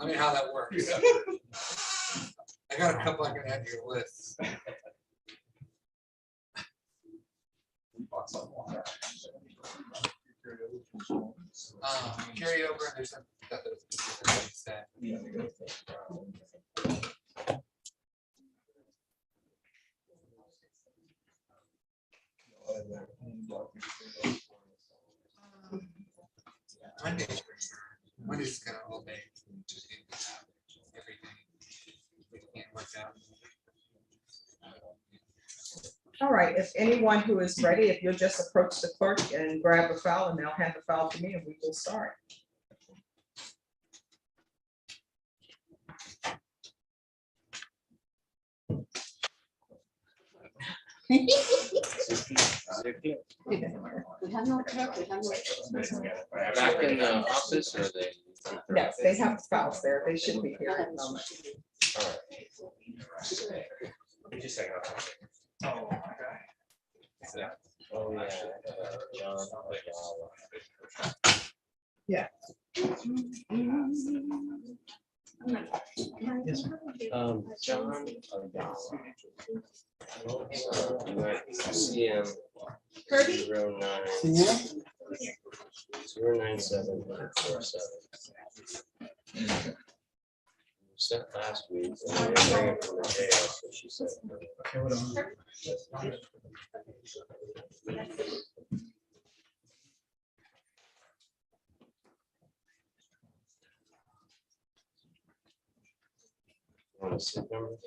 I mean, how that works. I got a couple I can add to your list. Carry over, and there's some that the specific said. Monday's kind of all day. Just everything. We can't work out. All right, if anyone who is ready, if you'll just approach the clerk and grab a file, and they'll hand the file to me, and we will start. We have no clerk, we have no. Back in the office or they? Yes, they have files there. They should be here at the moment. Oh, yeah. John. You might see him. 099747. Sent last week. And they bring it from the jail, so she said. Want to sit number?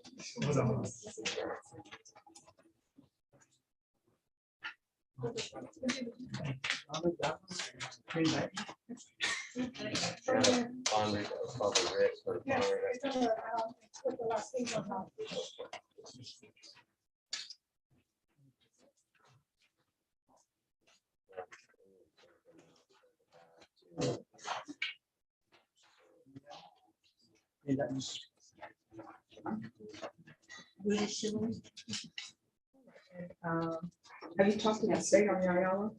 Have you talked to the state on the Ayala?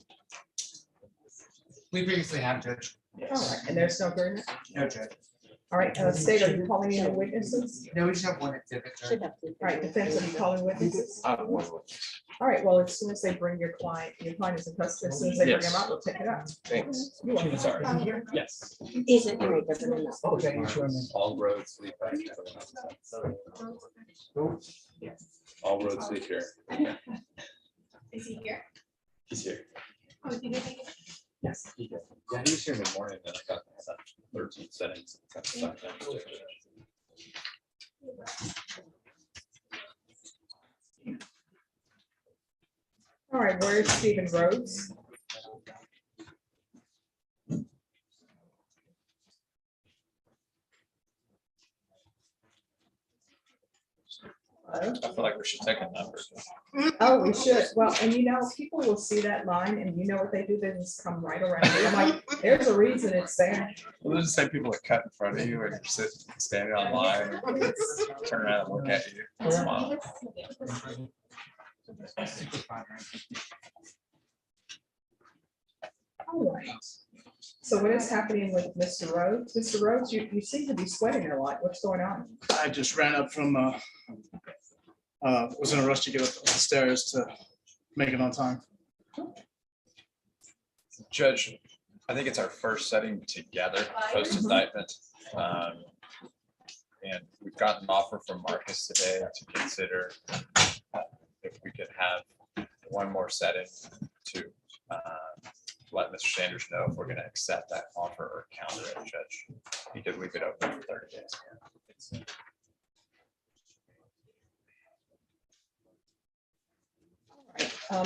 We previously have, Judge. All right, and there's no agreement? No, Judge. All right, state, are you calling any witnesses? No, we just have one exhibit, Judge. All right, defense, are you calling witnesses? All right, well, as soon as they bring your client is in custody, as soon as they bring him out, we'll take it out. Thanks. You're welcome. Sorry. Yes. Isn't right, doesn't it? All roads lead back to. All roads lead here. Is he here? He's here. Oh, did you make it? Yes. Yeah, he was here in the morning, then I got 13 settings. All right, where's Stephen Rhodes? I feel like we should take a number. Oh, we should. Well, and you know, people will see that line and you know what they do, they just come right around. I'm like, there's a reason it's there. Well, there's just say people that cut in front of you and you're sitting, standing on line, turn around and look at you. and smile. All right. So what is happening with Mr. Rhodes? Mr. Rhodes, you seem to be sweating a lot. What's going on? I just ran up from, was in a rush to get up the stairs to make it on time. Judge, I think it's our first setting together post indictment. And we've gotten an offer from Marcus today to consider if we could have one more setting to let Mr. Sanders know if we're going to accept that offer or counter it, Judge. He could leave it open for 30 days.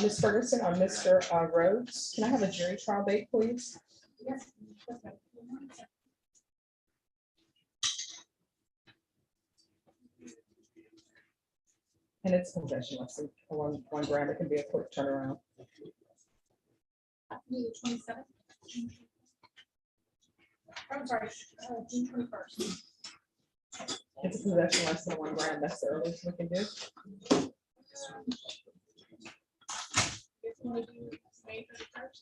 Ms. Ferguson, on Mr. Rhodes, can I have a jury trial date, please? Yes. And it's possession, less than 1 gram. It can be a quick turnaround. 27th. I'm sorry, June 21st. It's a possession less than 1 gram. That's the earliest we can do.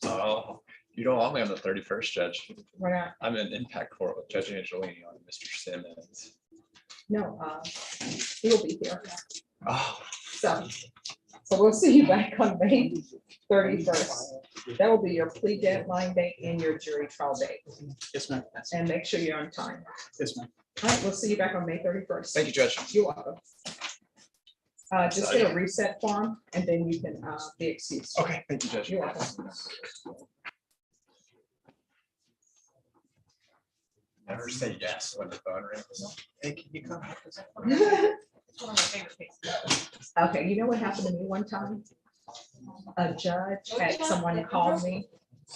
Oh, you don't want me on the 31st, Judge. We're not, I'm in impact court with Judge Angelini on Mr. Simmons. no, he'll be here. Oh, So we'll see you back on May 31st. That will be your plea deadline date and your jury trial date. Yes, ma'am. And make sure you're on time. Yes, ma'am. All right, we'll see you back on May 31st. thank you, Judge. You're welcome. Just get a reset form and then you can be excused. Okay, thank you, Judge. You're welcome. Never say yes when the phone rings. Hey, can you come help us? It's one of my favorite things. Okay, you know what happened to me one time? A judge had someone call me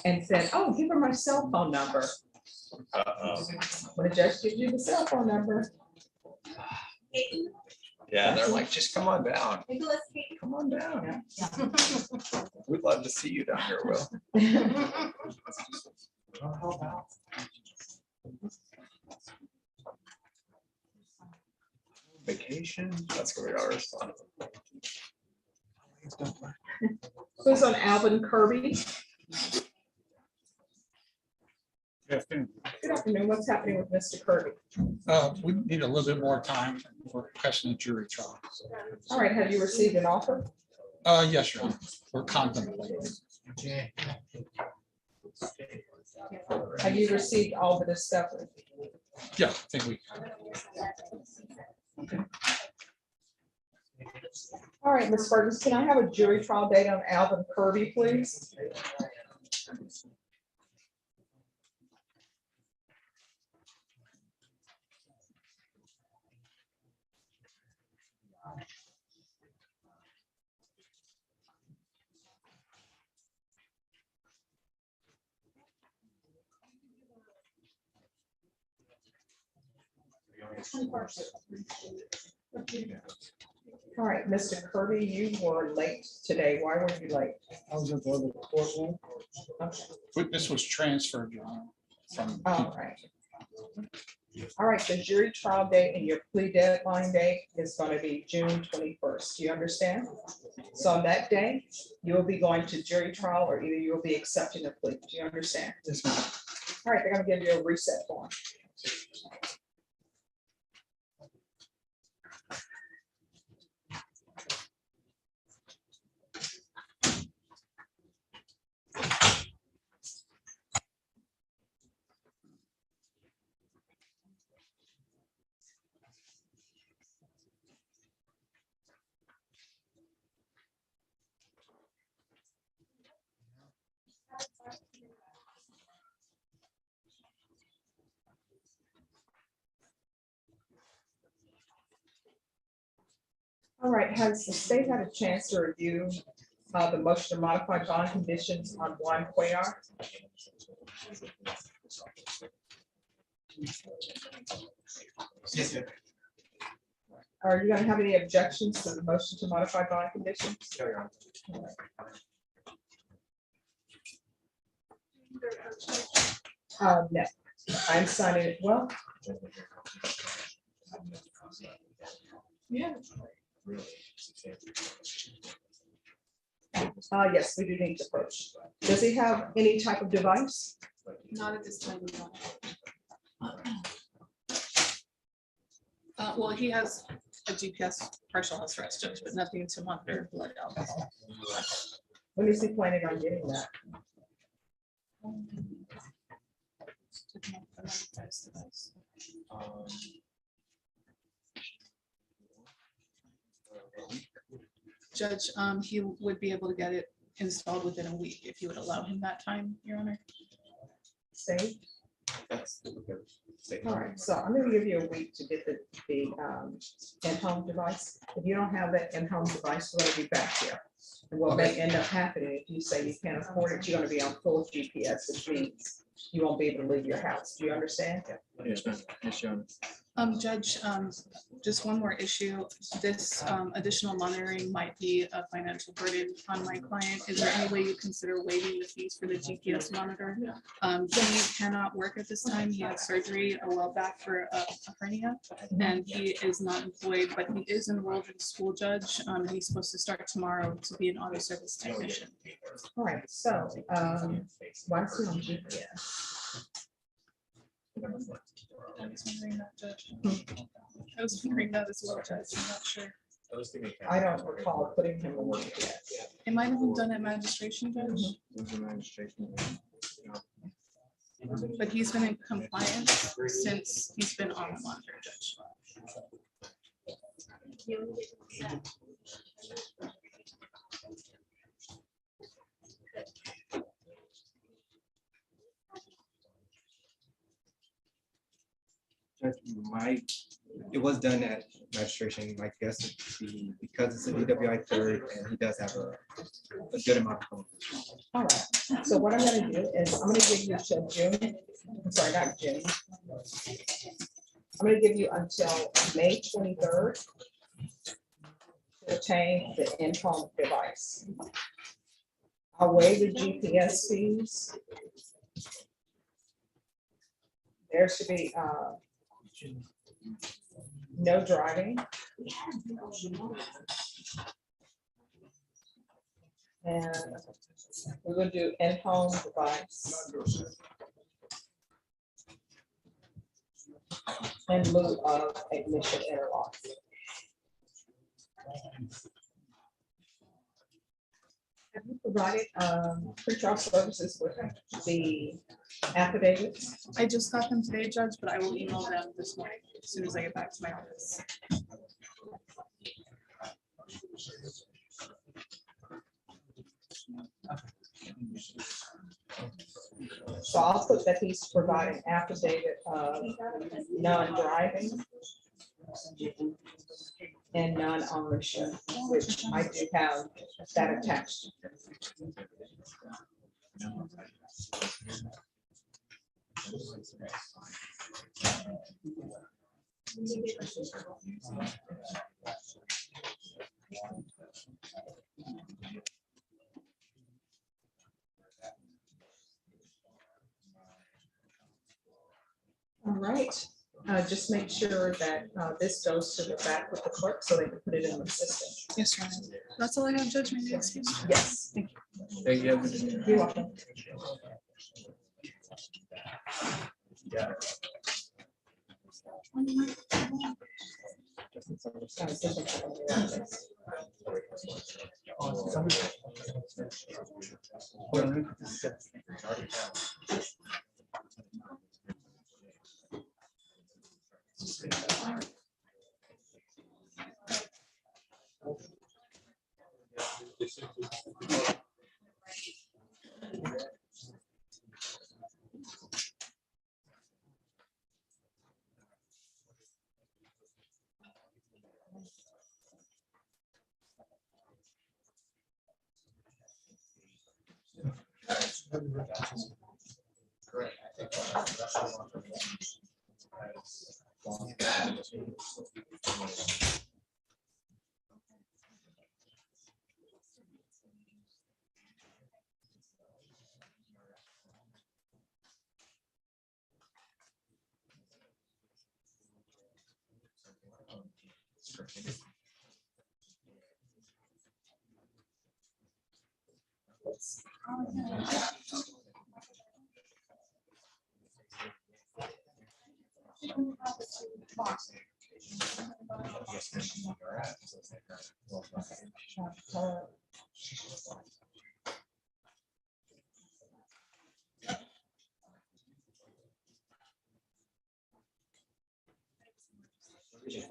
and said, oh, give her my cell phone number. Uh-oh. When a judge gives you the cell phone number, Yeah, they're like, just come on down. Nicholas, Kate. Come on down. We'd love to see you down here, Will. Vacation, that's gonna be our response. who's on Alvin Kirby? Good afternoon. What's happening with Mr. Kirby? We need a little bit more time for question and jury trial. All right, have you received an offer? Yes, Your Honor, we're contemplating. Have you received all the discovery? Yeah, I think we, All right, Ms. Burgess, can I have a jury trial date on Alvin Kirby, please? All right, Mr. Kirby, you were late today. Why were you late? I was at the other courtroom. This was transferred, Your Honor, from. All right. All right, the jury trial date and your plea deadline date is going to be June 21st. Do you understand? So on that day, you will be going to jury trial or either you will be accepting a plea. Do you understand? Yes, ma'am. All right, they're going to give you a reset form. All right, has the state had a chance to review the motion to modify bond conditions on Juan Cuellar? Are you going to have any objections to the motion to modify bond conditions? No, I'm signing it. Well, Yeah. yes, we do need to approach. Does he have any type of device? Not at this time. No. Well, he has a GPS partial house arrest, judge, but nothing to monitor blood alcohol. When is he planning on getting that? Judge, he would be able to get it installed within a week if you would allow him that time, Your Honor. Safe? All right, so I'm gonna give you a week to get the in-home device. If you don't have that in-home device, we're gonna be back here. And what may end up happening, if you say you can't afford it, you're gonna be on full GPS, which means you won't be able to leave your house. Do you understand? Yes, ma'am. Yes, Your Honor. Judge, just one more issue. This additional monitoring might be a financial burden on my client. Is there any way you consider waiving the fees for the GPS monitor? He cannot work at this time. He had surgery a while back for a hernia, and he is not employed, but he is enrolled in school, Judge. He's supposed to start tomorrow to be an auto service technician. All right, so, why is he on GPS? I was wondering that, Judge. I was wondering that as well, Judge. I'm not sure. I don't recall putting him on GPS. It might have been done at magistration, Judge, but he's been in compliance since he's been on the monitor, Judge. Judge, it was done at registration. My guess would be because it's a DWI third and he does have a good amount of. All right, so what I'm gonna do is I'm gonna give you till June, I'm sorry, not June. I'm gonna give you until May 23rd to obtain the in-home device. I'll waive the GPS fees. There should be no driving. And we will do in-home device in lieu of admission interlock. Have you provided pretrial services with the affidavits? I just got them today, Judge, but I will email them this morning as soon as I get back to my office. So I'll put that he's providing affidavit of non-driving and non-ownership, which I do have that attached. All right, just make sure that this goes to the back with the clerk so they can put it in the system. Yes, Your Honor. That's all I have, Judge. May I excuse me? Yes. Thank you. You're welcome.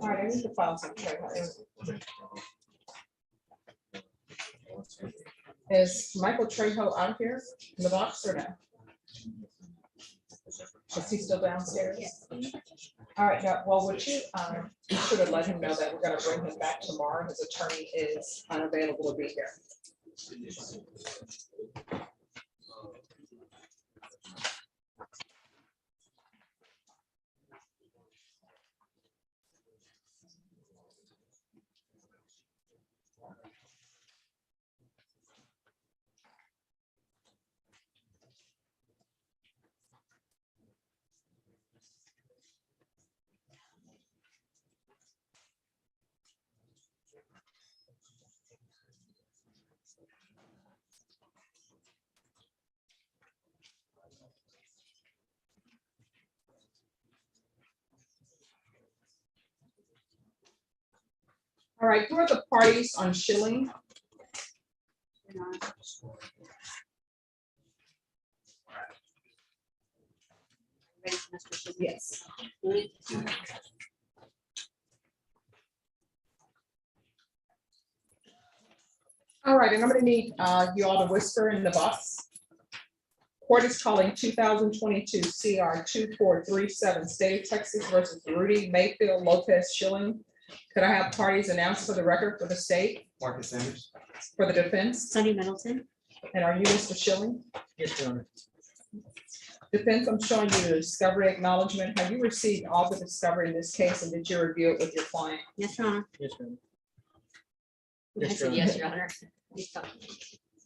All right, I need to file some. Is Michael Trejo out here in the box or no? Is he still downstairs? All right, now, well, would you, you should have let him know that we're gonna bring him back tomorrow. His attorney is unavailable to be here. All right, who are the parties on Schilling? Ready for Mr. Shea? Yes. All right, and I'm gonna need you all to whisper in the box. Court is calling 2022 CR 2437, State of Texas versus Rudy Mayfield Lopez Schilling. Could I have parties announced for the record for the state, Marcus Sanders. for the defense? Sunny Middleton. And are you Mr. Schilling? Yes, Your Honor. Defense, I'm showing you the discovery acknowledgement. Have you received all the discovery in this case, and did you review it with your client? Yes, Your Honor. Yes, Your Honor. I Yes, said Your yes, Your Honor. He's talking.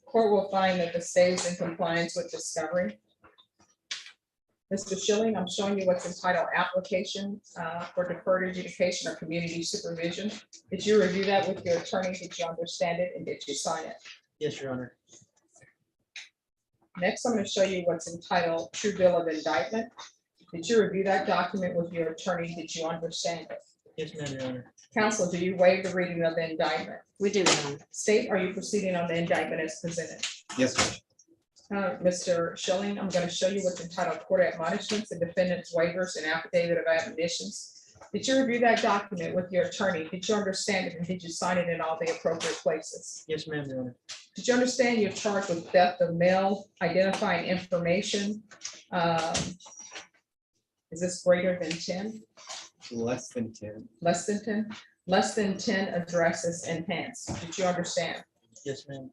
Court will find that the state is in compliance with discovery. Mr. Schilling, I'm showing you what's entitled application for deferred adjudication or community supervision. Did you review that with your attorney? Did you understand it, and did you sign it? Yes, Your Honor. Next, I'm going to show you what's entitled true bill of indictment. Did you review that document with your attorney? Did you understand it? Yes, ma'am, Your Honor. Counsel, do you waive the reading of the indictment? We do, Your Honor. State, are you proceeding on the indictment as presented? Yes, Judge. Mr. Schilling, I'm going to show you what's entitled court admonishments and defendant's waivers and affidavit of admonitions. Did you review that document with your attorney? Did you understand it, and did you sign it in all the appropriate places? Yes, ma'am, Your Honor. Did you understand you're charged with theft of mail, identifying information? Is this greater than 10? Less than 10. Less than 10? Less than 10 addresses enhanced. Did you understand? Yes, ma'am.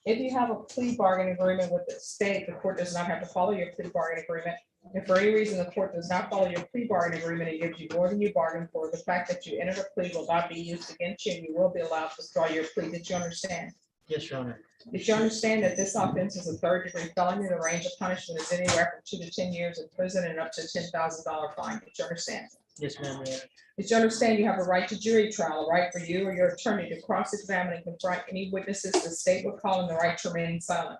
If you have a plea bargaining agreement with the state, the court does not have to follow your plea bargaining agreement. If for any reason the court does not follow your plea bargaining agreement and gives you more than you bargained for, the fact that you entered a plea will not be used against you, and you will be allowed to withdraw your plea. Did you understand? Yes, Your Honor. Did you understand that this offense is a third-degree felony? The range of punishment is anywhere from 2 to 10 years in prison and up to $10,000 fine. Did you understand? Yes, ma'am, Your Honor. Did you understand you have a right to jury trial, a right for you or your attorney to cross-examine and confront any witnesses the state would call, and the right to remain silent?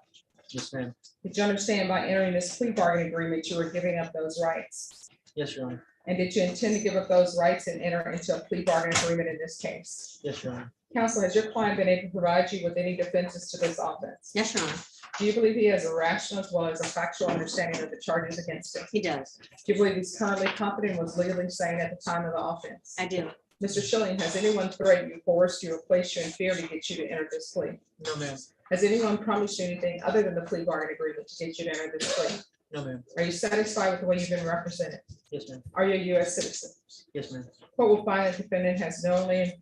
Yes, ma'am. Did you understand by entering this plea bargaining agreement, you were giving up those rights? Yes, Your Honor. And did you intend to give up those rights and enter into a plea bargaining agreement in this case? Yes, Your Honor. Counsel, has your client been able to provide you with any defenses to this offense? Yes, Your Honor. Do you believe he has a rational as well as a factual understanding of the charges against him? He does. Do you believe he's currently competent and was legally sane at the time of the offense? I do. Mr. Schilling, has anyone threatened you, coerced you, or placed you in fear to get you to enter this plea? No, ma'am. Has anyone promised you anything other than the plea bargaining agreement to get you to enter this plea? No, ma'am. Are you satisfied with the way you've been represented? Yes, ma'am. Are you a U.S. citizen? Yes, ma'am. Court will find the defendant has knowingly and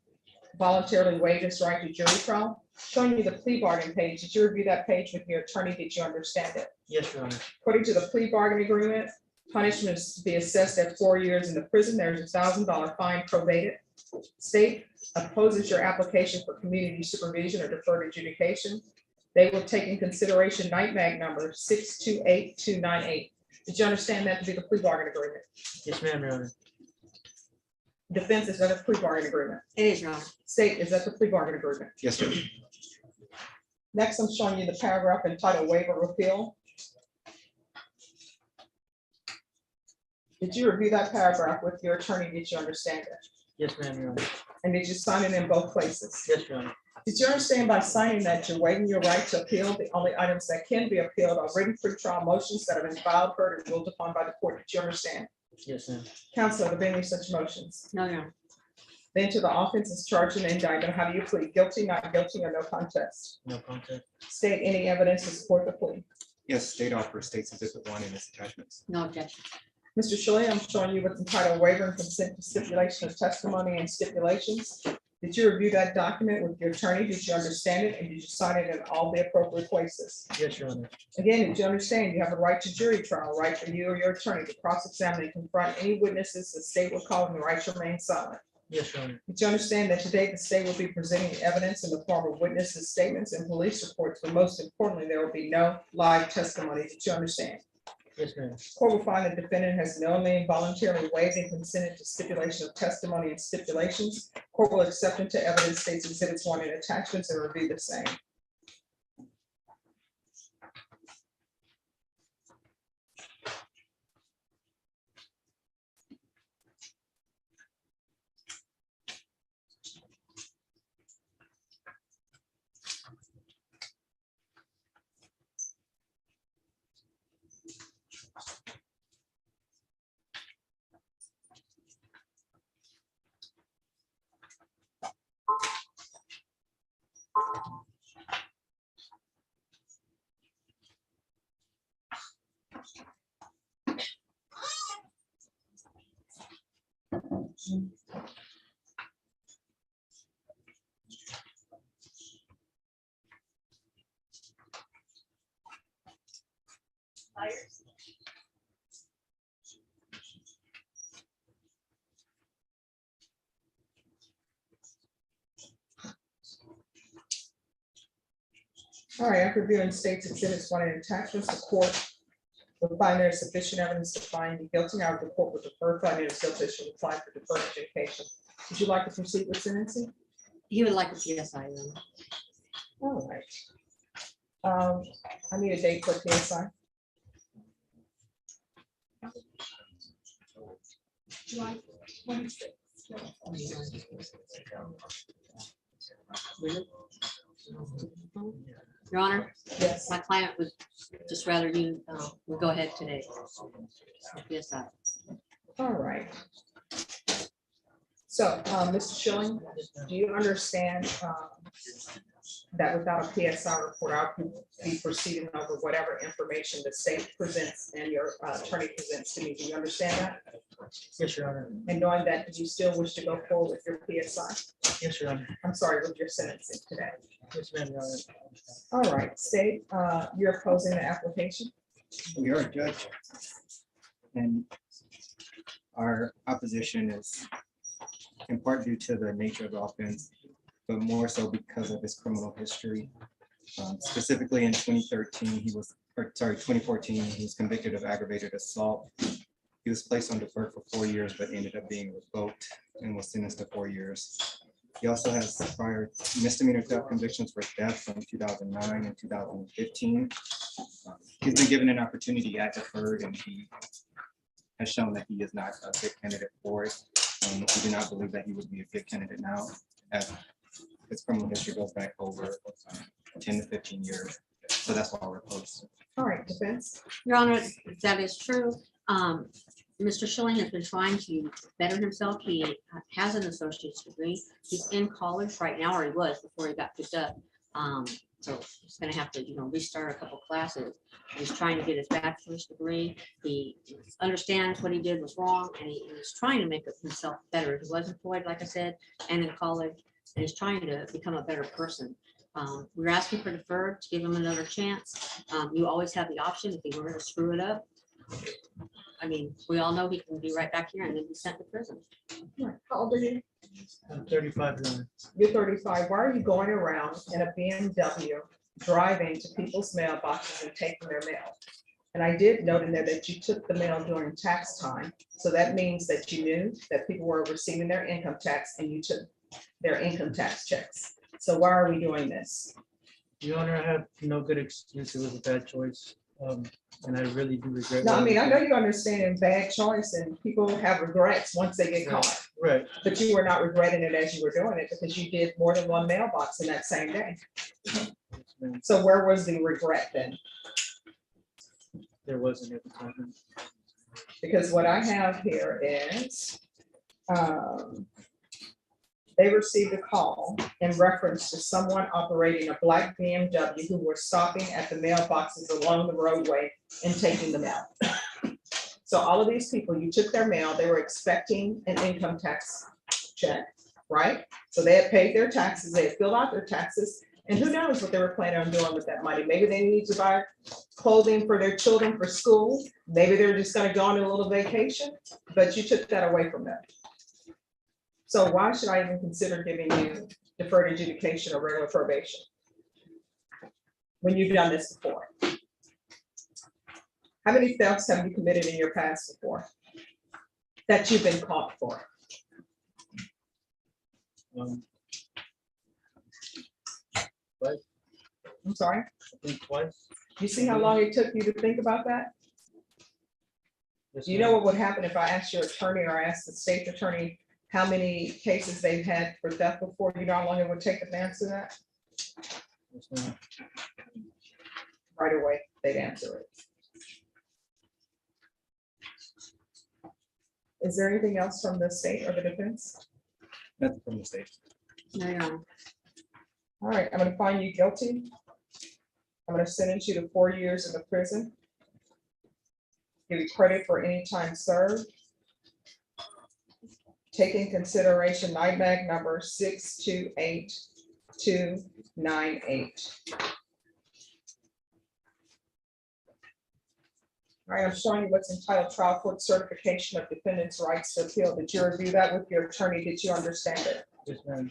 voluntarily waived his right to jury trial. Showing you the plea bargain page. Did you review that page with your attorney? Did you understand it? Yes, Your Honor. According to the plea bargaining agreement, punishment is to be assessed at 4 years in the prison. There's a $1,000 fine probated. State opposes your application for community supervision or deferred adjudication. They will take in consideration NIMAG number 628298. Did you understand that to be the plea bargaining agreement? Yes, ma'am, Your Honor. Defense, is that a plea bargaining agreement? It is, Your Honor. State, is that the plea bargaining agreement? Yes, Judge. Next, I'm showing you the paragraph entitled waiver of appeal. Did you review that paragraph with your attorney? Did you understand it? Yes, ma'am, Your Honor. And did you sign it in both places? Yes, Your Honor. Did you understand by signing that you're waiving your right to appeal? The only items that can be appealed are written pretrial motions that have been filed, heard, and ruled upon by the court. Did you understand? Yes, ma'am. Counsel, have there been any such motions? No, Your Honor. Then to the offense is charged in the indictment. How do you plead? Guilty, not guilty, or no contest? No contest. State any evidence to support the plea. Yes, state offer states exhibit 1 in its attachments. No objection. Mr. Shirley, I'm showing you what's entitled waiver and consent to stipulation of testimony and stipulations. Did you review that document with your attorney? Did you understand it? And did you sign it in all the appropriate places? Yes, Your Honor. Again, did you understand you have a right to jury trial, right for you or your attorney to cross-examine and confront any witnesses the state will call, and the right to remain silent? Yes, Your Honor. Did you understand that today the state will be presenting evidence in the form of witnesses' statements and police reports, but most importantly, there will be no live testimony? Did you understand? Yes, ma'am. Court will find the defendant has knowingly and voluntarily waived and consented to stipulation of testimony and stipulations. Court will accept into evidence states exhibits 1 and attachments and review the same. All right, after reviewing states exhibits 1 and attachments, the court will find there is sufficient evidence to find the guilty. Now the court will defer finding of guilt issue apply for deferred adjudication. Would you like to proceed with sentencing? He would like a PSI. Then. All right. I need a date for PSI. July 26th. Really? Your Honor, Yes. my client would just rather you would go ahead today. PSI. All right. So, Mr. Schilling, do you understand that without a PSI report, I'll be proceeding over whatever information the state presents and your attorney presents to me? Do you understand that? Yes, Your Honor. And knowing that, do you still wish to go forward with your PSI? Yes, Your Honor. I'm sorry, with your sentencing today? Yes, ma'am, Your Honor. All right, state, you're opposing the application? We are a judge. And our opposition is in part due to the nature of the offense, but more so because of his criminal history. Specifically in 2013, 2014, he was convicted of aggravated assault. He was placed on deferred for 4 years, but ended up being revoked and was sentenced to 4 years. He also has prior misdemeanor theft convictions for theft from 2009 and 2015. He's been given an opportunity at deferred, and he has shown that he is not a good candidate for it. We do not believe that he would be a good candidate now, as his criminal history goes back over 10 to 15 years. So that's why we're opposed. All right, defense? Your Honor, that is true. Mr. Schilling has been trying to better himself. He has an associate's degree. He's in college right now, or he was before he got picked up. So he's gonna have to, restart a couple classes. He's trying to get his bachelor's degree. He understands what he did was wrong, and he's trying to make himself better. He was employed, like I said, and in college, and he's trying to become a better person. We're asking for deferred to give him another chance. You always have the option if he were to screw it up. I mean, we all know he can be right back here and then be sent to prison. All right, how old are you? I'm 35, Your Honor. You're 35. Why are you going around in a BMW, driving to people's mailboxes and taking their mail? And I did note in there that you took the mail during tax time. So that means that you knew that people were receiving their income tax and you took their income tax checks. So why are we doing this? Your Honor, I have no good excuse. It was a bad choice. And I really do regret. No, I mean, I know you understand bad choice and people have regrets once they get caught. Right. But you were not regretting it as you were doing it because you did more than one mailbox in that same day. So where was the regret then? There wasn't at the time. Because what I have here is they received a call in reference to someone operating a black BMW who were stopping at the mailboxes along the roadway and taking them out. So all of these people, you took their mail, they were expecting an income tax check, right? So they had paid their taxes, they had filled out their taxes, and who knows what they were planning on doing with that money. Maybe they need to buy clothing for their children for school. Maybe they're just gonna go on a little vacation, but you took that away from them. So why should I even consider giving you deferred adjudication or regular probation? When you've done this before? How many thefts have you committed in your past before? That you've been caught for? I'm sorry? I think twice. You see how long it took you to think about that? Yes, Do you know ma'am. what would happen if I asked your attorney or I asked the state attorney how many cases they've had for theft before? You know how long it would take them to answer that? Yes, ma'am. Right away, they'd answer it. Is there anything else from the state or the defense? Nothing from the state. No, Your Honor. All right, I'm gonna find you guilty. I'm gonna sentence you to 4 years in the prison. Give you credit for any time served. Take in consideration NIBAG number 628298. All right, I'm showing you what's entitled trial court certification of defendant's rights to appeal. Did you review that with your attorney? Did you understand it? Yes, ma'am.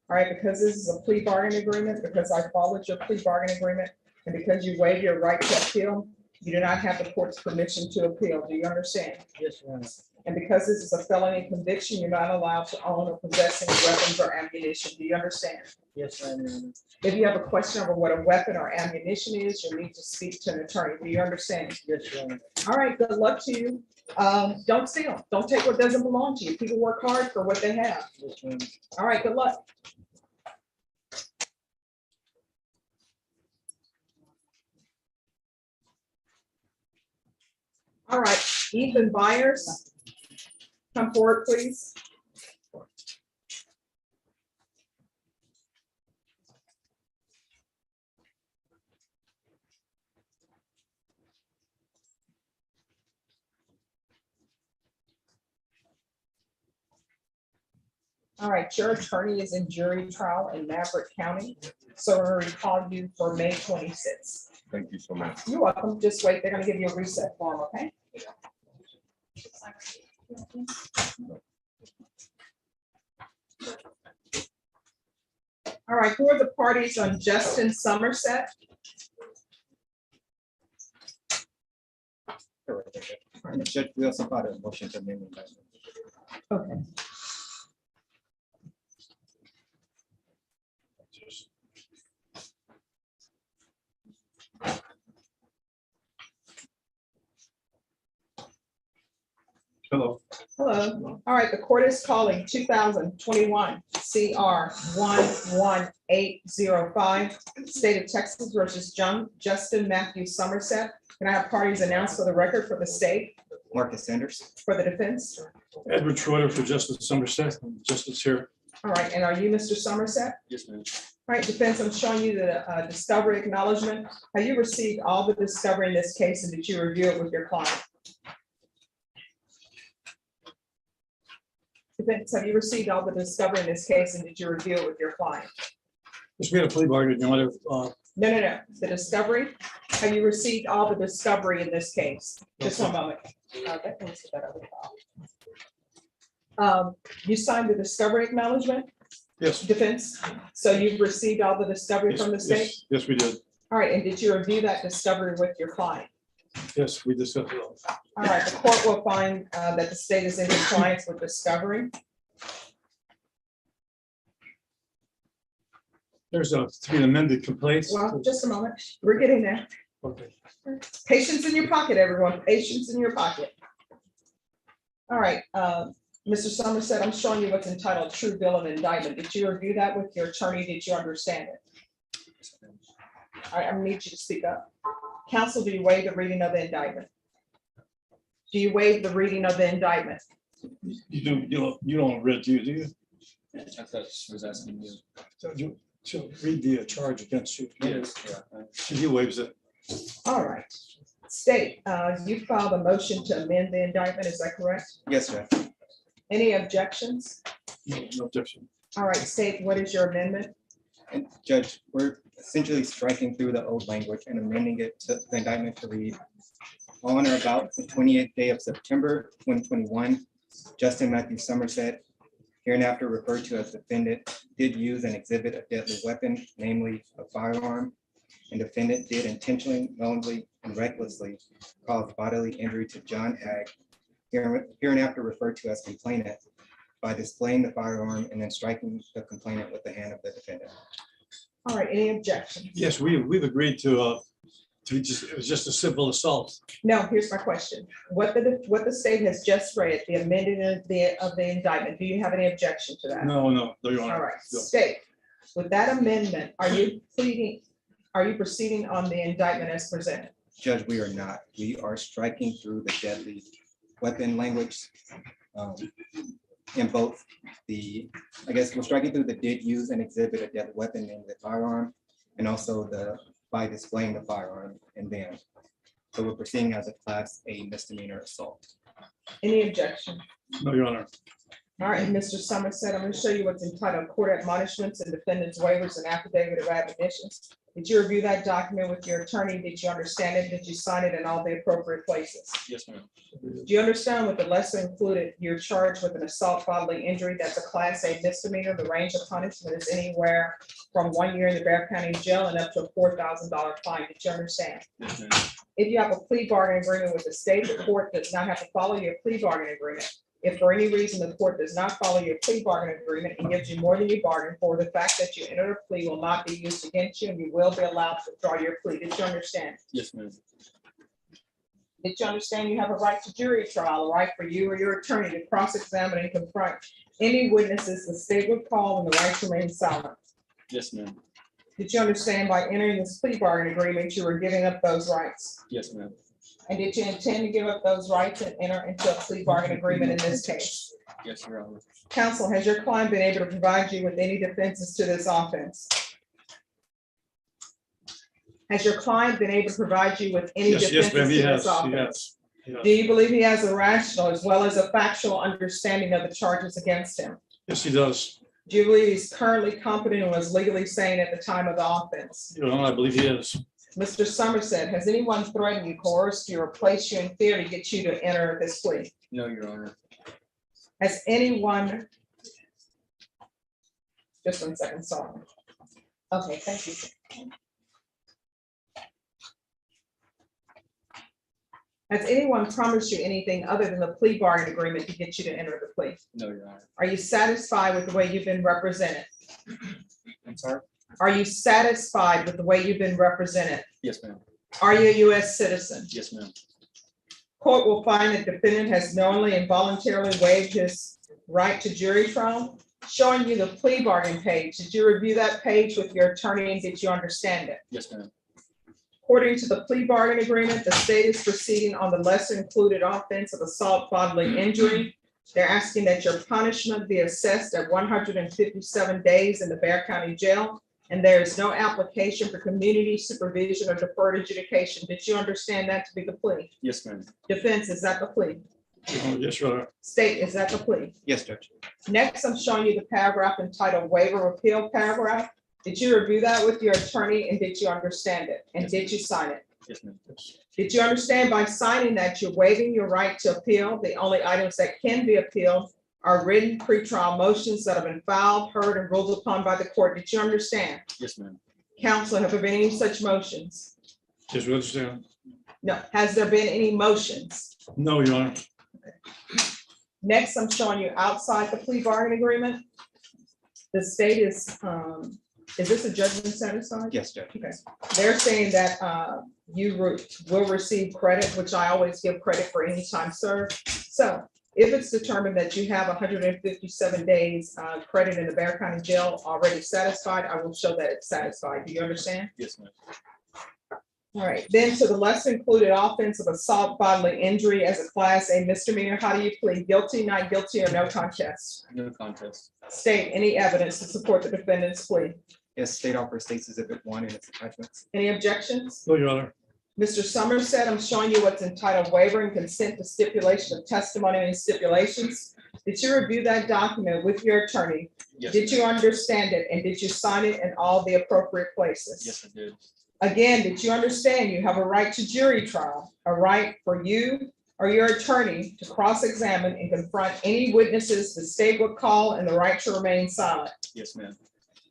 All right, because this is a plea bargain agreement, because I followed your plea bargain agreement, and because you waive your right to appeal, you do not have the court's permission to appeal. Do you understand? Yes, ma'am. And because this is a felony conviction, you're not allowed to own or possess any weapons or ammunition. Do you understand? Yes, ma'am. Your Honor. If you have a question over what a weapon or ammunition is, you'll need to speak to an attorney. Do you understand? Yes, Your Honor. All right, good luck to you. Don't steal. Don't take what doesn't belong to you. People work hard for what they have. Yes, ma'am. All right, good luck. All right, Ethan Byers, come forward, please. All right, your attorney is in jury trial in Maverick County, so we're going to call you for May 26th. Thank you so much. You're welcome. Just wait. They're gonna give you a reset form, okay? All right, who are the parties on Justin Somerset? And Judge, we also filed a motion to amend the indictment. Okay. Hello. Hello. All right, the court is calling 2021 CR 11805, State of Texas versus Justin Matthew Somerset. Can I have parties announced for the record for the state, Marcus Sanders. for the defense? Edward Schroeder for Justice Somerset. Justice here. All right, and are you Mr. Somerset? Yes, ma'am. All right, defense, I'm showing you the discovery acknowledgement. Have you received all the discovery in this case, and did you review it with your client? Defense, have you received all the discovery in this case, and did you review it with your client? Just made a plea bargain, Your Honor. No, the discovery. Have you received all the discovery in this case? Just one moment. Okay, let's get that other file. You signed the discovery acknowledgement, Yes. defense, so you've received all the discovery from the state? Yes, we did. All right, and did you review that discovery with your client? Yes, we discussed it all. All right, the court will find that the state is in compliance with discovery. There's to be an amended complaint. Well, just a moment, we're getting there. Okay. Patience in your pocket, everyone, patience in your pocket. All right, Mr. Somerset, I'm showing you what's entitled true bill of indictment. Did you review that with your attorney? Did you understand it? All right, I'm gonna need you to speak up. Counsel, do you waive the reading of the indictment? Do you waive the reading of the indictment? You don't read, do you? I thought she was asking you. So read the charge against you. Yes. He waives it. All right. State, you filed a motion to amend the indictment, is that correct? Yes, Judge. Any objections? No objection. All right, state, what is your amendment? And Judge, we're essentially striking through the old language and amending it to the indictment to read on or about the 28th day of September 2021, Justin Matthew Somerset hereinafter referred to as defendant, did use and exhibit a deadly weapon, namely a firearm, and defendant did intentionally, knowingly, and recklessly cause bodily injury to John Ag, hereinafter referred to as complainant, by displaying the firearm and then striking the complainant with the hand of the defendant. All right, any objections? Yes, we've agreed to just, it was just a simple assault. No, here's my question. What the state has just read, the amended of the indictment, do you have any objection to that? No, Your All Honor. right, No. state, with that amendment, are you proceeding on the indictment as presented? Judge, we are not. We are striking through the deadly weapon language. In both I guess we're striking through the did use and exhibit a deadly weapon, namely the firearm, and also by displaying the firearm and then. So we're proceeding as a class A misdemeanor assault. Any objection? No, Your Honor. All right, Mr. Somerset, I'm going to show you what's entitled Court Admonishments and Defendant's Waivers and Affidavit of Admonitions. Did you review that document with your attorney? Did you understand it? Did you sign it in all the appropriate places? Yes, ma'am. Do you understand with the lesser included, you're charged with an assault bodily injury? That's a class A misdemeanor. The range of punishment is anywhere from 1 year in the Bexar County Jail and up to a $4,000 fine. Did you understand? Yes, ma'am. If you have a plea bargaining agreement with the state, the court does not have to follow your plea bargaining agreement. If for any reason the court does not follow your plea bargaining agreement and gives you more than you bargained for, the fact that you entered a plea will not be used against you and you will be allowed to withdraw your plea. Did you understand? Yes, ma'am. Did you understand you have a right to jury trial, a right for you or your attorney to cross-examine and confront any witnesses the state would call and the right to remain silent? Yes, ma'am. Did you understand by entering this plea bargaining agreement, you were giving up those rights? Yes, ma'am. And did you intend to give up those rights and enter into a plea bargaining agreement in this case? Yes, Your Honor. Counsel, has your client been able to provide you with any defenses to this offense? Has your client been able to provide you with any Yes, defenses ma'am, to he this has, offense? he has. Do you believe he has a rational as well as a factual understanding of the charges against him? Yes, he does. Do you believe he's currently competent and was legally sane at the time of the offense? Your Honor, I believe he is. Mr. Somerset, has anyone threatened you, coerced you, or placed you in fear to get you to enter this plea? No, Your Honor. Has anyone? Just 1 second, sorry. Okay, thank you. Has anyone promised you anything other than the plea bargain agreement to get you to enter the plea? No, Your Honor. Are you satisfied with the way you've been represented? I'm sorry? Are you satisfied with the way you've been represented? Yes, ma'am. Are you a U.S. citizen? Yes, ma'am. Court will find that defendant has knowingly and voluntarily waived his right to jury trial. Showing you the plea bargain page. Did you review that page with your attorney and did you understand it? Yes, ma'am. According to the plea bargain agreement, the state is proceeding on the lesser included offense of assault bodily injury. They're asking that your punishment be assessed at 157 days in the Bexar County Jail. And there is no application for community supervision or deferred adjudication. Did you understand that to be the plea? Yes, ma'am. Defense, is that the plea? Yes, Your Honor. State, is that the plea? Yes, Judge. Next, I'm showing you the paragraph entitled waiver of appeal paragraph. Did you review that with your attorney and did you understand it? And did you sign it? Yes, ma'am. Did you understand by signing that you're waiving your right to appeal? The only items that can be appealed are written pretrial motions that have been filed, heard, and ruled upon by the court. Did you understand? Yes, ma'am. Counsel, have there been any such motions? Yes, we understand. No. Has there been any motions? No, Your Honor. Next, I'm showing you outside the plea bargain agreement. The state is this a judgment satisfied? Yes, Judge. Okay, they're saying that you will receive credit, which I always give credit for any time served. So if it's determined that you have 157 days credit in the Bexar County Jail already satisfied, I will show that it's satisfied. Do you understand? Yes, ma'am. All right, then to the lesser included offense of assault bodily injury as a class A misdemeanor, how do you plead? Guilty, not guilty, or no contest? No contest. State any evidence to support the defendant's plea. Yes, State Officer States Exhibit 1 and its attachments. Any objections? No, Your Honor. Mr. Somerset, I'm showing you what's entitled waiver and consent to stipulation of testimony and stipulations. Did you review that document with your attorney? Yes. Did you understand it and did you sign it in all the appropriate places? Yes, I did. Again, did you understand you have a right to jury trial, a right for you, or your attorney to cross-examine and confront any witnesses the state would call and the right to remain silent? Yes, ma'am.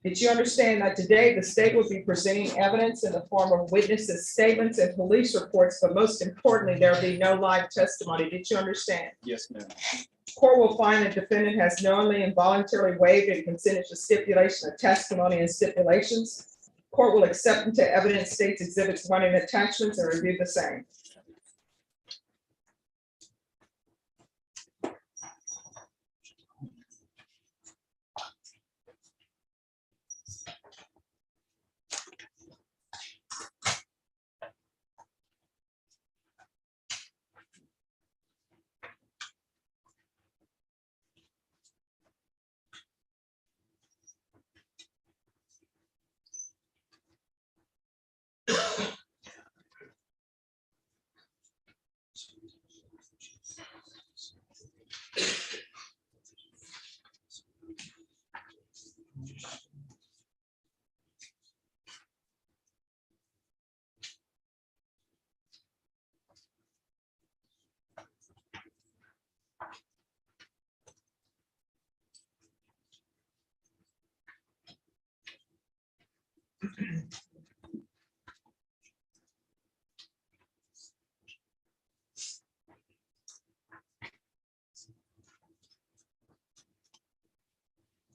Did you understand that today the state will be presenting evidence in the form of witnesses' statements and police reports, but most importantly, there will be no live testimony? Did you understand? Yes, ma'am. Court will find the defendant has knowingly and voluntarily waived and consented to stipulation of testimony and stipulations. Court will accept into evidence states exhibits 1 and attachments and review the same.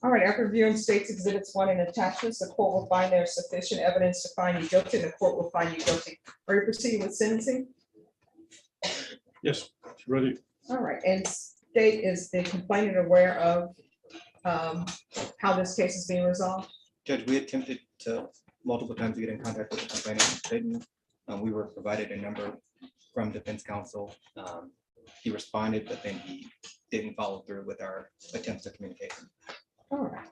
All right, after reviewing states exhibits 1 and attachments, the court will find there is sufficient evidence to find you guilty, and the court will find you guilty. Are you proceeding with sentencing? Yes, ready. All right, and state, is the complainant aware of how this case is being resolved? Judge, we attempted to multiple times to get in contact with the complainant. Didn't. We were provided a number from defense counsel. He responded, but then he didn't follow through with our attempts to communicate. All right.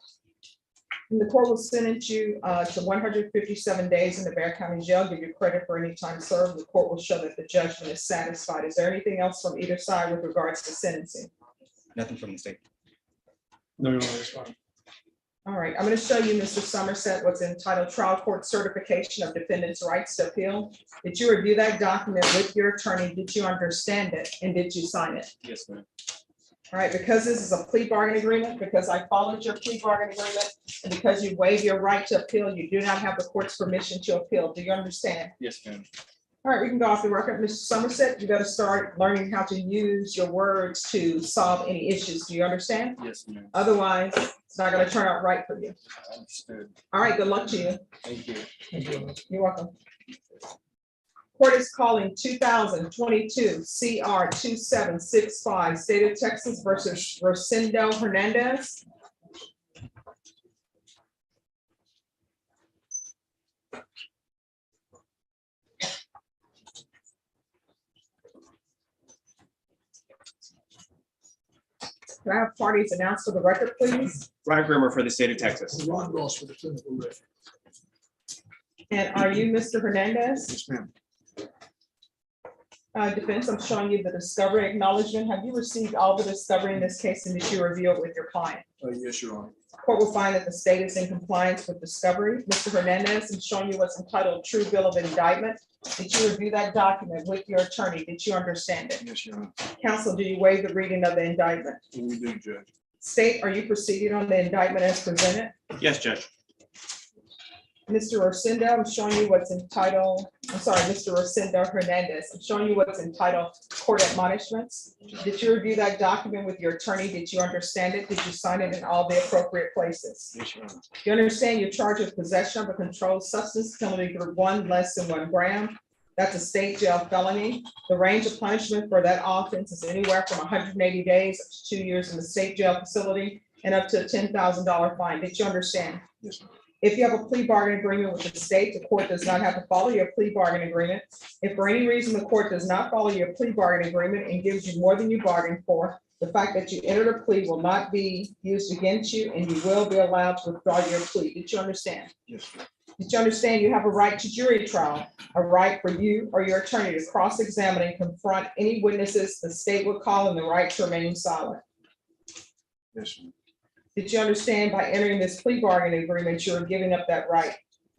And the court will sentence you to 157 days in the Bexar County Jail, give you credit for any time served. The court will show that the judgment is satisfied. Is there anything else from either side with regards to sentencing? Nothing from the state. No, no, that's fine. All right, I'm going to show you, Mr. Somerset, what's entitled Trial Court Certification of Defendant's Rights to Appeal. Did you review that document with your attorney? Did you understand it? And did you sign it? Yes, ma'am. All right, because this is a plea bargain agreement, because I followed your plea bargain agreement, and because you waive your right to appeal, you do not have the court's permission to appeal. Do you understand? Yes, ma'am. All right, we can go off the record. Mr. Somerset, you better start learning how to use your words to solve any issues. Do you understand? Yes, ma'am. Otherwise, it's not going to turn out right for you. Understood. All right, good luck to you. Thank you. You're welcome. Court is calling 2022 CR 2765, State of Texas versus Rosendo Hernandez. Can I have parties announced for the record, please? Ryan Grimmer for the state of Texas. Ron Ross for the clinical record. And are you Mr. Hernandez? Yes, ma'am. Defense, I'm showing you the discovery acknowledgement. Have you received all the discovery in this case, and did you review it with your client? Yes, Your Honor. Court will find that the state is in compliance with discovery. Mr. Hernandez, I'm showing you what's entitled True Bill of Indictment. Did you review that document with your attorney? Did you understand it? Yes, Your Honor. Counsel, do you waive the reading of the indictment? We do, Judge. State, are you proceeding on the indictment as presented? Yes, Judge. Mr. Rosendo, I'm showing you what's entitled, I'm sorry, Mr. Rosendo Hernandez, I'm showing you what's entitled Court Admonishments. Did you review that document with your attorney? Did you understand it? Did you sign it in all the appropriate places? Yes, Your Honor. You understand you're charged with possession of a controlled substance, penalty group 1 less than 1 gram. That's a state jail felony. The range of punishment for that offense is anywhere from 180 days up to 2 years in the state jail facility and up to a $10,000 fine. Did you understand? Yes, ma'am. If you have a plea bargain agreement with the state, the court does not have to follow your plea bargain agreement. If for any reason the court does not follow your plea bargain agreement and gives you more than you bargained for, the fact that you entered a plea will not be used against you, and you will be allowed to withdraw your plea. Did you understand? Yes, ma'am. Did you understand you have a right to jury trial, a right for you or your attorney to cross-examine and confront any witnesses the state would call, and the right to remain silent? Yes, ma'am. Did you understand by entering this plea bargain agreement, you are giving up that right?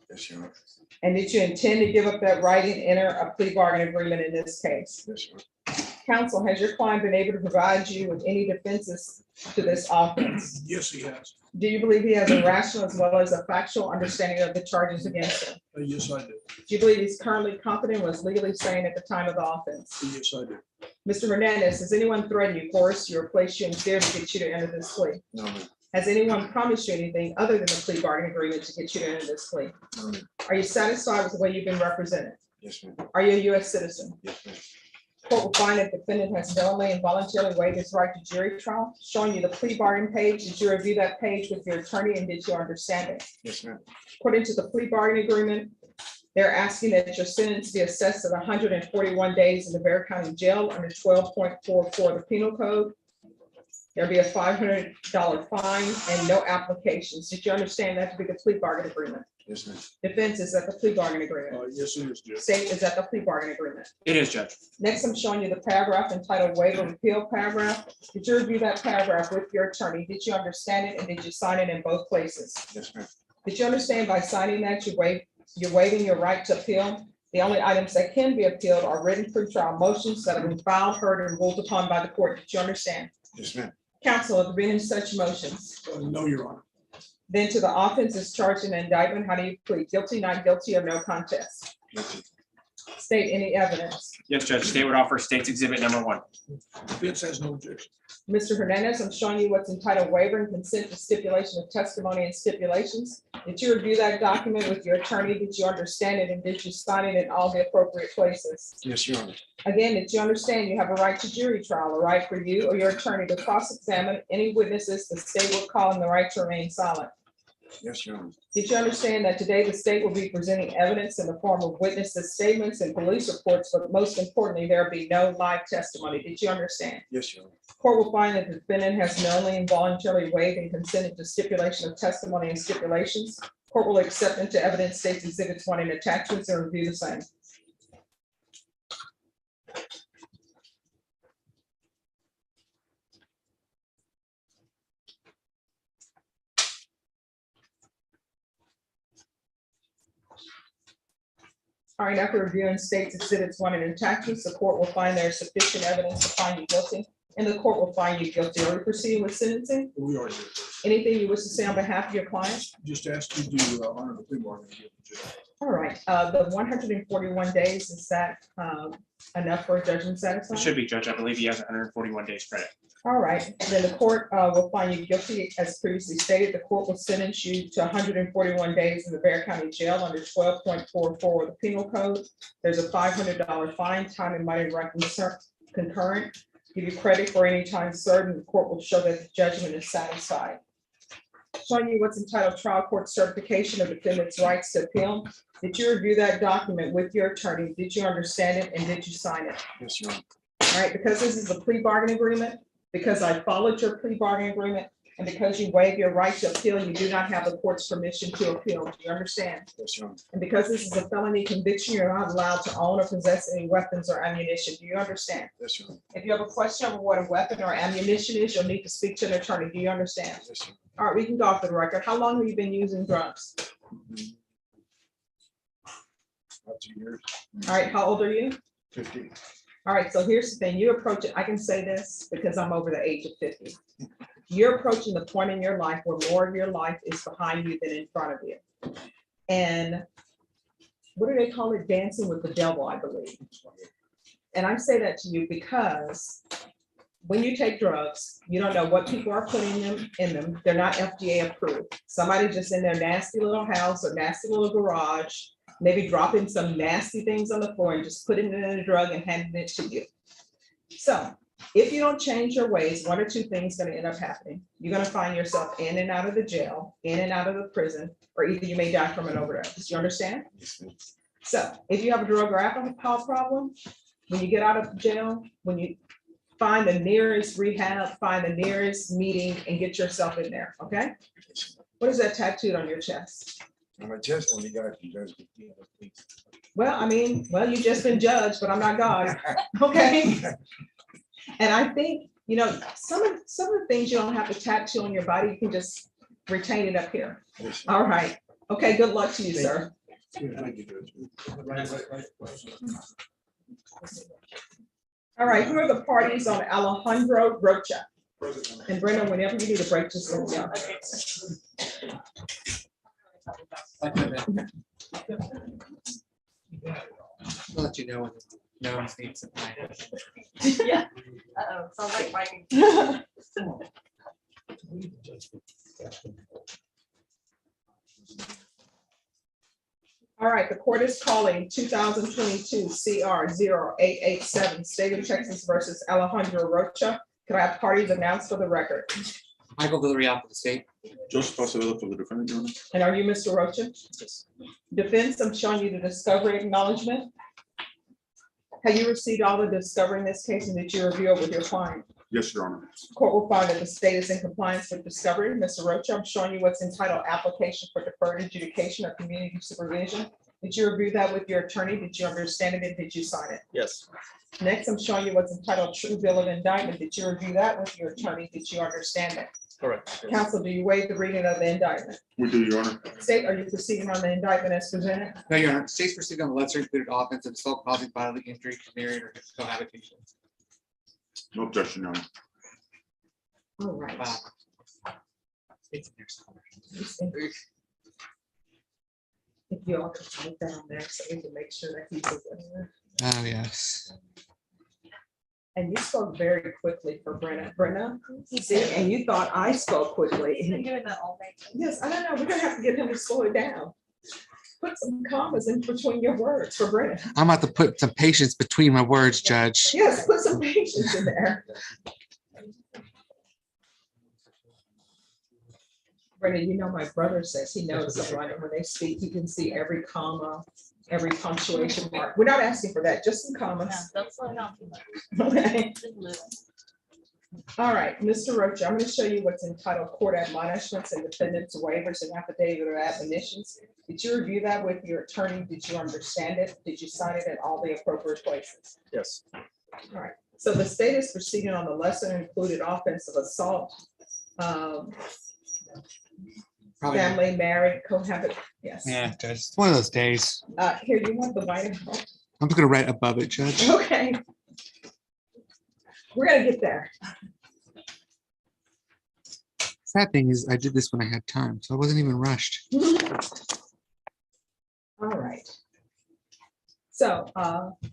Yes, Your Honor. And did you intend to give up that right and enter a plea bargain agreement in this case? Yes, Your Honor. Counsel, has your client been able to provide you with any defenses to this offense? Yes, he has. Do you believe he has a rational as well as a factual understanding of the charges against him? Yes, I do. Do you believe he's currently competent, was legally sane at the time of the offense? Yes, I do. Mr. Hernandez, has anyone threatened you, coerced you, or placed you in fear to get you to enter this plea? No, ma'am. Has anyone promised you anything other than the plea bargaining agreement to get you to enter this plea? No, ma'am. Are you satisfied with the way you've been represented? Yes, ma'am. Are you a U.S. citizen? Yes, ma'am. Court will find that the defendant has knowingly and voluntarily waived his right to jury trial, showing you the plea bargain page. Did you review that page with your attorney and did you understand it? Yes, ma'am. According to the plea bargaining agreement, they're asking that your sentence be assessed at 141 days in the Bexar County Jail under 12.44 of the Penal Code. There'll be a $500 fine and no applications. Did you understand that to be the plea bargain agreement? Yes, ma'am. Defense, is that the plea bargain agreement? Yes, it is, Judge. State, is that the plea bargain agreement? It is, Judge. Next, I'm showing you the paragraph entitled waiver of appeal paragraph. Did you review that paragraph with your attorney? Did you understand it and did you sign it in both places? Yes, ma'am. Did you understand by signing that you're waiving your right to appeal? The only items that can be appealed are written pretrial motions that have been filed, heard, and ruled upon by the court. Did you understand? Yes, ma'am. Counsel, have there been any such motions? No, Your Honor. Then to the offense is charged in the indictment, how do you plead? Guilty, not guilty, or no contest? Guilty. State any evidence. Yes, Judge. State would offer State's Exhibit number 1. Defense has no objection. Mr. Hernandez, I'm showing you what's entitled waiver and consent to stipulation of testimony and stipulations. Did you review that document with your attorney? Did you understand it and did you sign it in all the appropriate places? Yes, Your Honor. Again, did you understand you have a right to jury trial, a right for you or your attorney to cross-examine any witnesses the state will call and the right to remain silent? Yes, Your Honor. Did you understand that today the state will be presenting evidence in the form of witnesses' statements and police reports, but most importantly, there will be no live testimony? Did you understand? Yes, Your Honor. Court will find that the defendant has knowingly and voluntarily waived and consented to stipulation of testimony and stipulations. Court will accept into evidence State's Exhibits 1 and attachments and review the same. All right, after reviewing State's Exhibits 1 and attachments, the court will find there is sufficient evidence to find you guilty, and the court will find you guilty. Are we proceeding with sentencing? We are here. Anything you wish to say on behalf of your client? Just ask you to honor the plea bargain. All right, the 141 days, is that enough for a judgment It satisfied? should be, Judge. I believe he has 141 days credit. All right, then the court will find you guilty. As previously stated, the court will sentence you to 141 days in the Bexar County Jail under 12.44 of the Penal Code. There's a $500 fine, time and money concurrent. Give you credit for any time served, and the court will show that the judgment is satisfied. Showing you what's entitled trial court certification of defendant's rights to appeal. Did you review that document with your attorney? Did you understand it and did you sign it? Yes, Your Honor. All right, because this is a plea bargain agreement, because I followed your plea bargain agreement, and because you waive your right to appeal, you do not have the court's permission to appeal. Do you understand? Yes, Your Honor. And because this is a felony conviction, you're not allowed to own or possess any weapons or ammunition. Do you understand? Yes, Your Honor. If you have a question on what a weapon or ammunition is, you'll need to speak to an attorney. Do you understand? Yes, Your Honor. All right, we can go off the record. How long have you been using drugs? About 2 years. All right, how old are you? 50. All right, so here's the thing, you approach it, I can say this because I'm over the age of 50. You're approaching the point in your life where more of your life is behind you than in front of you. And what do they call it? Dancing with the devil, I believe. And I say that to you because when you take drugs, you don't know what people are putting them in them. They're not FDA approved. Somebody just in their nasty little house or nasty little garage, maybe dropping some nasty things on the floor and just putting it in a drug and handing it to you. So if you don't change your ways, one or two things going to end up happening. You're going to find yourself in and out of the jail, in and out of the prison, or either you may die from an overdose. You understand? So if you have a drug or alcohol problem, when you get out of jail, when you find the nearest rehab, find the nearest meeting and get yourself in there, okay? What is that tattooed on your chest? On my chest, only God can judge me. Well, I mean, well, you just been judged, but I'm not God, okay? And I think, you know, some of the things you don't have to tattoo on your body, you can just retain it up here. All right. Okay, good luck to you, sir. Thank you, Judge. All right, who are the parties on Alejandro Rocha? And Brenda, whenever you need a break, just let me know. I'll let you know when no one needs some time. Yeah. Uh-oh, sounds like Mike. All right, the court is calling 2022 CR 0887, State of Texas versus Alejandro Rocha. Could I have parties announced for the record? Michael Villarreal for the state. Joseph Acevedo for the defendant, Your Honor. And are you Mr. Rocha? Defense, I'm showing you the discovery acknowledgement. Have you received all the discovery in this case and did you review it with your client? Yes, Your Honor. Court will find that the state is in compliance with discovery. Mr. Rocha, I'm showing you what's entitled application for deferred adjudication or community supervision. Did you review that with your attorney? Did you understand it and did you sign it? Yes. Next, I'm showing you what's entitled true bill of indictment. Did you review that with your attorney? Did you understand it? Correct. Counsel, do you waive the reading of the indictment? We do, Your Honor. State, are you proceeding on the indictment as presented? No, Your Honor. State's proceeding on the lesser included offense of assault causing bodily injury to married or cohabitation. No objection, Your Honor. All right. Wow. It's in there somewhere. If you all could type that on there so we can make sure that he's aware. Oh, yes. And you spoke very quickly for Brenna. Brenna, see, and you thought I spoke quickly. He's been doing that all day. Yes, I don't know. We're gonna have to get him to slow it down. Put some commas in between your words for Brenna. I'm about to put some patience between my words, Judge. Yes, put some patience in there. Brenna, you know, my brother says he knows someone, and when they speak, you can see every comma, every punctuation mark. We're not asking for that, just some Yeah, commas. don't slow down too much. Okay. Just a little. All right, Mr. Rocha, I'm going to show you what's entitled court admonishments and defendants waivers and affidavit of admonitions. Did you review that with your attorney? Did you understand it? Did you sign it in all the appropriate places? Yes. All right, so the state is proceeding on the lesser included offense of assault. Probably. Family, married, cohabit, yes. Yeah, Judge. It's one of those days. Here, you want the white? I'm just gonna write above it, Judge. Okay. We're gonna get there. Sad thing is, I did this when I had time, so I wasn't even rushed. All right. So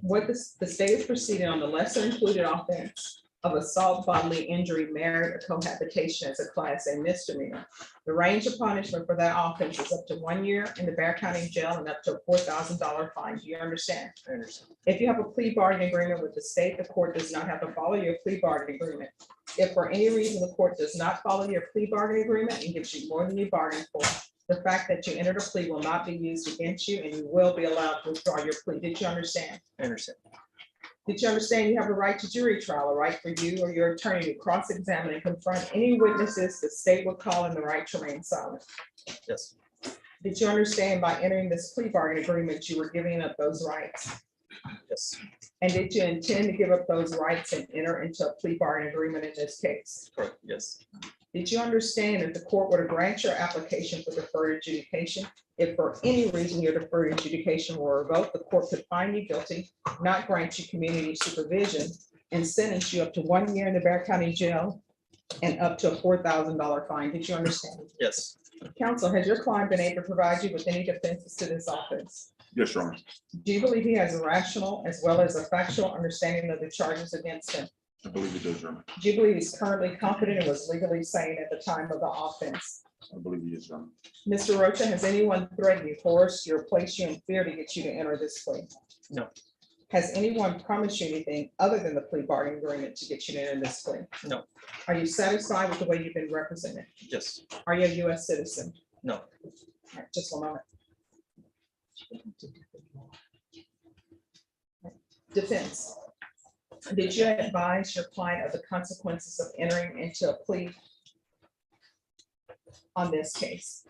what the state is proceeding on the lesser included offense of assault, bodily injury, married, or cohabitation as a class A misdemeanor. The range of punishment for that offense is up to 1 year in the Bexar County Jail and up to a $4,000 fine. Do you understand? I understand. If you have a plea bargaining agreement with the state, the court does not have to follow your plea bargaining agreement. If for any reason the court does not follow your plea bargaining agreement and gives you more than you bargained for, the fact that you entered a plea will not be used against you and you will be allowed to withdraw your plea. Did you understand? I understand. Did you understand you have a right to jury trial, a right for you or your attorney to cross-examine and confront any witnesses the state would call in the right to remain silent? Yes. Did you understand by entering this plea bargain agreement, you were giving up those rights? Yes. And did you intend to give up those rights and enter into a plea bargain agreement in this case? Correct. Yes. Did you understand if the court were to grant your application for deferred adjudication, if for any reason your deferred adjudication were revoked, the court could find you guilty, not grant you community supervision, and sentence you up to 1 year in the Bexar County Jail and up to a $4,000 fine? Did you understand? Yes. Counsel, has your client been able to provide you with any defenses to this offense? Yes, Your Honor. Do you believe he has a rational as well as a factual understanding of the charges against him? I believe he does, Your Honor. Do you believe he's currently competent and was legally sane at the time of the offense? I believe he is, Your Honor. Mr. Rocha, has anyone threatened you, coerced you, or placed you in fear to get you to enter this plea? No. Has anyone promised you anything other than the plea bargaining agreement to get you to enter this plea? No. Are you satisfied with the way you've been represented? Yes. Are you a U.S. citizen? No. All right, just 1 moment. Defense. Did you advise your client of the consequences of entering into a plea on this case?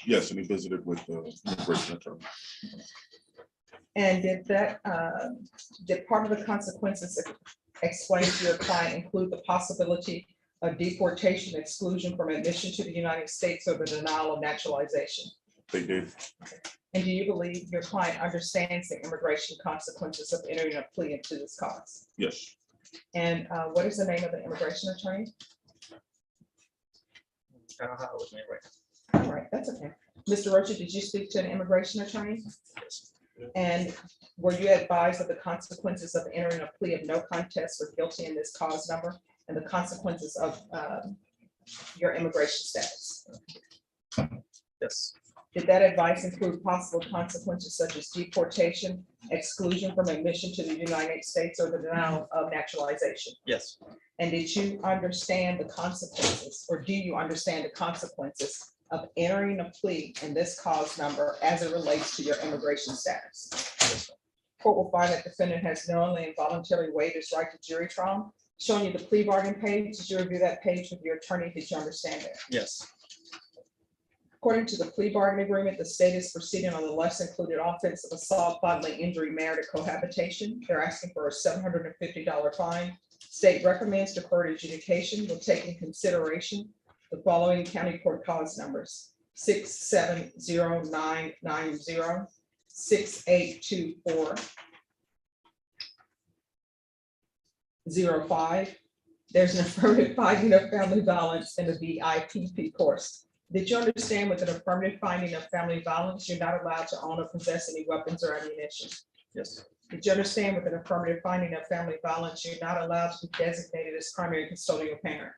Yes, and he visited with the immigration attorney. And did part of the consequences explained to your client include the possibility of deportation, exclusion from admission to the United States, or the denial of naturalization? They did. And do you believe your client understands the immigration consequences of entering a plea into this cause? Yes. And what is the name of the immigration attorney? I don't have it with me right All right, that's okay. Mr. Rocha, did you speak to an immigration attorney? And were you advised of the consequences of entering a plea of no contest or guilty in this cause number and the consequences of your immigration status? now. Yes, Did that advice include possible consequences such as deportation, exclusion from admission to the United States, or the denial of naturalization? yes, And did you understand the consequences, or do you understand the consequences of entering a plea in this cause number as it relates to your immigration status? Court will find that defendant has knowingly and voluntarily waived his right to jury trial. Showing you the plea bargain page, did you review that page with your attorney? Did you understand it? yes, According to the plea bargain agreement, the state is proceeding on the less included offense of assault, bodily injury, merited cohabitation. They're asking for a $750 fine. State recommends deferred adjudication will take in consideration the following county court cause numbers: 670990, 6824, 05. There's an affirmative finding of family violence in the VIPP course. Did you understand with an affirmative finding of family violence, you're not allowed to own or possess any weapons or ammunition? yes, Did you understand with an affirmative finding of family violence, you're not allowed to be designated as primary custodial parent?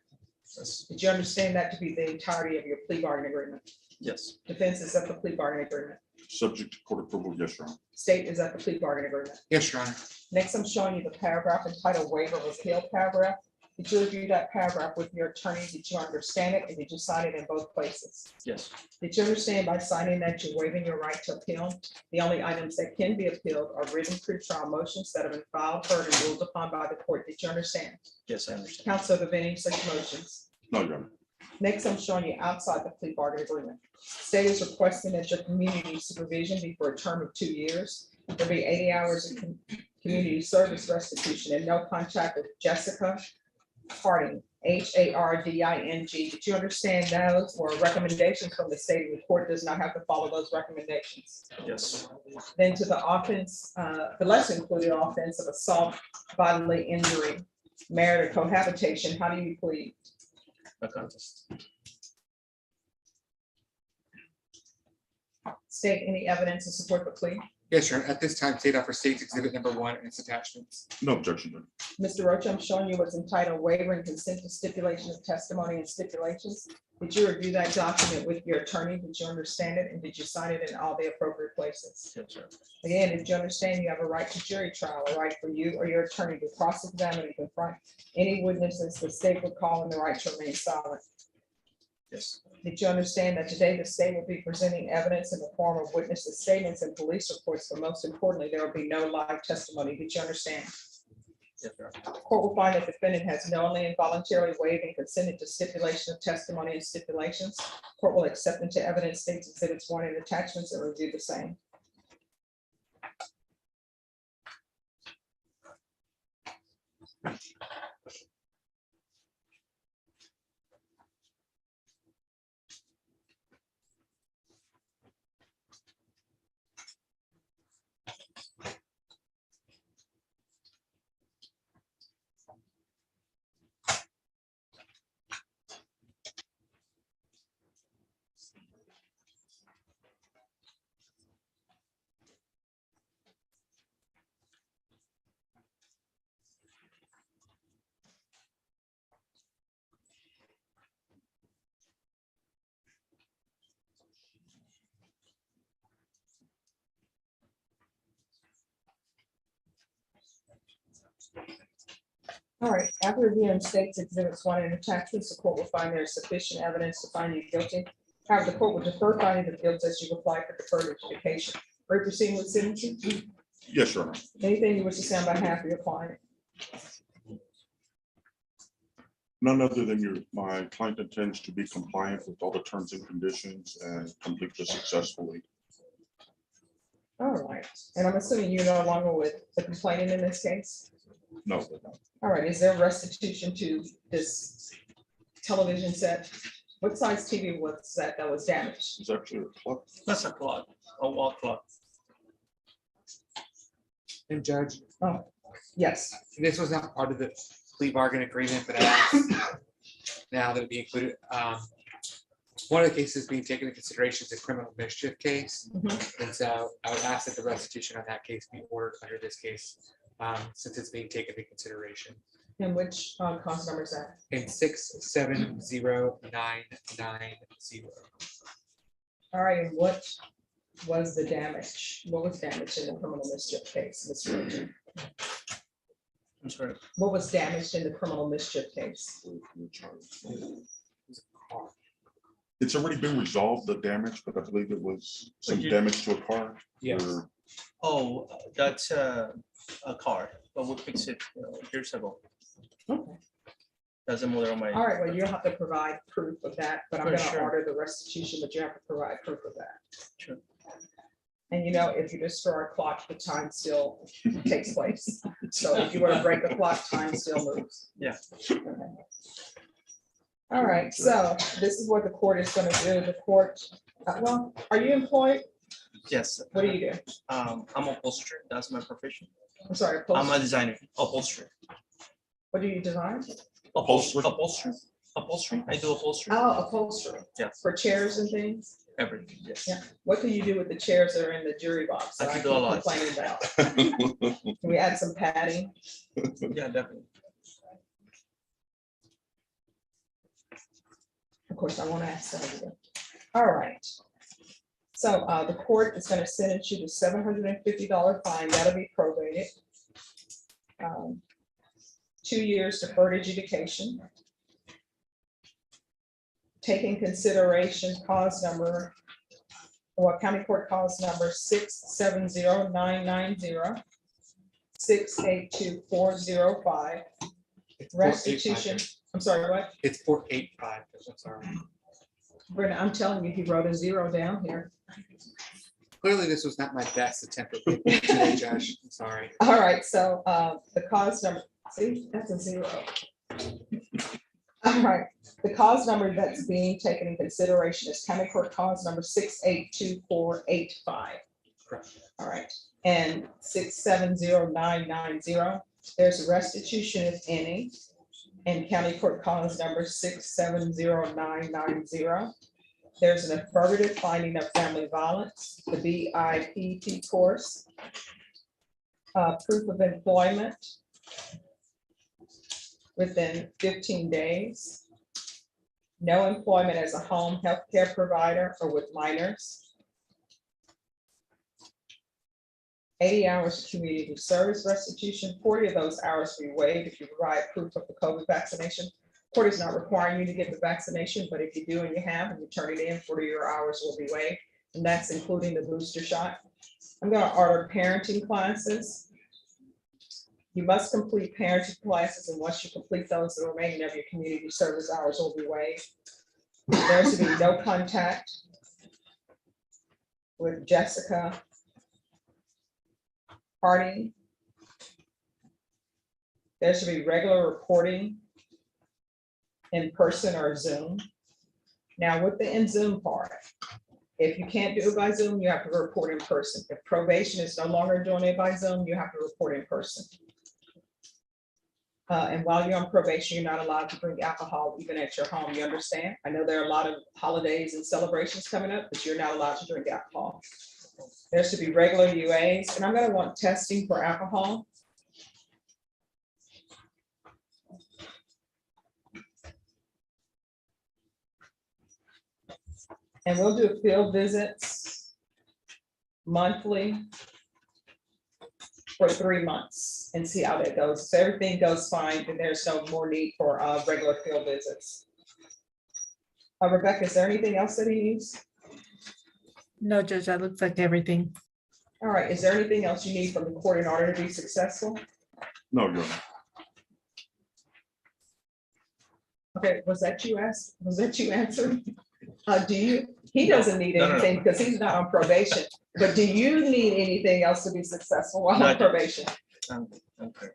yes, Did you understand that to be the entirety of your plea bargain agreement? yes, Defense is at the plea bargain agreement. Subject to court approval, yes, Your Honor. State is at the plea bargain agreement. Yes, Your Honor. Next, I'm showing you the paragraph entitled waiver of appeal paragraph. Did you review that paragraph with your attorney? Did you understand it? And did you sign it in both places? yes, Did you understand by signing that you're waiving your right to appeal? The only items that can be appealed are written pretrial motions that have been filed, heard, and ruled upon by the court. Did you understand? yes, I understand. Counsel, are there any such motions? No, Your Honor. Next, I'm showing you outside the plea bargain agreement. State is requesting that your community supervision be for a term of 2 years. There'll be 80 hours of community service restitution and no contact with Jessica Harding, Harding. Did you understand those were recommendations from the state? The court does not have to follow those recommendations. Yes, Then to the offense, the less included offense of assault, bodily injury, marital cohabitation, how do you plead? no contest. State any evidence to support the plea? Yes, Your Honor. At this time, state offer states exhibit number 1 and its attachments. No objection, Your Honor. Mr. Roach, I'm showing you what's entitled waiver and consent to stipulation of testimony and stipulations. Did you review that document with your attorney? Did you understand it? And did you sign it in all the appropriate places? Yes, sir. Again, did you understand you have a right to jury trial, a right for you or your attorney to cross-examine and confront any witnesses the state would call and the right to remain silent? Yes, Did you understand that today the state will be presenting evidence in the form of witnesses' statements and police reports, but most importantly, there will be no live testimony? Did you understand? yes, sir. Court will find that defendant has knowingly and voluntarily waived and consented to stipulation of testimony and stipulations. Court will accept into evidence states exhibits 1 and attachments and review the same. All right, after reviewing states exhibits 1 and attachments, the court will find there is sufficient evidence to find you guilty. However, the court will defer finding of guilt as you apply for deferred adjudication. Are you proceeding with sentencing? Yes, Your Honor. Anything you wish to say on behalf of your client? None other than my client intends to be compliant with all the terms and conditions and complete this successfully. All right, and I'm assuming you're no longer with the complainant in this case? No, All right, is there restitution to this television set? What size TV was that was damaged? it's actually a clock. That's a clock, a wall clock. And Judge, Oh, Yes, This was not part of the plea bargain agreement, but I asked now that it be included. One of the cases being taken into consideration is a criminal mischief case. And so I would ask that the restitution on that case be ordered under this case, since it's being taken into consideration. and which cause number is that? In 670990. All right, and what was the damage? What was damaged in the criminal mischief case, Mr. Richard? I'm sorry. What was damaged in the criminal mischief case? It's already been resolved, the damage, but I believe it was some damage to a car. Yes. or- Oh, that's a car, but we fixed it years ago. Okay. Doesn't matter on my. All right, well, you'll have to provide proof of that, but I'm For gonna sure. order the restitution, but you have to provide proof of that. Sure. And if you destroy a clock, the time still takes place. So if you were to break the clock, time still moves. Yeah. Okay. All right, so this is what the court is gonna do. The court, well, are you employed? Yes. What do you do? I'm upholsterer. That's my profession. I'm sorry, I'm a upholstery. designer. Upholsterer. What do you design? Upholstery? Upholstery. Upholstery. I do upholstery. Oh, upholstery. Yeah. For chairs and things? Everything. Yes. Yeah. What can you do with the chairs that are in the jury box? I that can do a lot. keep complaining about? Can we add some padding? Yeah, definitely. Of course, I want to ask that again. All right. So the court is going to sentence you to $750 fine. That'll be prorated. 2 years deferred adjudication. Taking consideration cause number, or county court cause number 670990, 682405. It's 485. Restitution. I'm sorry, what? It's 485. I'm sorry. Brenda, I'm telling you, he wrote a 0 down here. Clearly, this was not my best attempt at thinking today, Josh. I'm sorry. All right, so the cause number, see, that's a 0. All right, the cause number that's being taken in consideration is county court cause number 682485. Correct. All right, and 670990, there's a restitution if any. And county court cause number 670990. There's an affirmative finding of family violence, the BIPT course. Proof of employment within 15 days. No employment as a home healthcare provider or with minors. 80 hours of community service restitution, 40 of those hours will be waived if you provide proof of the COVID vaccination. Court is not requiring you to get the vaccination, but if you do and you have, and you turn it in, 40 of your hours will be waived, and that's including the booster shot. I'm going to order parenting classes. You must complete parenting classes, and once you complete those, the remaining of your community service hours will be waived. There's to be no contact with Jessica Harding. There should be regular reporting in person or Zoom. Now with the in Zoom part, if you can't do it by Zoom, you have to report in person. If probation is no longer doing it by Zoom, you have to report in person. And while you're on probation, you're not allowed to drink alcohol even at your home, you understand? I know there are a lot of holidays and celebrations coming up, but you're not allowed to drink alcohol. There should be regular UAs, and I'm gonna want testing for alcohol. And we'll do field visits monthly for 3 months and see how that goes. If everything goes fine, then there's no more need for regular field visits. Rebecca, is there anything else that he needs? No, Judge, that looks like everything. All right, is there anything else you need from the court in order to be successful? No, Your Honor. Okay, was that you asked? Was that you answered? Do you, he doesn't need No. anything because he's not on probation, but do you need anything else to be successful while No, on probation? Okay.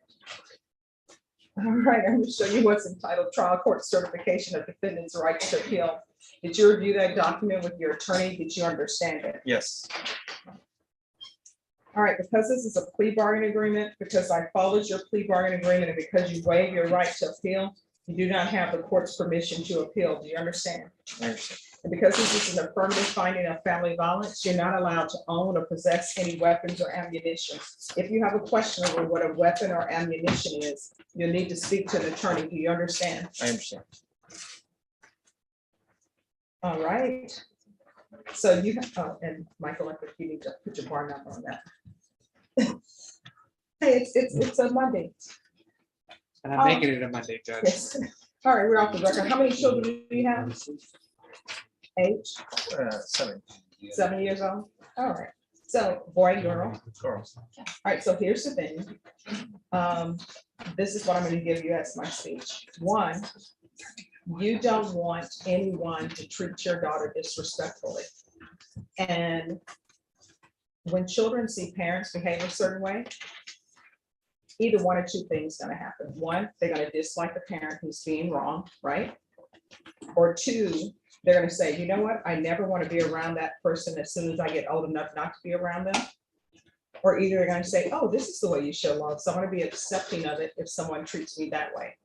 All right, I'm gonna show you what's entitled Trial Court Certification of Defendant's Right to Appeal. Did you review that document with your attorney? Did you understand it? Yes. All right, because this is a plea bargaining agreement, because I followed your plea bargaining agreement, and because you waive your right to appeal, you do not have the court's permission to appeal. Do you understand? I understand. And because this is an affirmative finding of family violence, you're not allowed to own or possess any weapons or ammunition. If you have a question over what a weapon or ammunition is, you'll need to speak to an attorney. Do you understand? I understand. All right. So you, oh, and Michael, I think you need to put your bar number on that. Hey, it's a Monday. And I'm making it a Monday, Judge. Yes. All right, we're off the record. How many children do you have? Age? 7 years old? All right. So boy, girl. Girl. All right, so here's the thing. This is what I'm going to give you as my speech. One, you don't want anyone to treat your daughter disrespectfully. And when children see parents behave a certain way, either one or two things gonna happen. One, they're gonna dislike the parent who's being wrong, right? Or two, they're gonna say, you know what, I never want to be around that person as soon as I get old enough not to be around them. Or either they're gonna say, oh, this is the way you show love, so I'm gonna be accepting of it if someone treats me that way.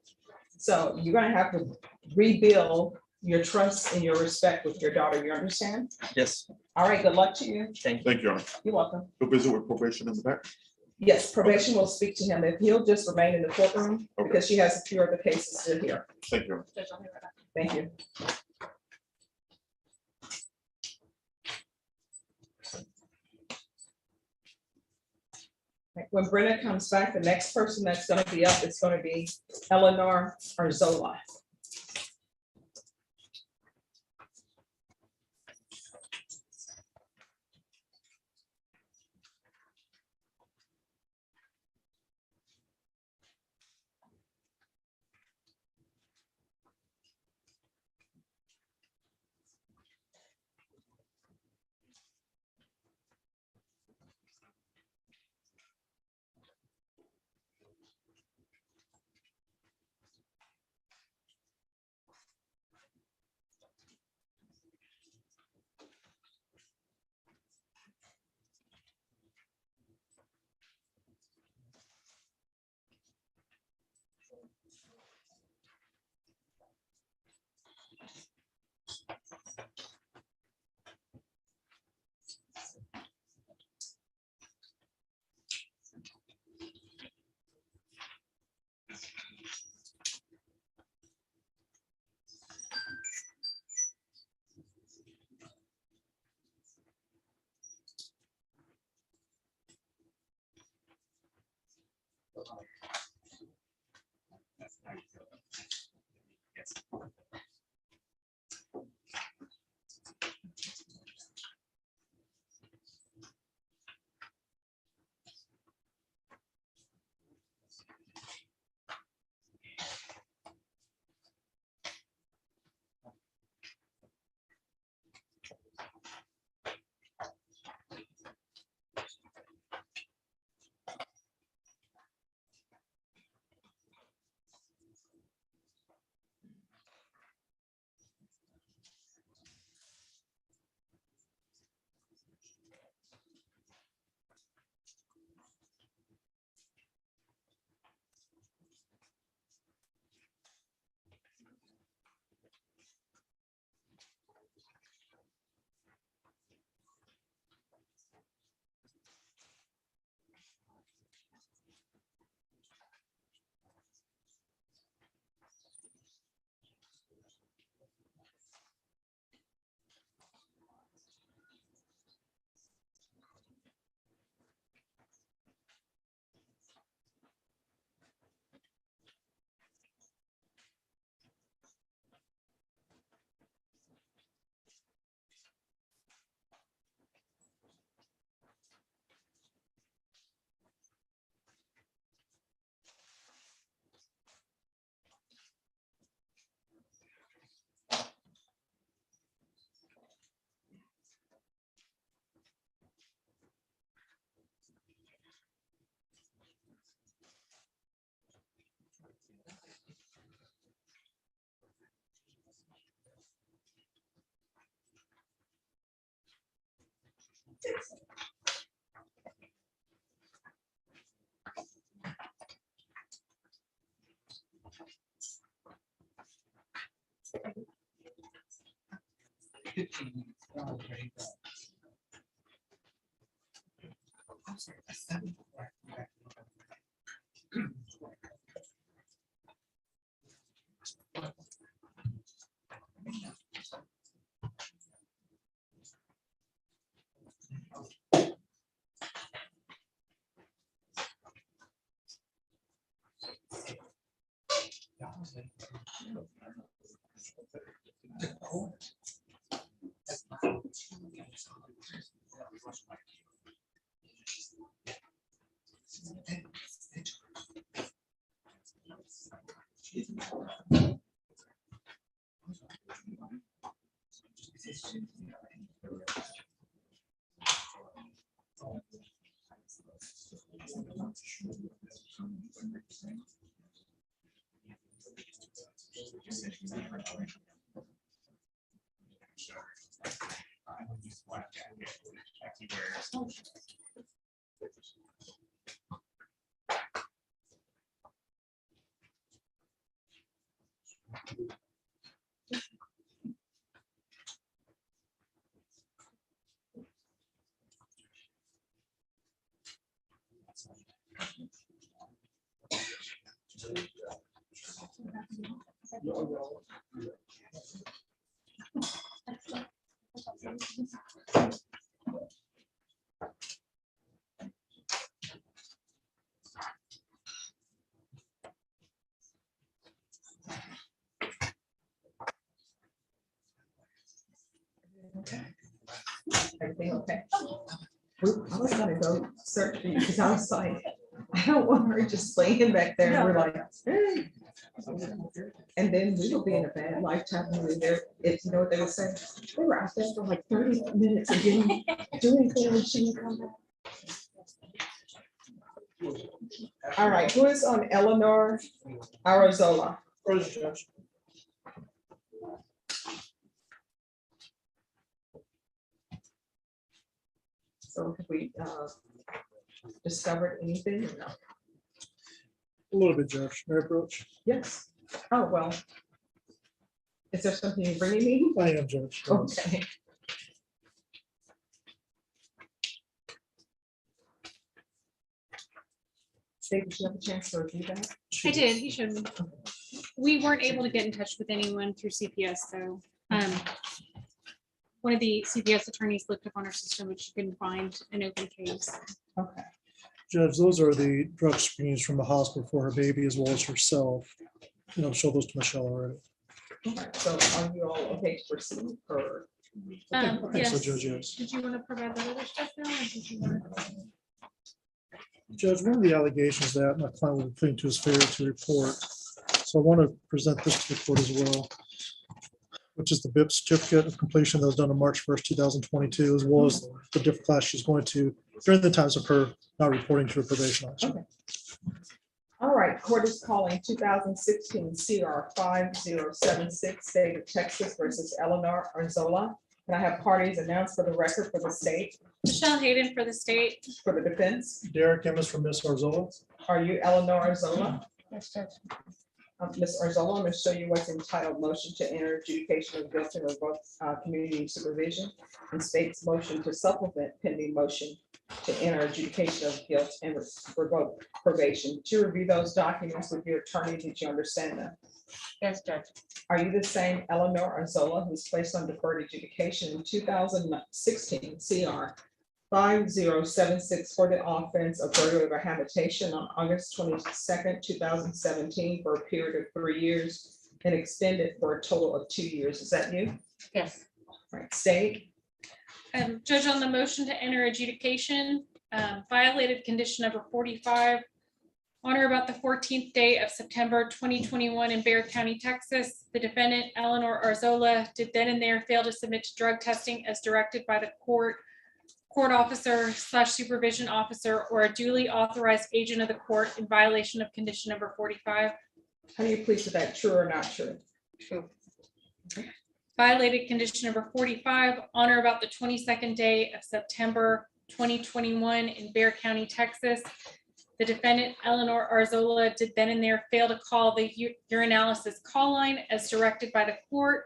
So you're gonna have to rebuild your trust and your respect with your daughter, you understand? Yes. All right, good luck to you. Thank you. Thank you, Your Honor. You're welcome. You'll visit with probation in the back? Yes, probation will speak to him if he'll just remain in the courtroom Okay. because she has a few other cases still here. Thank you. Judge, I'll be right back. Thank you. Right, when Brenda comes back, the next person that's gonna be up is gonna be Eleanor Arzola. Everything okay? I was gonna go search for you because I was like, I don't want her just laying back there. And we're like, "Eh." And then we will be in a bad lifetime when we're there. If you know what they would say, they were out there for like 30 minutes and didn't do anything when she didn't come back. All right, who is on Eleanor Arazola? So have we discovered anything? or no? A little bit, Judge. May I approach? Yes. Oh, well. Is there something you're bringing me? I am, Judge. Okay. Dave, did you have a chance to review that? I did, he showed me. We weren't able to get in touch with anyone through CPS, so one of the CPS attorneys looked up on our system, but she couldn't find an open case. Okay. Judge, those are the drug screens from the hospital for her baby as well as herself. And I'll show those to Michelle already. Okay, so are you all okay to proceed or? I think so, Yes. Judge, yes. Did you want to provide that other stuff now? Or did you want to? Judge, one of the allegations that my client will be putting to his failure to report. So I want to present this to the court as well, which is the BIP certificate of completion that was done on March 1st, 2022, as well as the different class she's going to during the times of her not reporting to her probation officer. Okay. All right, court is calling 2016 CR 5076, State of Texas versus Eleanor Arzola. Can I have parties announced for the record for the state, Michelle Hayden for the state. for the defense? Derek Emmis from Miss Arzola. Are you Eleanor Arzola? Yes, Judge. Ms. Arzola, I'm going to show you what's entitled motion to enter adjudication of guilt and revoke community supervision, and state's motion to supplement pending motion to enter adjudication of guilt and revoke probation. Did you review those documents with your attorney? Did you understand them? Yes, Judge. Are you the same Eleanor Arzola who's placed on deferred adjudication in 2016 CR 5076 for the offense of burglary of a habitation on August 22nd, 2017 for a period of 3 years and extended for a total of 2 years? Is that you? Yes. All right, state. Judge, on the motion to enter adjudication, violated condition number 45. On or about the 14th day of September 2021 in Bexar County, Texas, the defendant Eleanor Arzola did then and there fail to submit to drug testing as directed by the court officer / supervision officer or a duly authorized agent of the court in violation of condition number 45. How do you please with that, true or not true? True. Violated condition number 45, on or about the 22nd day of September 2021 in Bexar County, Texas. The defendant Eleanor Arzola did then and there fail to call the urinalysis call line as directed by the court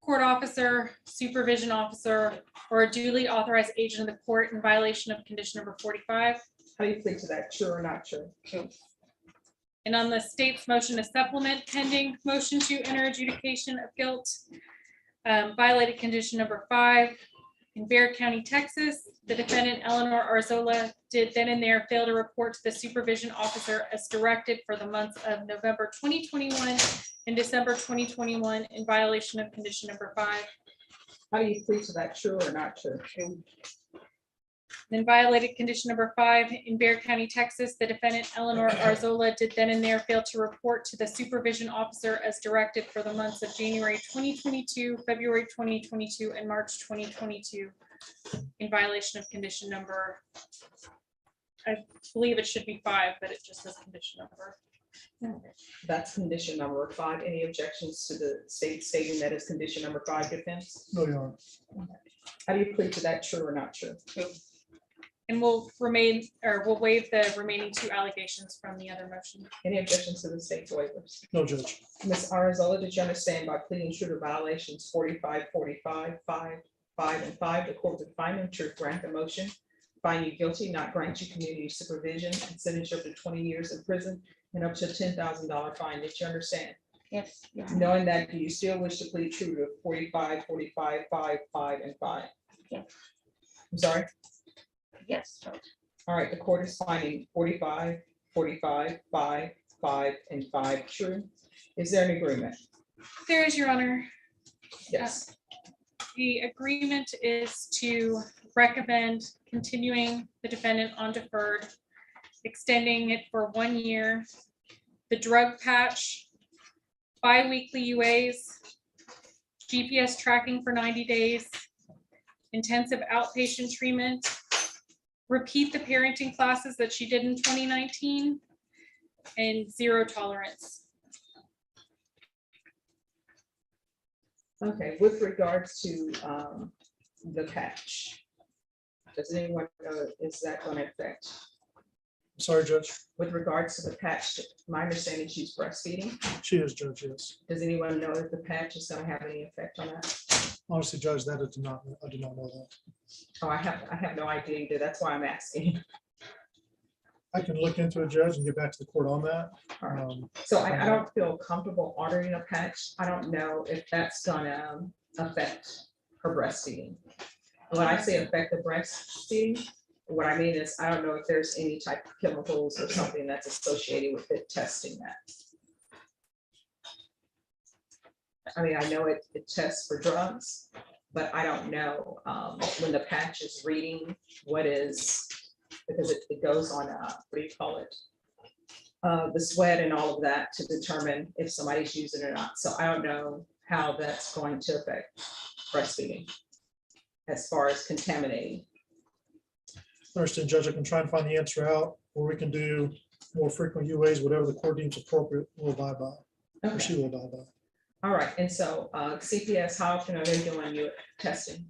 court officer, supervision officer, or a duly authorized agent of the court in violation of condition number 45. How do you plead to that? True or not true? True. And on the state's motion to supplement pending motion to enter adjudication of guilt, violated condition number 5. In Bexar County, Texas, the defendant Eleanor Arzola did then and there fail to report to the supervision officer as directed for the months of November 2021 and December 2021 in violation of condition number 5. How do you plead to that? True or not true? Then violated condition number 5, in Bexar County, Texas, the defendant Eleanor Arzola did then and there fail to report to the supervision officer as directed for the months of January 2022, February 2022, and March 2022 in violation of condition number, I believe it should be 5, but it just says condition number. That's condition number 5. Any objections to the state stating that is condition number 5 defense? No, Your Honor. How do you plead to that? True or not true? True. And we'll waive the remaining 2 allegations from the other motion. Any objections to the state's waivers? No, Judge. Ms. Arzola, did you understand by pleading true to violations 45, 45, 5, 5, and 5, the court would find them to grant the motion, find you guilty, not grant you community supervision, and sentence you up to 20 years in prison and up to a $10,000 fine? Did you understand? Yes. Knowing that, do you still wish to plead true to 45, 45, 5, 5, and 5? Yes. I'm sorry? Yes, Judge. All right, the court is finding 45, 45, 5, 5, and 5 true. Is there an agreement? There is, Your Honor. Yes. The agreement is to recommend continuing the defendant on deferred, extending it for 1 year, the drug patch, bi-weekly UAs, GPS tracking for 90 days, intensive outpatient treatment, repeat the parenting classes that she did in 2019, and zero tolerance. Okay, with regards to the patch, does anyone know, is that going to affect? Sorry, Judge. With regards to the patch, my understanding she's breastfeeding. She is, Judge, yes. Does anyone know if the patch is going to have any effect on that? Honestly, Judge, that I did not know that. Oh, I have no idea either. That's why I'm asking. I can look into it, Judge, and get back to the court on that. All right. So I don't feel comfortable ordering a patch. I don't know if that's gonna affect her breastfeeding. When I say affect the breastfeeding, what I mean is, I don't know if there's any type of chemicals or something that's associated with it testing that. I mean, I know it tests for drugs, but I don't know when the patch is reading what is, because it goes on, what do you call it? The sweat and all of that to determine if somebody's using it or not. So I don't know how that's going to affect breastfeeding as far as contaminating. Understand, Judge, I can try and find the answer out, or we can do more frequent UAs, whatever the court deems appropriate, will abide by, or she will abide by. All right, and so CPS, how often are they doing your testing?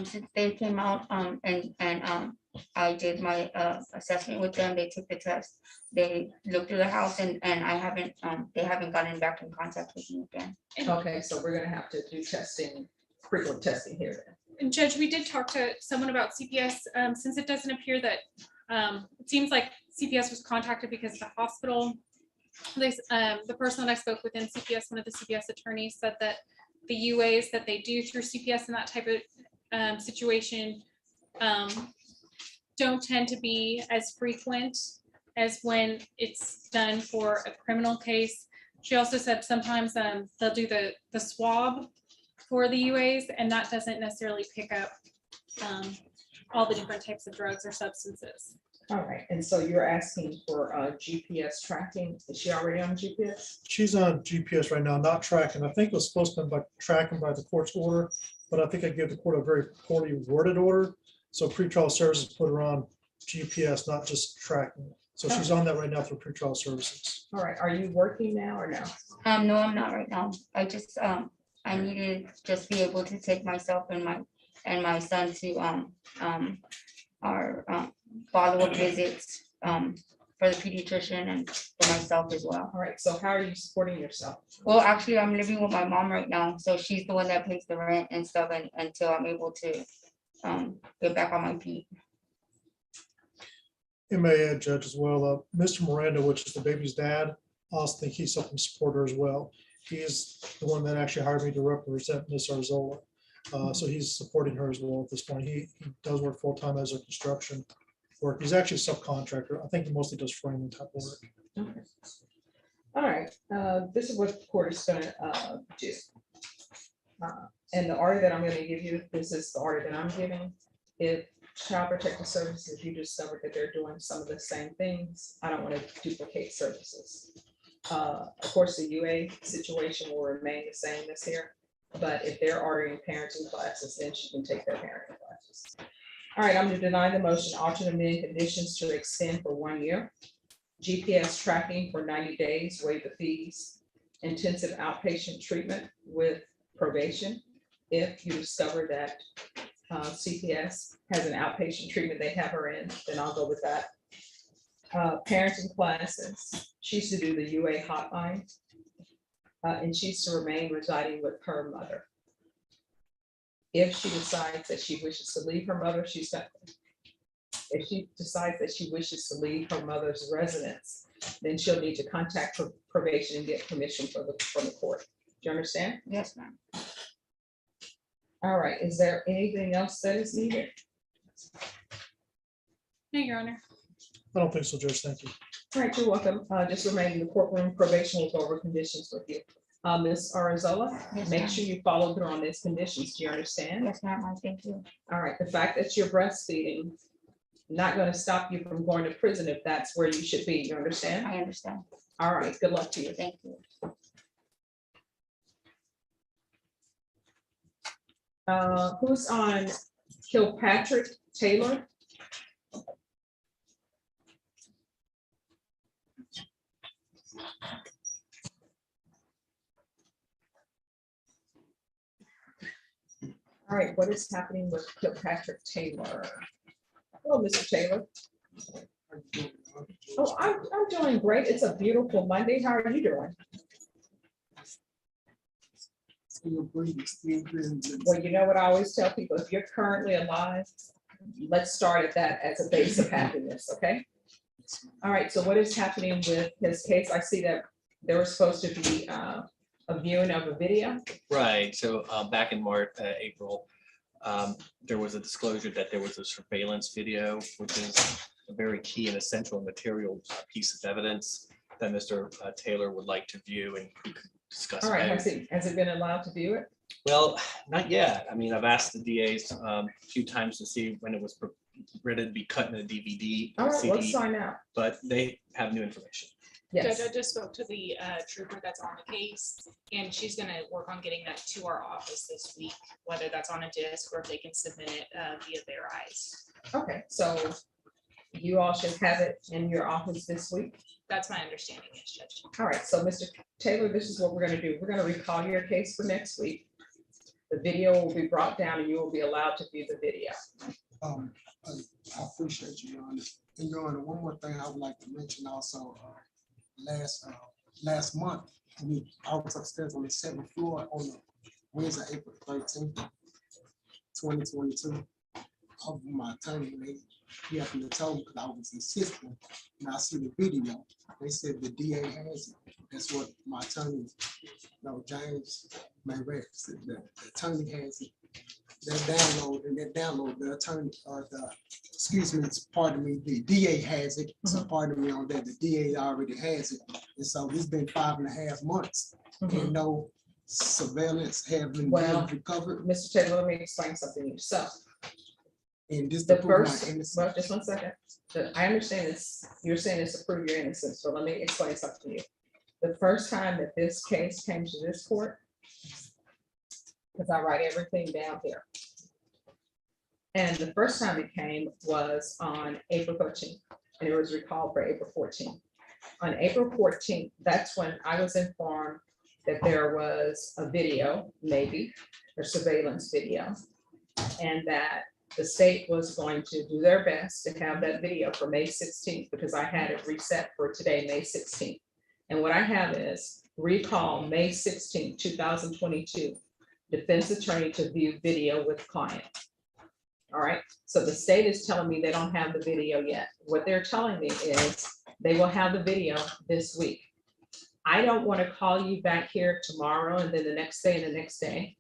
Since they came out, and I did my assessment with them, they took the test, they looked through the house, and I haven't, they haven't gotten back in contact with me again. Okay, so we're gonna have to do testing, frequent testing here then. And Judge, we did talk to someone about CPS, since it doesn't appear that, it seems like CPS was contacted because the hospital, the person that I spoke with in CPS, one of the CPS attorneys, said that the UAs that they do through CPS in that type of situation don't tend to be as frequent as when it's done for a criminal case. She also said sometimes they'll do the swab for the UAs, and that doesn't necessarily pick up all the different types of drugs or substances. All right, and so you're asking for GPS tracking. Is she already on GPS? She's on GPS right now, not tracking. I think it was supposed to be by tracking by the court's order, but I think I gave the court a very poorly worded order. So pretrial services put her on GPS, not just tracking. So she's on that right now for pretrial services. All right, are you working now or no? No, I'm not right now. I just, I needed to just be able to take myself and my son to our follow-up visits for the pediatrician and for myself as well. All right, so how are you supporting yourself? Well, actually, I'm living with my mom right now, so she's the one that pays the rent and stuff until I'm able to get back on my feet. You may add, Judge, as well, Mr. Miranda, which is the baby's dad, I also think he's helping support her as well. He is the one that actually hired me to represent Ms. Arzola. So he's supporting her as well at this point. He does work full-time as a construction work. He's actually a subcontractor. I think he mostly does framing type of work. Okay. All right, this is what the court is gonna do. And the order that I'm gonna give you, this is the order that I'm giving. If Child Protective Services, if you discover that they're doing some of the same things, I don't want to duplicate services. Of course, the UA situation will remain the same as here, but if they're ordering parenting classes, then she can take their parenting classes. All right, I'm going to deny the motion, alternate amending conditions to extend for 1 year. GPS tracking for 90 days, waive the fees, intensive outpatient treatment with probation. If you discover that CPS has an outpatient treatment they have her in, then I'll go with that. Parenting classes, she's to do the UA hotline. And she's to remain residing with her mother. If she decides that she wishes to leave her mother, she's got. If she decides that she wishes to leave her mother's residence, then she'll need to contact probation and get permission from the court. Do you understand? Yes, ma'am. All right, is there anything else that is needed? No, Your Honor. I don't think so, Judge. Thank you. All right, you're welcome. Just remain in the courtroom. Probation will go over conditions with you. Ms. Arzola, Yes, make ma'am. sure you follow through on these conditions. Do you understand? Yes, ma'am, thank you. All right, the fact that you're breastfeeding, not going to stop you from going to prison if that's where you should be. You understand? I understand. All right, good luck to you. Thank you. Who's on Kilpatrick Taylor? All right, what is happening with Kilpatrick Taylor? Hello, Mr. Taylor. Oh, I'm doing great. It's a beautiful Monday. How are you doing? Well, you know what I always tell people, if you're currently alive, let's start at that as a base of happiness, okay? All right, so what is happening with his case? I see that there was supposed to be a viewing of a video. Right, so back in March, April, there was a disclosure that there was a surveillance video, which is a very key and essential material piece of evidence that Mr. Taylor would like to view and we could discuss. All right, better. has it been allowed to view it? Well, not yet. I mean, I've asked the DAs a few times to see when it was ready to be cut in a DVD. All or right, let's CD, sign out. but they have new information. Yes. Judge, I just spoke to the trooper that's on the case, and she's gonna work on getting that to our office this week, whether that's on a disc or if they can submit it via their eyes. Okay, so you all should have it in your office this week. That's my understanding, yes, Judge. All right, so Mr. Taylor, this is what we're gonna do. We're gonna recall your case for next week. The video will be brought down and you will be allowed to view the video. I appreciate you, Your Honor. And Your Honor, one more thing I would like to mention also, last month, I was upstairs on the 7th floor on Wednesday, April 13th, 2022. My attorney, he happened to tell me because I was insisting, and I see the video. They said the DA has it. That's what my attorney, James Mayret said. The attorney has it. That download, the attorney, pardon me, the DA has it. So pardon me on that, the DA already has it. And so it's been 5.5 months and no surveillance have been recovered. Mr. Taylor, let me explain something to you. So and this the first, well, just 1 second. I understand this. You're saying this to prove your innocence, but let me explain something to you. The first time that this case came to this court, because I write everything down here. And the first time it came was on April 13th, and it was recalled for April 14th. On April 14th, that's when I was informed that there was a video, maybe, or surveillance video, and that the state was going to do their best to have that video for May 16th, because I had it reset for today, May 16th. And what I have is recall May 16th, 2022, defense attorney to view video with client. All right, so the state is telling me they don't have the video yet. What they're telling me is they will have the video this week. I don't want to call you back here tomorrow and then the next day and the next day,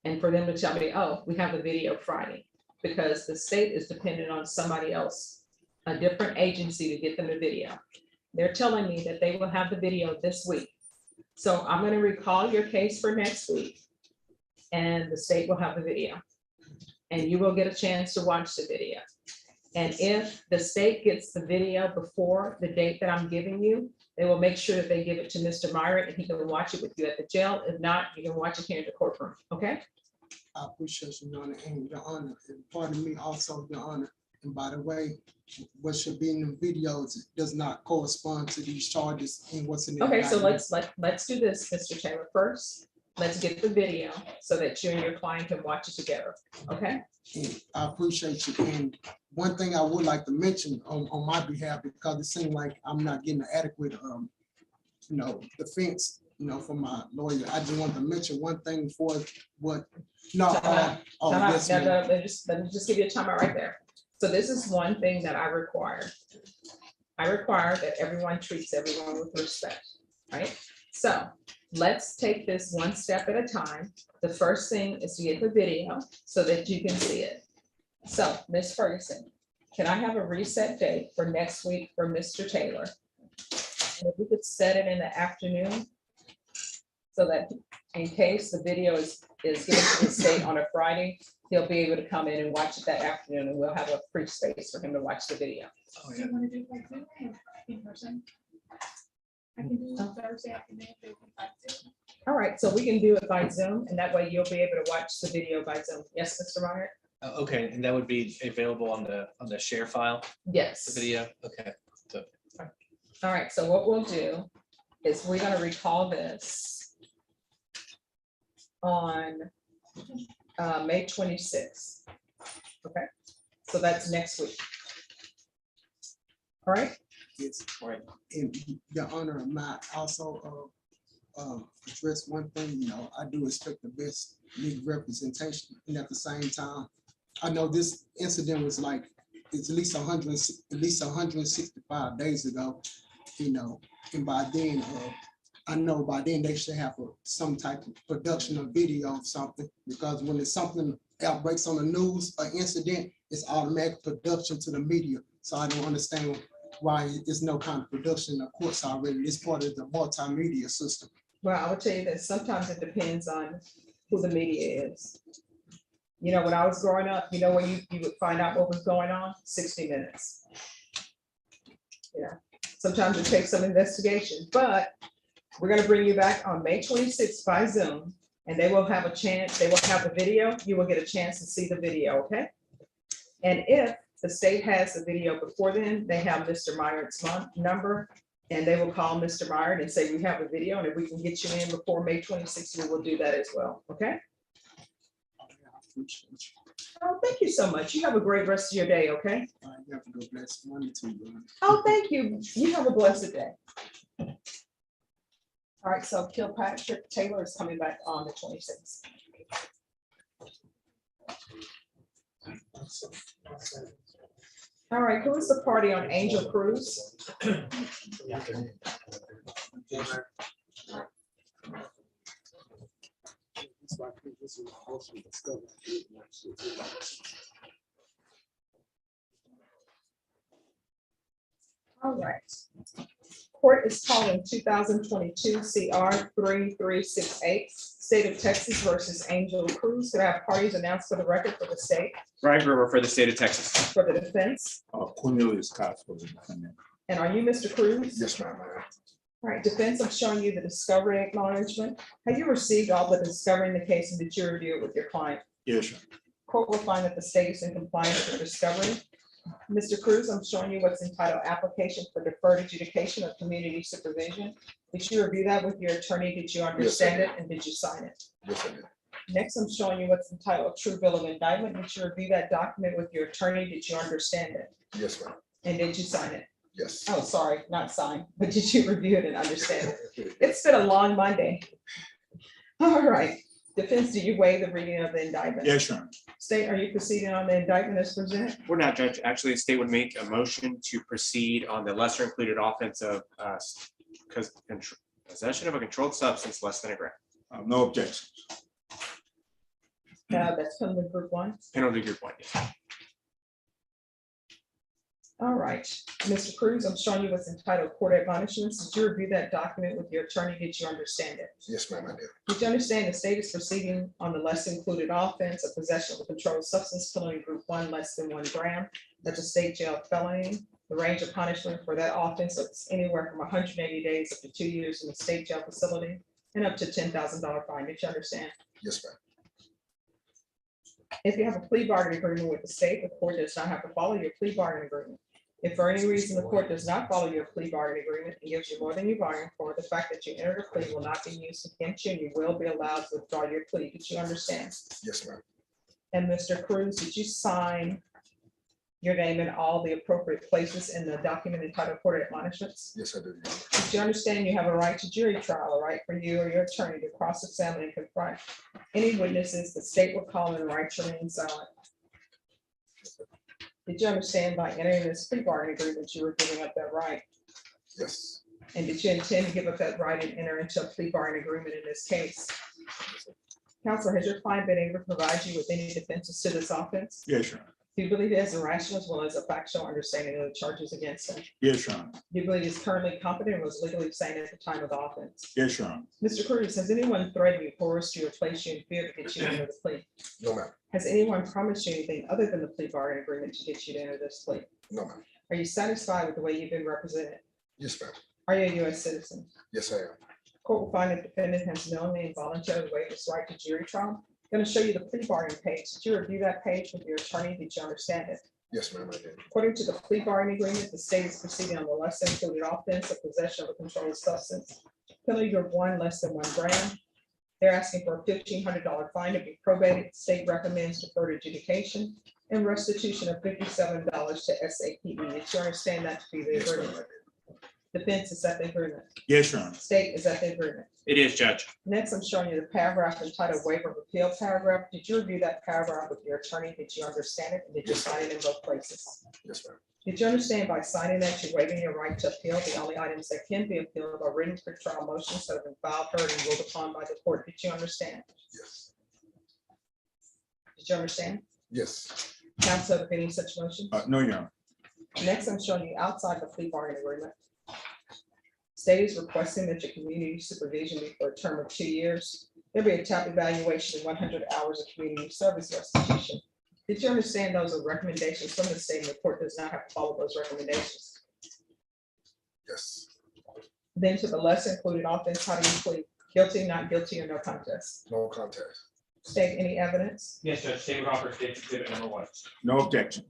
and for them to tell me, oh, we have the video Friday, because the state is dependent on somebody else, a different agency to get them the video. They're telling me that they will have the video this week. So I'm going to recall your case for next week, and the state will have the video. And you will get a chance to watch the video. And if the state gets the video before the date that I'm giving you, they will make sure that they give it to Mr. Myrick and he can watch it with you at the jail. If not, you can watch it here in the courtroom, okay? I appreciate you, Your Honor, and Your Honor, and pardon me also, Your Honor. And by the way, what should be in the videos does not correspond to these charges and what's in the Okay, so indictment. let's do this, Mr. Taylor. First, let's get the video so that you and your client can watch it together, okay? And I appreciate you. And one thing I would like to mention on my behalf, because it seems like I'm not getting adequate, defense, from my lawyer. I just want to mention one thing for what, no. Oh, Time out. yes, No, ma'am. let me just give you a timeout right there. So this is one thing that I require. I require that everyone treats everyone with respect, right? So let's take this one step at a time. The first thing is to get the video so that you can see it. So, Ms. Ferguson, can I have a reset date for next week for Mr. Taylor? And if we could set it in the afternoon so that in case the video is given to the state on a Friday, he'll be able to come in and watch it that afternoon, and we'll have a free space for him to watch the video. Oh, yeah. Want to do like Zoom in person? I can do Thursday afternoon. All right, so we can do it by Zoom, and that way you'll be able to watch the video by Zoom. Yes, Mr. Meyer? Okay, and that would be available on the share file, Yes. the video, okay. So All right, so what we'll do is we're gonna recall this on May 26th. Okay, so that's next week. All right. Yes, right. And Your Honor, I might also address one thing, I do expect the best legal representation, and at the same time, I know this incident was like, it's at least 165 days ago, and by then, I know by then they should have some type of production or video of something, because when it's something outbreaks on the news, an incident, it's automatic production to the media. So I don't understand why there's no kind of production in the courts already. It's part of the multimedia system. Well, I would tell you that sometimes it depends on who the media is. When I was growing up, when you would find out what was going on, 60 Minutes. Sometimes it takes some investigation, but we're gonna bring you back on May 26th by Zoom, and they will have a chance, they will have the video, you will get a chance to see the video, okay? And if the state has the video before then, they have Mr. Meyer's number, and they will call Mr. Meyer and say, we have a video, and if we can get you in before May 26th, we will do that as well, okay? Oh, thank you so much. You have a great rest of your day, okay? You have to go bless money too. Oh, thank you. You have a blessed day. All right, so Kilpatrick Taylor is coming back on the 26th. All right, who is the party on Angel Cruise? All right. Court is calling 2022 CR 3368, State of Texas versus Angel Cruz. Could I have parties announced for the record for the state? Brian Brewer for the state of Texas. For the defense? Cornelius Cox for the defendant. And are you Mr. Cruz? Yes, ma'am. All right, defense, I'm showing you the discovery acknowledgement. Have you received all the discovery in the case and did you review it with your client? Yes, sir. Court will find that the state is in compliance with discovery. Mr. Cruz, I'm showing you what's entitled application for deferred adjudication of community supervision. Did you review that with your attorney? Did you understand it and did you sign it? Yes, I did. Next, I'm showing you what's entitled True Bill of Indictment. Did you review that document with your attorney? Did you understand it? Yes, ma'am. And did you sign it? Yes. Oh, sorry, not sign, but did you review it and understand it? It's been a long Monday. All right. Defense, do you waive the reading of the indictment? Yes, Your Honor. State, are you proceeding on the indictment as presented? We're not, Judge. Actually, the state would make a motion to proceed on the lesser included offense of possession of a controlled substance less than a gram. No objections. That's penalty group 1. Penalty group 1. Yes. All right, Mr. Cruz, I'm showing you what's entitled Court Admonishments. Did you review that document with your attorney? Did you understand it? Yes, ma'am, I did. Did you understand the state is proceeding on the less included offense of possession of a controlled substance, penalty group 1 less than 1 gram? That's a state jail felony. The range of punishment for that offense is anywhere from 180 days up to 2 years in the state jail facility and up to $10,000 fine. Did you understand? Yes, ma'am. If you have a plea bargaining agreement with the state, the court does not have to follow your plea bargaining agreement. If for any reason the court does not follow your plea bargaining agreement and gives you more than you bargained for, the fact that you entered a plea will not be used against you and you will be allowed to withdraw your plea. Did you understand? Yes, ma'am. And Mr. Cruz, did you sign your name in all the appropriate places in the document entitled Court Admonishments? Yes, I did. Your Honor. Did you understand you have a right to jury trial, a right for you or your attorney to cross-examine and confront any witnesses the state will call and the right to remain silent? Did you understand by entering this plea bargaining agreement, you were giving up that right? Yes. And did you intend to give up that right and enter into a plea bargaining agreement in this case? Counselor, has your client been able to provide you with any defenses to this offense? Yes, Your Honor. Do you believe he has a rational as well as a factual understanding of the charges against him? Yes, Your Honor. Do you believe he's currently competent and was legally sane at the time of the offense? Yes, Your Honor. Mr. Cruz, has anyone threatened you, coerced you, or placed you in fear to get you to enter the plea? No, ma'am. Has anyone promised you anything other than the plea bargaining agreement to get you to enter this plea? No, ma'am. Are you satisfied with the way you've been represented? Yes, ma'am. Are you a US citizen? Yes, I am. Court will find that the defendant has knowingly and voluntarily waived his right to jury trial. I'm going to show you the plea bargaining page. Did you review that page with your attorney? Did you understand it? Yes, ma'am, I did. According to the plea bargaining agreement, the state is proceeding on the less included offense of possession of a controlled substance. Penalty group 1 less than 1 gram. They're asking for a $1,500 fine to be probated. State recommends deferred adjudication and restitution of $57 to SAPE. Did you understand that to be the Yes, ma'am, agreement? I did. Defense, is that the agreement? Yes, Your Honor. State, is that the agreement? It is, Judge. Next, I'm showing you the paragraph entitled Waiver of Appeal paragraph. Did you review that paragraph with your attorney? Did you understand it? And did you sign it in both places? Yes, ma'am. Did you understand by signing that you're waiving your right to appeal? The only items that can be appealed are written pretrial motions that have been filed, heard, and ruled upon by the court. Did you understand? Yes. Did you understand? Yes. Counsel, of any such motion? No, Your Honor. Next, I'm showing you outside the plea bargaining agreement. State is requesting that your community supervision be for a term of 2 years. There'll be a top evaluation and 100 hours of community service restitution. Did you understand those are recommendations from the state and the court does not have to follow those recommendations? Yes. Then to the less included offense, how do you plead? Guilty, not guilty, or no contest? No contest. State, any evidence? Yes, Judge. State would offer State's Exhibit number 1. No objections.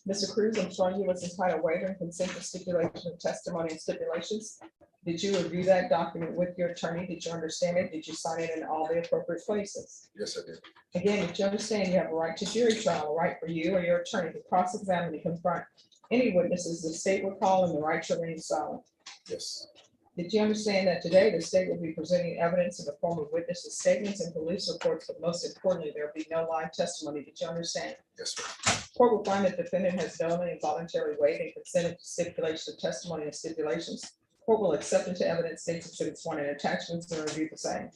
Mr. Cruz, I'm showing you what's entitled waiver and consent to stipulation of testimony and stipulations. Did you review that document with your attorney? Did you understand it? Did you sign it in all the appropriate places? Yes, I did. Again, did you understand you have a right to jury trial, a right for you or your attorney to cross-examine and confront any witnesses the state will call and the right to remain silent? Yes. Did you understand that today the state will be presenting evidence in the form of witnesses' statements and police reports, but most importantly, there will be no live testimony? Did you understand? Yes, ma'am. Court will find that defendant has knowingly and voluntarily waived and consented to stipulation of testimony and stipulations. Court will accept into evidence State's Exhibits 1 and attachments and review the same.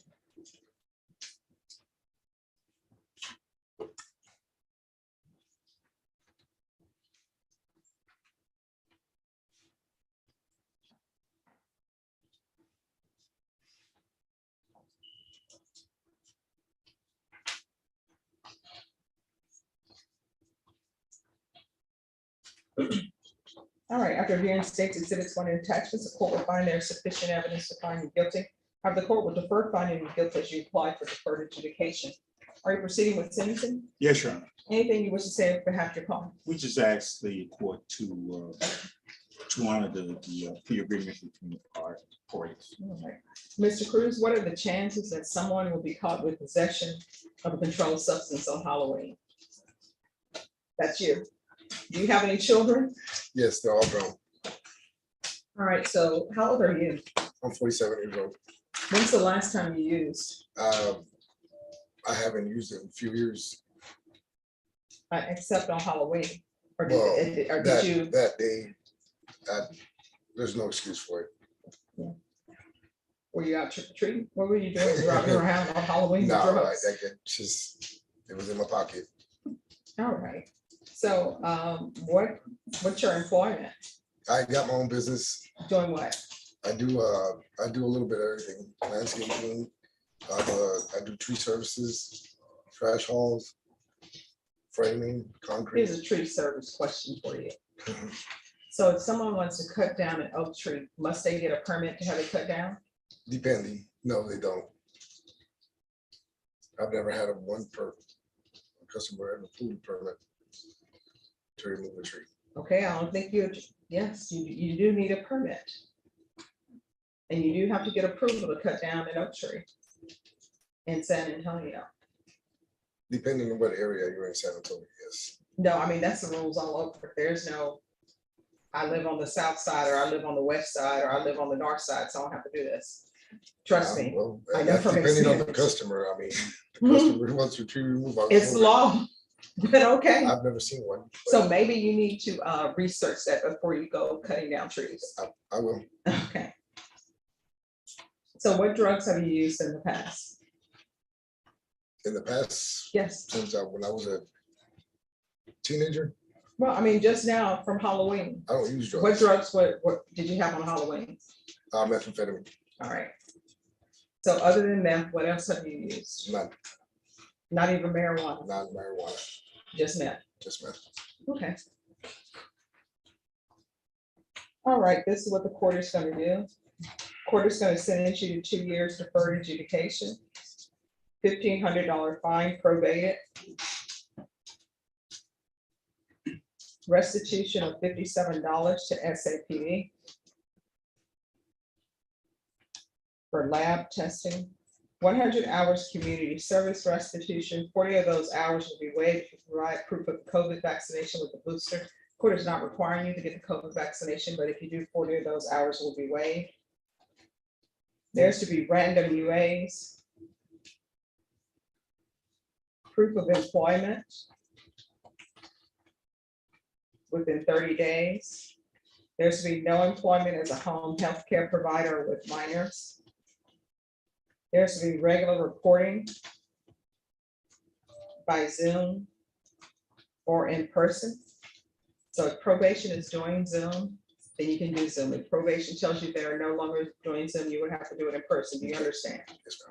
All right, after reviewing State's Exhibits 1 and attachments, the court will find there is sufficient evidence to find you guilty. However, the court will defer finding you guilty as you apply for deferred adjudication. Are you proceeding with sentencing? Yes, Your Honor. Anything you wish to say on behalf of your client? We just asked the court to to honor the plea agreement between our parties. All right. Mr. Cruz, what are the chances that someone will be caught with possession of a controlled substance on Halloween? That's you. Do you have any children? Yes, they're all grown. All right, so how old are you? I'm 47 years old. When's the last time you used? I haven't used it in a few years. Except on Halloween? Or Well, did you? that day, there's no excuse for it. Were you out trick or treating? What were you doing driving around on Halloween? No, with drugs? it was in my pocket. All right. So what's your employment? I got my own business. Doing what? I do a little bit of everything. Landscaping. I do tree services, trash hauls, framing, concrete. Here's a tree service question for you. So if someone wants to cut down an oak tree, must they get a permit to have it cut down? Depending. No, they don't. I've never had a customer ever pull a permit to remove a tree. Okay, I don't think yes, you do need a permit. And you do have to get approval to cut down an oak tree in San Antonio. Depending on what area you're in San Antonio, yes. No, I mean, that's the rules all over. There's no, I live on the south side, or I live on the west side, or I live on the north side, so I don't have to do this. Trust me. Well, I know that's from depending on the experience. customer. I mean, the customer who wants your tree removed. It's law, but okay. I've never seen one. So maybe you need to research that before you go cutting down trees. I will. Okay. So what drugs have you used in the past? In the past? Yes. Since when I was a teenager? Well, I mean, just now from Halloween. I don't use drugs. What drugs, what did you have on Halloween? Methamphetamine. All right. So other than meth, what else have you used? None. Not even marijuana? Not marijuana. Just meth? Just meth. Okay. All right, this is what the court is going to do. Court is going to sentence you to 2 years deferred adjudication, $1,500 fine probated, restitution of $57 to SAPD for lab testing, 100 hours community service restitution. 40 of those hours will be waived if you provide proof of COVID vaccination with the booster. Court is not requiring you to get the COVID vaccination, but if you do, 40 of those hours will be waived. There's to be random UAs, proof of employment within 30 days. There's to be no employment as a home health care provider with minors. There's to be regular reporting by Zoom or in person. So if probation is doing Zoom, then you can do Zoom. If probation tells you they're no longer doing Zoom, you would have to do it in person. Do you understand? Yes,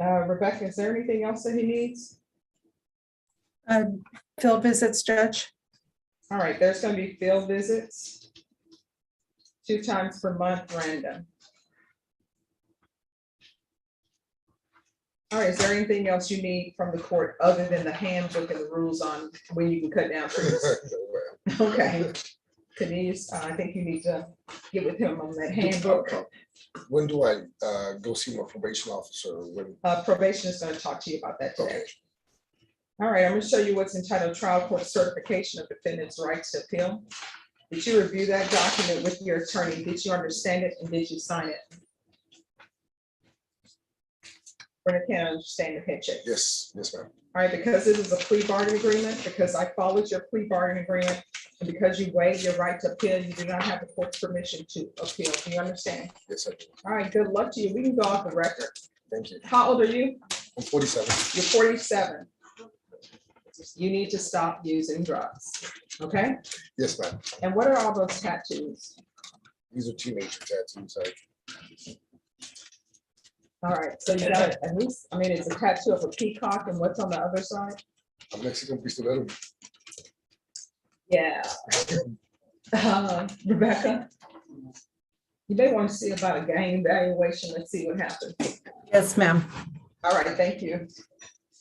ma'am. Rebecca, is there anything else that he needs? Field visits, Judge. All right, there's going to be field visits 2 times per month, random. All right, is there anything else you need from the court other than the handbook and the rules on when you can cut down trees? Okay. Denise, I think you need to get with him on that handbook. When do I go see my probation officer? When? Probation is going to talk to you about that today. All right, I'm going to show you what's entitled Trial Court Certification of Defendant's Rights to Appeal. Did you review that document with your attorney? Did you understand it and did you sign it? Brenda can't understand the paycheck. Yes, yes, ma'am. All right, because this is a plea bargain agreement, because I followed your plea bargain agreement, and because you waived your right to appeal, you do not have the court's permission to appeal. Do you understand? Yes, I do. All right, good luck to you. We can go off the record. Thank you. How old are you? I'm 47. You're 47. You need to stop using drugs, okay? Yes, ma'am. And what are all those tattoos? These are teenager tattoos. All right, so you got at least, I mean, it's a tattoo of a peacock, and what's on the other side? A Mexican pistolero. Yeah. Rebecca, you may want to see about a gang evaluation. Let's see what happens. Yes, ma'am. All right, thank you.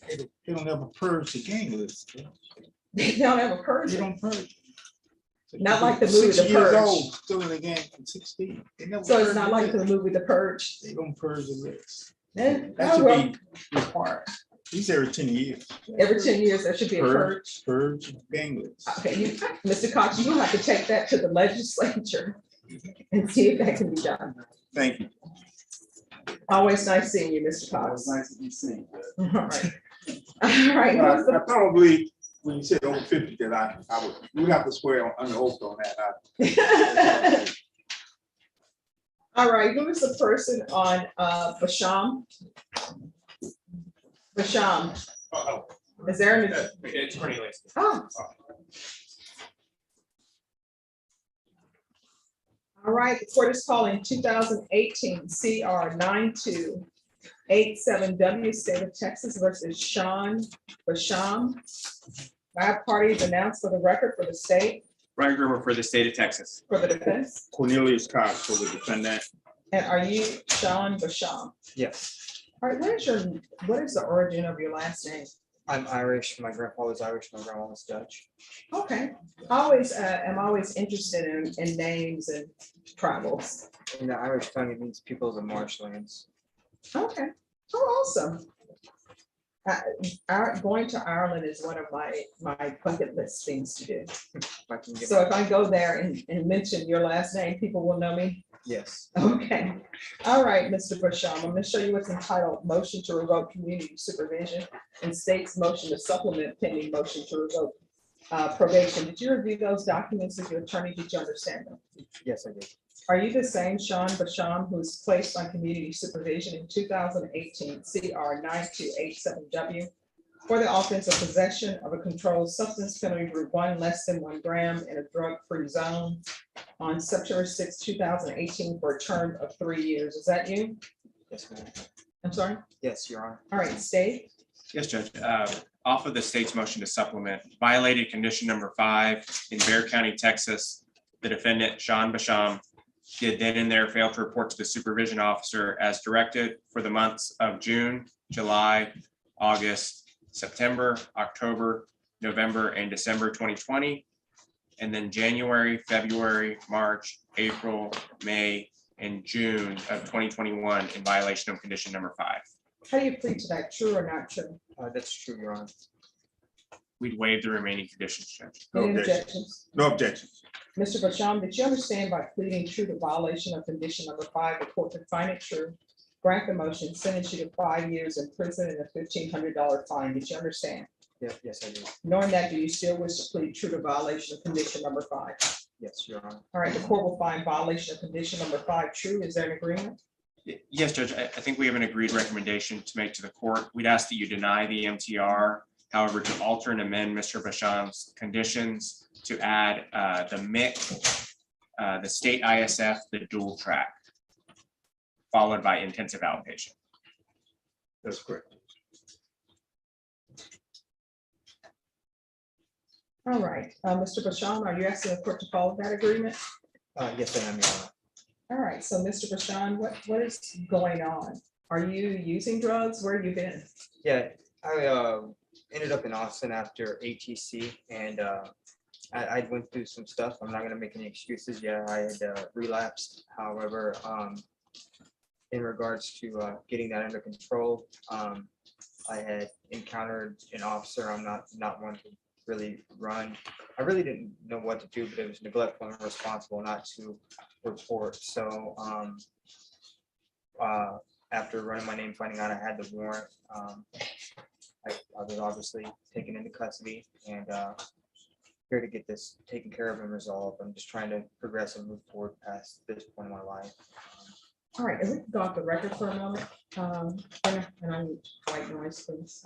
They don't have a purge the gang list. They don't have a purge. They don't purge. Not like the movie 6 The years Purge. old, still in the game from 16. They never So it's purge not the like the list. movie The Purge. They gonna purge the list. Eh, That oh, should well, be required. He's every 10 years. every 10 years, there should be a purge. Purge, gang list. Okay, Mr. Cox, you have to take that to the legislature and see if that can be done. Thank you. Always nice seeing you, Mr. It's Cox. nice to be seen. All right. All right. I probably, when you said over 50, that I would, we have to swear on the oath on that. All right, who is the person on Basham? Basham, is there any? It's Cornelius. Oh. All right, the court is calling 2018 CR 9287W, State of Texas versus Sean Basham. I have parties announced for the record for the state, Ryan Gruber for the state of Texas. for the defense. Cornelius Cox for the defendant. And are you Sean Basham? Yes, All right, what is the origin of your last name? I'm Irish. My grandpa was Irish. My grandma was Dutch. Okay, I'm always interested in names and travels. In the Irish tongue, it means people of the marshlands. Okay, oh, awesome. Going to Ireland is one of my bucket list things to do. So if I go there and mention your last name, people will know me. Yes. Okay, all right, Mr. Basham, I'm gonna show you what's entitled motion to revoke community supervision and state's motion to supplement pending motion to revoke probation. Did you review those documents with your attorney? Did you understand them? Yes, I did. Are you the same Sean Basham who was placed on community supervision in 2018 CR 9287W for the offense of possession of a controlled substance penalty group 1 less than 1 gram in a drug-free zone on September 6, 2018 for a term of 3 years? Is that you? Yes, ma'am. I'm sorry? Yes, Your Honor. All right, state. Yes, Judge. Off of the state's motion to supplement, violated condition number 5 in Bear County, Texas. The defendant, Sean Basham, did then and there fail to report to the supervision officer as directed for the months of June, July, August, September, October, November, and December 2020. And then January, February, March, April, May, and June of 2021 in violation of condition number 5. How do you plead to that? True or not true? That's true, Your Honor. We'd waive the remaining conditions, Judge. No Any objections. objections? No objections. Mr. Basham, did you understand by pleading true to violation of condition number 5, the court can find it true, grant the motion, sentence you to 5 years in prison and a $1,500 fine? Did you understand? Yes, I do. Knowing that, do you still wish to plead true to violation of condition number 5? Yes, Your Honor. All right, the court will find violation of condition number 5 true. Is there an agreement? Yes, Judge. I think we have an agreed recommendation to make to the court. We'd ask that you deny the MTR. However, to alter and amend Mr. Basham's conditions to add the MIC, the state ISF, the dual track, followed by intensive outpatient. That's correct. All right, Mr. Basham, are you asking the court to follow that agreement? Yes, I am, Your Honor. All right, so Mr. Basham, what is going on? Are you using drugs? Where have you been? Yeah, I ended up in Austin after ATC, and I went through some stuff. I'm not gonna make any excuses. Yeah, I had relapsed. However, in regards to getting that under control, I had encountered an officer. I'm not one to really run. I really didn't know what to do, but it was neglectful and irresponsible not to report. So after running my name, finding out I had the warrant, I was obviously taken into custody and here to get this taken care of and resolved. I'm just trying to progress and move forward past this point in my life. All right, if we can go off the record for a moment, and I need white noise, please.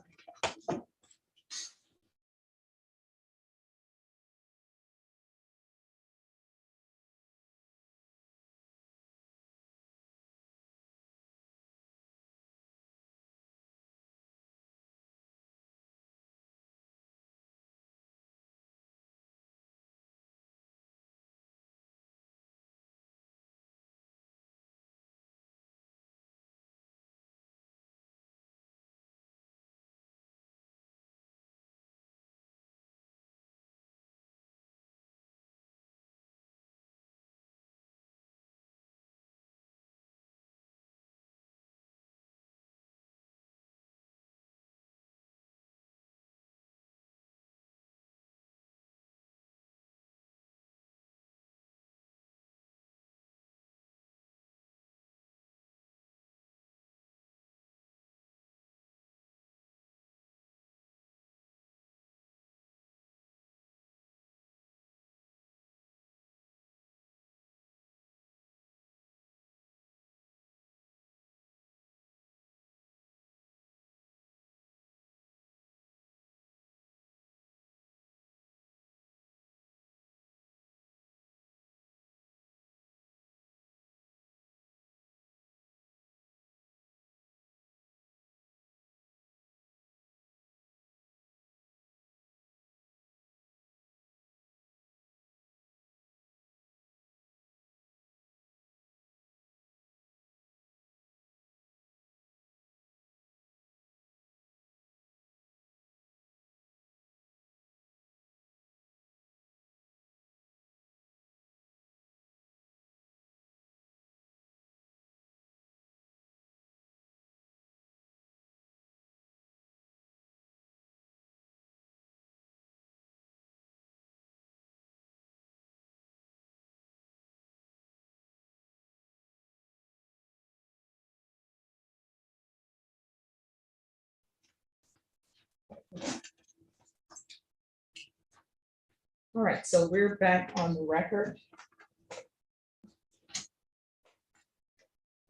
All right, so we're back on the record.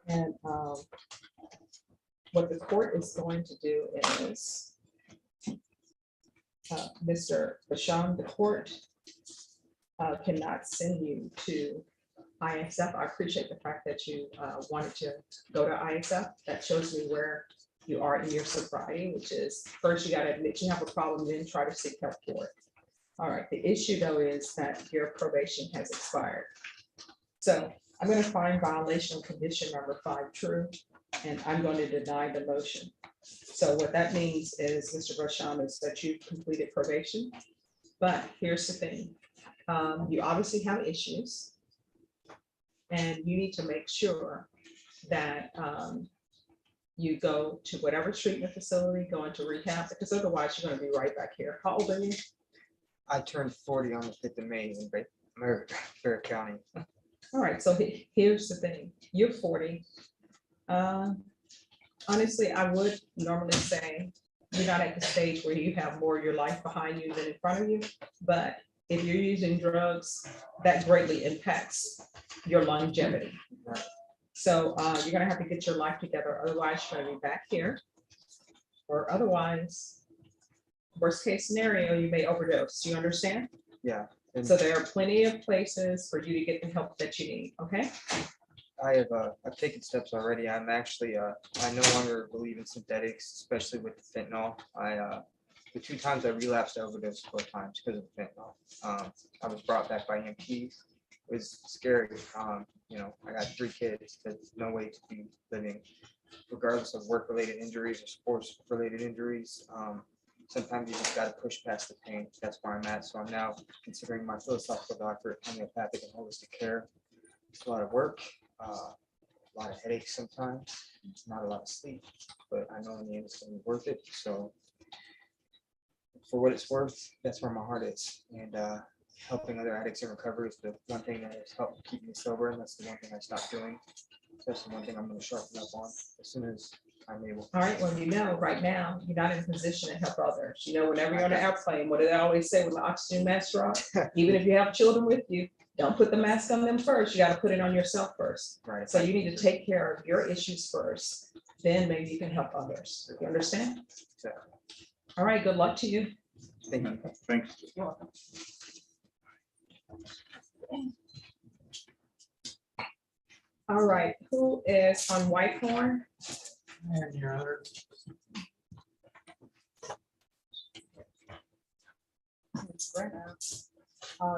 And what the court is going to do is Mr. Basham, the court cannot send you to ISF. I appreciate the fact that you wanted to go to ISF. That shows me where you are in your sobriety, which is first you got to admit you have a problem, then try to seek help for it. All right, the issue though is that your probation has expired. So I'm going to find violation of condition number 5 true, and I'm going to deny the motion. So what that means is, Mr. Basham, is that you completed probation. But here's the thing, you obviously have issues, and you need to make sure that you go to whatever treatment facility, go into rehab, because otherwise you're going to be right back here. How old are you? I turned 40 on the 5th of May in Bexar County. All right, so here's the thing, you're 40. Honestly, I would normally say you're not at the stage where you have more of your life behind you than in front of you. But if you're using drugs, that greatly impacts your longevity. Right. So you're gonna have to get your life together, otherwise you're gonna be back here. Or otherwise, worst case scenario, you may overdose. Do you understand? Yeah. So there are plenty of places for you to get the help that you need, okay? I've taken steps already. I'm actually I no longer believe in synthetics, especially with the fentanyl. The 2 times I relapsed, I overdosed 4 times because of the fentanyl. I was brought back by EMTs. It was scary. You know, I got 3 kids. There's no way to be living, regardless of work-related injuries or sports-related injuries. Sometimes you just got to push past the pain. That's where I'm at. So I'm now considering my philosophical doctorate, homeopathic and holistic care. It's a lot of work, a lot of headaches sometimes, not a lot of sleep, but I know in the end it's going to be worth it. So for what it's worth, that's where my heart is. And helping other addicts in recovery is the one thing that has helped keep me sober. And that's the one thing I stopped doing. That's the one thing I'm going to sharpen up on as soon as I'm able. All right, well, you know, right now, you're not in a position to help others. You know, whenever you're on an airplane, what do they always say with the oxygen mask drop? Even if you have children with you, don't put the mask on them first. You got to put it on yourself first. Right. So you need to take care of your issues first, then maybe you can help others. You understand? Exactly. All right, good luck to you. Thank you. Thanks. All right, who is on Whitehorn? Your Honor.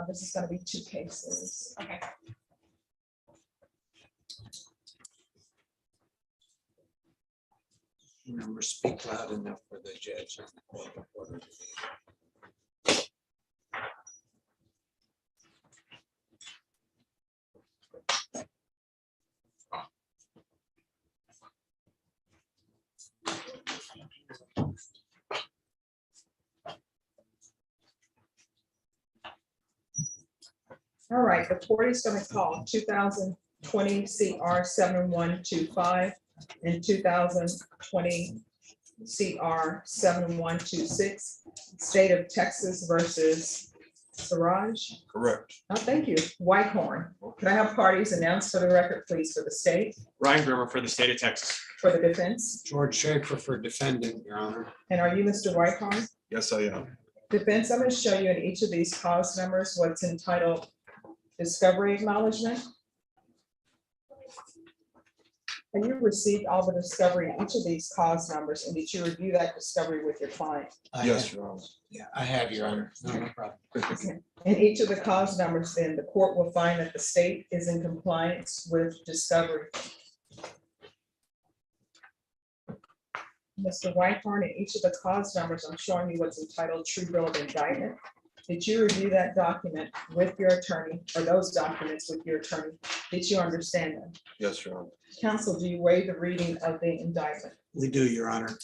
This is gonna be 2 cases. Okay. Remember, speak loud enough for the judge. All right, the court is gonna call 2020 CR 7125 and 2020 CR 7126, State of Texas versus Siraj. Correct. Oh, thank you. Whitehorn. Can I have parties announced for the record, please, for the state, Ryan Grimmer for the state of Texas. for the defense? George Schaefer for defendant, Your Honor. And are you Mr. Whitehorn? Yes, I am. Defense, I'm going to show you in each of these cause numbers what's entitled discovery acknowledgement. And you received all the discovery in each of these cause numbers, and did you review that discovery with your client? Yes, Your Honor. Yeah, I have, Your Honor. No problem. In each of the cause numbers, then the court will find that the state is in compliance with discovery. Mr. Whitehorn, in each of the cause numbers, I'm showing you what's entitled true bill of indictment. Did you review that document with your attorney, or those documents with your attorney? Did you understand them? Yes, Your Honor. Counsel, do you waive the reading of the indictment? We do, Your Honor.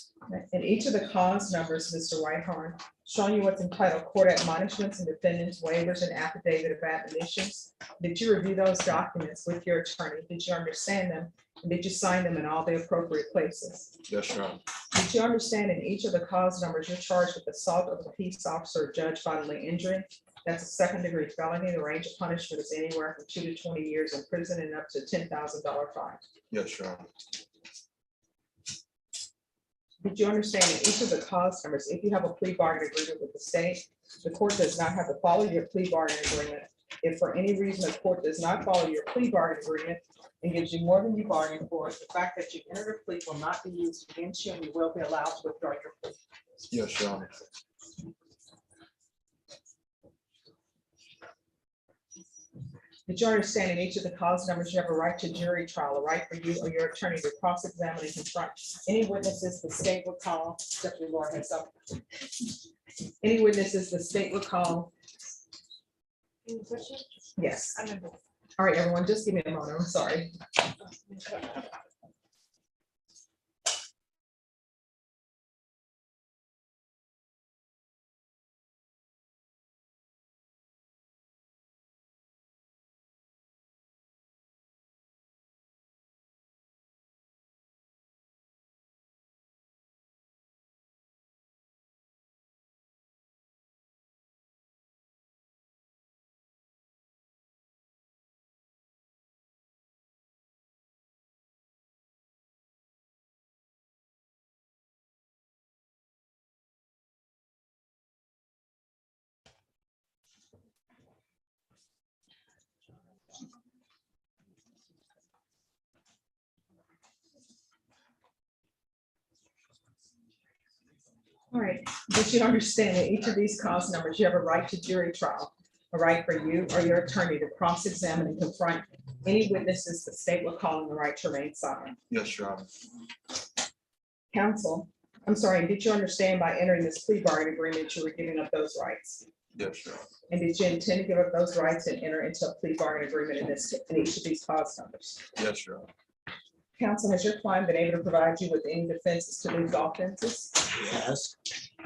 In each of the cause numbers, Mr. Whitehorn, showing you what's entitled court admonishments and defendants waivers and affidavit of admonitions. Did you review those documents with your attorney? Did you understand them? And did you sign them in all the appropriate places? Yes, Your Honor. Did you understand in each of the cause numbers, you're charged with assault of a peace officer or judge bodily injury? That's a second-degree felony. The range of punishment is anywhere from 2 to 20 years in prison and up to $10,000 fine. Yes, Your Honor. Did you understand that each of the cause numbers, if you have a plea bargain agreement with the state, the court does not have to follow your plea bargain agreement. If for any reason the court does not follow your plea bargain agreement and gives you more than you bargained for, the fact that you entered a plea will not be used against you and you will be allowed to withdraw your plea. Yes, Your Honor. Did you understand in each of the cause numbers, you have a right to jury trial, a right for you or your attorney to cross-examine and confront any witnesses the state would call, Deputy Laura has up. Any witnesses the state would call. Yes. All right, everyone, just give me a moment. I'm sorry. All right, but you understand that each of these cause numbers, you have a right to jury trial, a right for you or your attorney to cross-examine and confront any witnesses the state will call on, the right to remain silent. Yes, Your Honor. Counsel, I'm sorry, did you understand by entering this plea bargain agreement, you were giving up those rights? Yes, Your Honor. And did you intend to give up those rights and enter into a plea bargain agreement in each of these cause numbers? Yes, Your Honor. Counsel, has your client been able to provide you with any defenses to these offenses? Yes,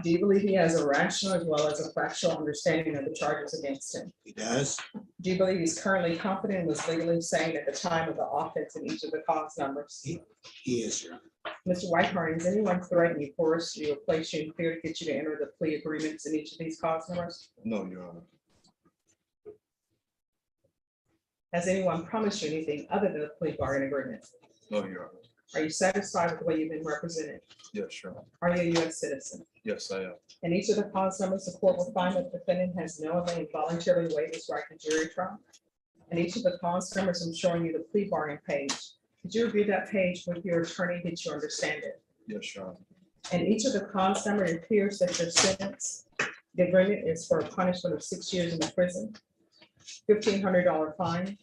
Do you believe he has a rational as well as a factual understanding of the charges against him? he does. Do you believe he's currently competent and was legally sane at the time of the offense in each of the cause numbers? He is, Your Honor. Mr. Whitehorn, has anyone threatened you, forced you, or placed you in fear to get you to enter the plea agreements in each of these cause numbers? No, Your Honor. Has anyone promised you anything other than a plea bargain agreement? No, Your Honor. Are you satisfied with the way you've been represented? Yes, Your Honor. Are you a U.S. citizen? Yes, I am. In each of the cause numbers, the court will find that the defendant has knowingly and voluntarily waived his right to jury trial. In each of the cause numbers, I'm showing you the plea bargain page. Did you review that page with your attorney? Did you understand it? Yes, Your Honor. In each of the cause number, it appears that your sentence, the agreement is for a punishment of 6 years in the prison, $1,500 fine.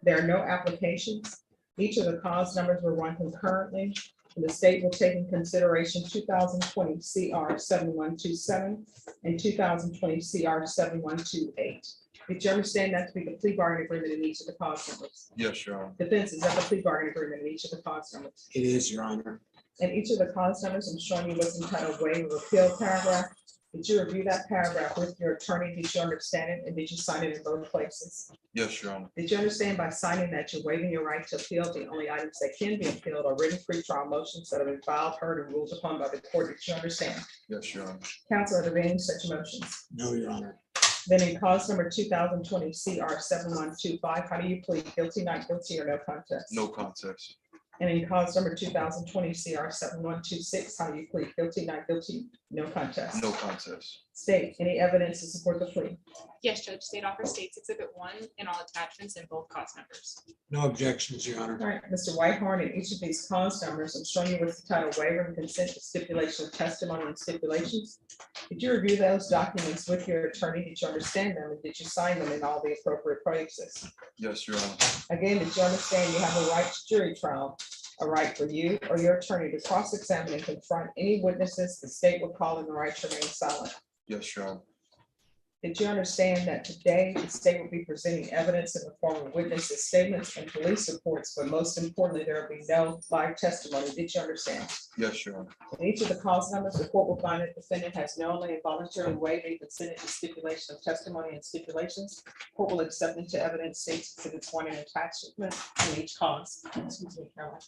There are no applications. Each of the cause numbers were run concurrently. And the state will take in consideration 2020 CR 7127 and 2020 CR 7128. Did you understand that to be the plea bargain agreement in each of the cause numbers? Yes, Your Honor. Defense, is that the plea bargain agreement in each of the cause numbers? It is, Your Honor. In each of the cause numbers, I'm showing you what's entitled waiver of appeal paragraph. Did you review that paragraph with your attorney? Did you understand it? And did you sign it in both places? Yes, Your Honor. Did you understand by signing that you're waiving your right to appeal? The only items that can be appealed are written pretrial motions that have been filed, heard, and ruled upon by the court. Did you understand? Yes, Your Honor. Counsel, are there any such motions? No, Your Honor. Then in cause number 2020 CR 7125, how do you plead? Guilty, not guilty, or no contest? No contest. And in cause number 2020 CR 7126, how do you plead? Guilty, not guilty, no contest? No contest. State, any evidence to support the plea? Yes, Judge, State Offer States Exhibit 1 and all attachments in both cause numbers. No objections, Your Honor. All right, Mr. Whitehorn, in each of these cause numbers, I'm showing you what's the title waiver and consent to stipulation of testimony and stipulations. Did you review those documents with your attorney? Did you understand them? And did you sign them in all the appropriate places? Yes, Your Honor. Again, did you understand you have a right to jury trial, a right for you or your attorney to cross-examine and confront any witnesses the state will call in the right to remain silent? Yes, Your Honor. Did you understand that today the state will be presenting evidence in the form of witnesses' statements and police reports, but most importantly, there will be no live testimony? Did you understand? Yes, Your Honor. In each of the cause numbers, the court will find that the defendant has knowingly and voluntarily waived and consented to stipulation of testimony and stipulations. Court will accept into evidence states exhibits 1 and attachment in each cause. Excuse me, Caroline.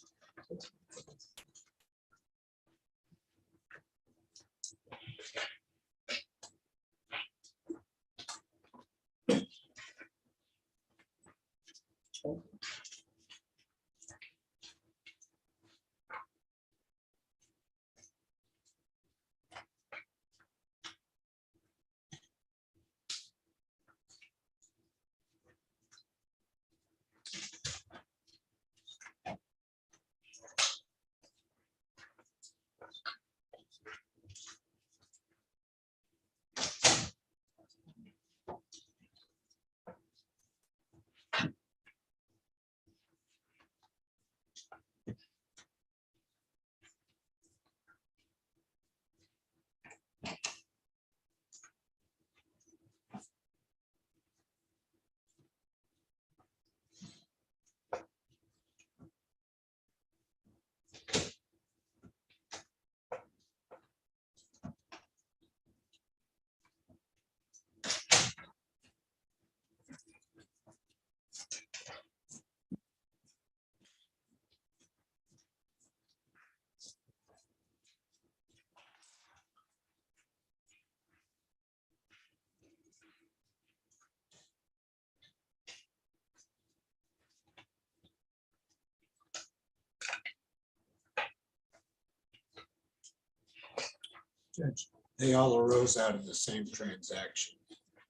Judge, they all arose out of the same transaction.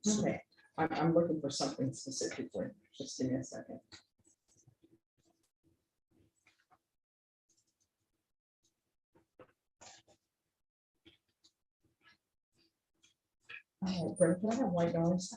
So Okay, I'm looking for something specifically. Just give me a second. Oh, Brent, do I have white noise?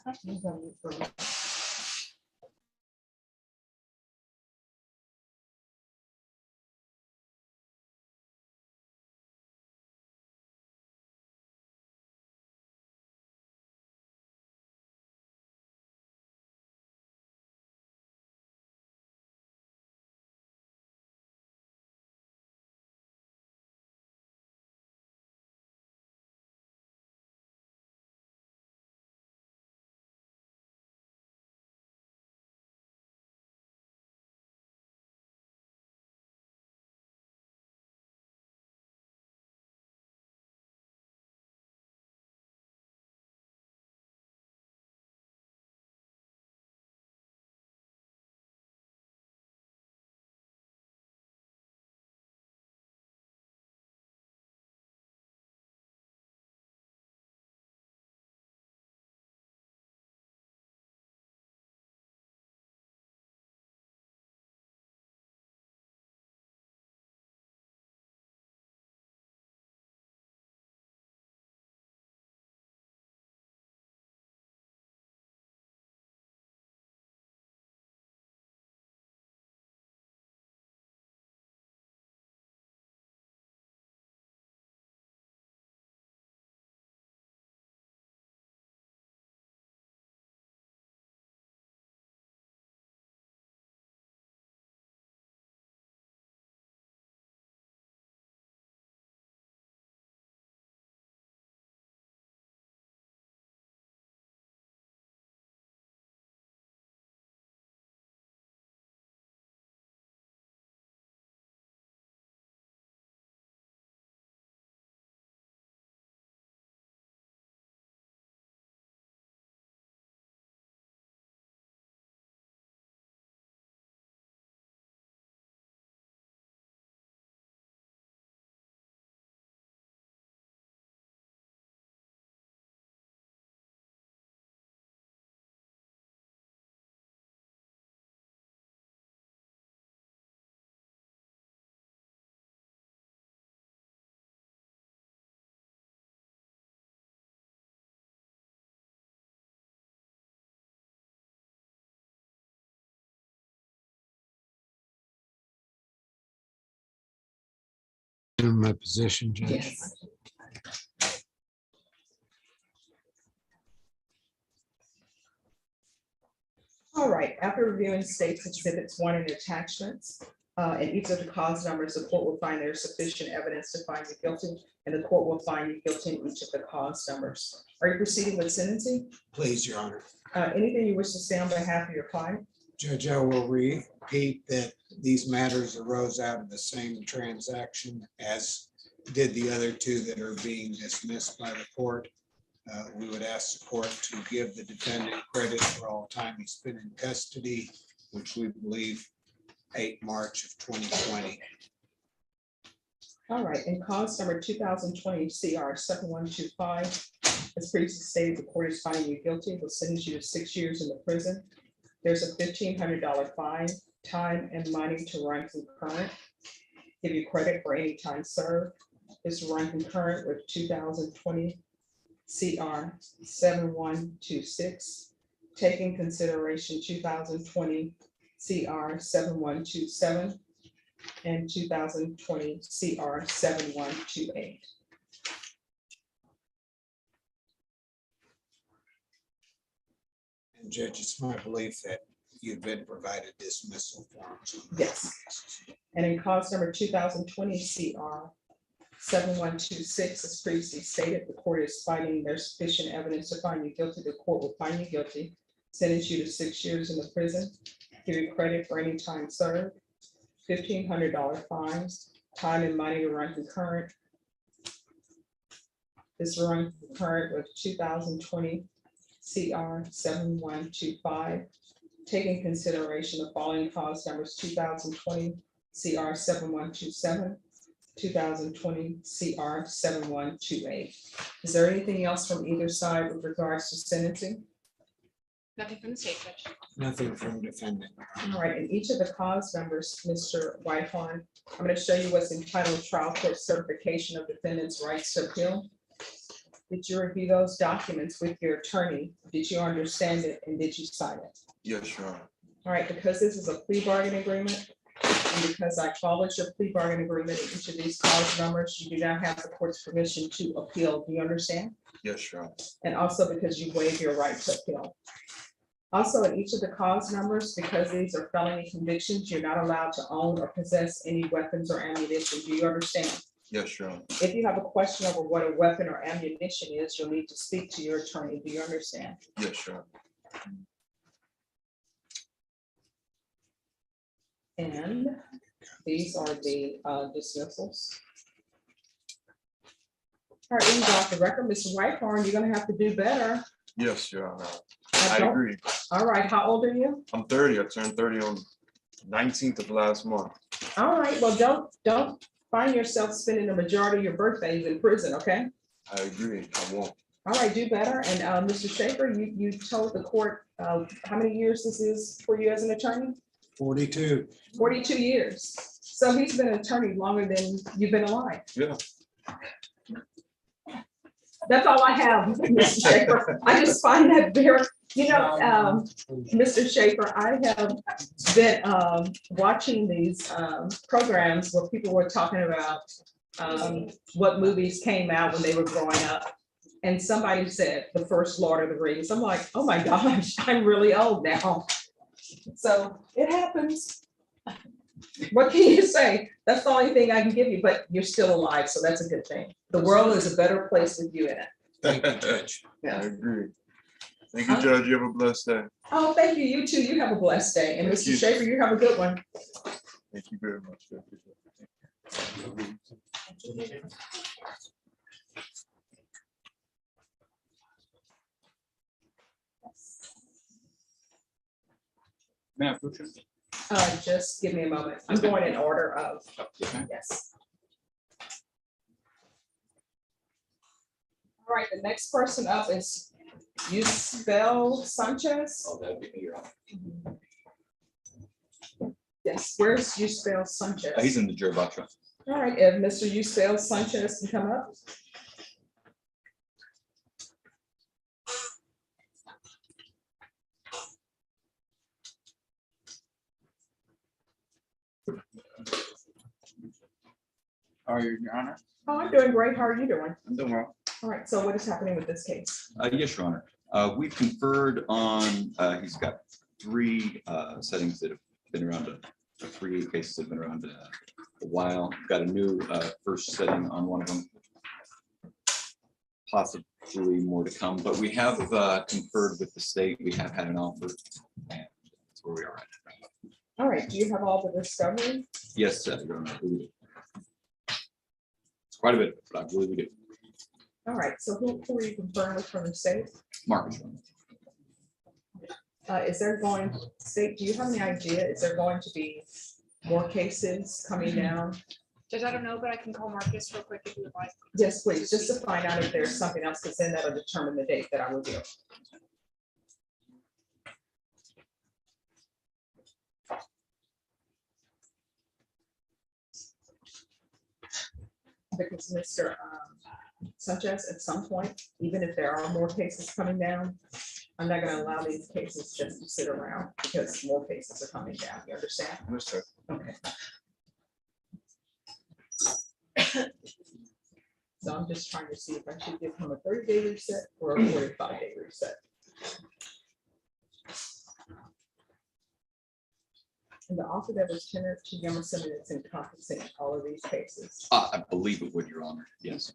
in my position, Judge. Yes. All right, after reviewing states exhibits 1 and attachments, and each of the cause numbers, the court will find there is sufficient evidence to find you guilty, and the court will find you guilty in each of the cause numbers. Are you proceeding with sentencing? Please, Your Honor. Anything you wish to say on behalf of your client? Judge, I will repeat that these matters arose out of the same transaction as did the other two that are being dismissed by the court. We would ask the court to give the defendant credit for all time he spent in custody, which we believe 8 March of 2020. All right, in cause number 2020 CR 7125, as previously stated, the court is finding you guilty, will sentence you to 6 years in the prison. There's a $1,500 fine, time and money to run concurrent. Give you credit for any time served. This run concurrent with 2020 CR 7126. Taking consideration 2020 CR 7127 and 2020 CR 7128. And Judge, it's my belief that you've been provided dismissal forms. Yes. And in cause number 2020 CR 7126, as previously stated, the court is finding there's sufficient evidence to find you guilty. The court will find you guilty, sentence you to 6 years in the prison, give you credit for any time served, $1,500 fines, time and money to run concurrent. This run concurrent with 2020 CR 7125. Taking consideration the following cause numbers: 2020 CR 7127, 2020 CR 7128. Is there anything else from either side with regards to sentencing? Nothing from the state judge. Nothing from defendant. All right, and each of the cause numbers, Mr. Whitehorn, I'm going to show you what's entitled Trial Court Certification of Defendant's Rights to Appeal. Did you review those documents with your attorney? Did you understand it and did you sign it? Yes, Your Honor. All right, because this is a plea bargain agreement, and because I followed your plea bargain agreement in each of these cause numbers, you do not have the court's permission to appeal. Do you understand? Yes, Your Honor. And also because you waive your right to appeal. Also, in each of the cause numbers, because these are felony convictions, you're not allowed to own or possess any weapons or ammunition. Do you understand? Yes, Your Honor. If you have a question over what a weapon or ammunition is, you'll need to speak to your attorney. Do you understand? Yes, Your Honor. And these are the dismissals. All right, you got the record, Mr. Whitehorn, you're gonna have to do better. Yes, Your Honor. I I don't- agree. All right, how old are you? I'm 30. I turned 30 on 19th of last month. All right, well, don't find yourself spending the majority of your birthdays in prison, okay? I agree. I won't. All right, do better. And Mr. Schaefer, you told the court how many years this is for you as an attorney? 42. 42 years. So he's been an attorney longer than you've been alive. Yeah. That's all I have, Mr. Schaefer. I just find that very, Mr. Schaefer, I have been watching these programs where people were talking about what movies came out when they were growing up. And somebody said the first Lord of the Rings. I'm like, oh my gosh, I'm really old now. So it happens. What can you say? That's the only thing I can give you, but you're still alive, so that's a good thing. The world is a better place with you in it. Thank you, Judge. I agree. Thank you, Judge. You have a blessed day. Oh, thank you. You too. You have a blessed day. And Thank Mr. you. Schaefer, you have a good one. Thank you very much. Just give me a moment. I'm going in order of, yes. All right, the next person up is Yusbel Sanchez. Oh, that'd be me, Your Honor. Yes, where's Yusbel Sanchez? He's in the jury box. Right? All right, if Mr. Yusbel Sanchez can come up. How are you, Your Honor? Oh, I'm doing great. How are you doing? I'm doing well. All right, so what is happening with this case? Yes, Your Honor. We've conferred on, he's got three settings that have been around, three cases that have been around a while. We've got a new first setting on one of them. Possibly more to come, but we have conferred with the state. We have had an offer, and that's where we are at. All right, do you have all the discovery? Yes, Your Honor. We do. It's quite a bit, but I believe we do. All right, so who are you conferring with from the state? Marcus. Is there going, state, do you have any idea, is there going to be more cases coming down? Judge, I don't know, but I can call Marcus real quick if you would like. Yes, please, just to find out if there's something else, because then that'll determine the date that I will do. Because Mr. Sanchez, at some point, even if there are more cases coming down, I'm not gonna allow these cases just to sit around because more cases are coming down. You understand? Understood. Okay. So I'm just trying to see if I should give him a 30-day reset or a 45-day reset. And the offer that was tendered to you, I'm assuming it's encompassing all of these cases. I believe it would, Your Honor. Yes.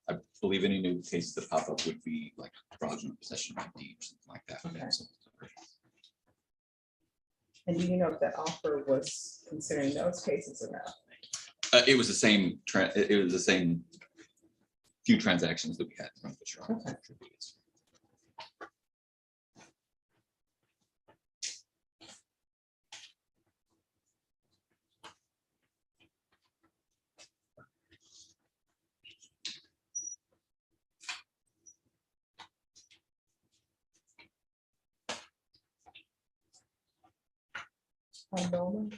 I believe any new cases that pop up would be like fraudulent possession of ID or something like that. Okay. And do you know if that offer was considering those cases or not? It was the same. It was the same few transactions that we had from Bexar. Okay. on Norman.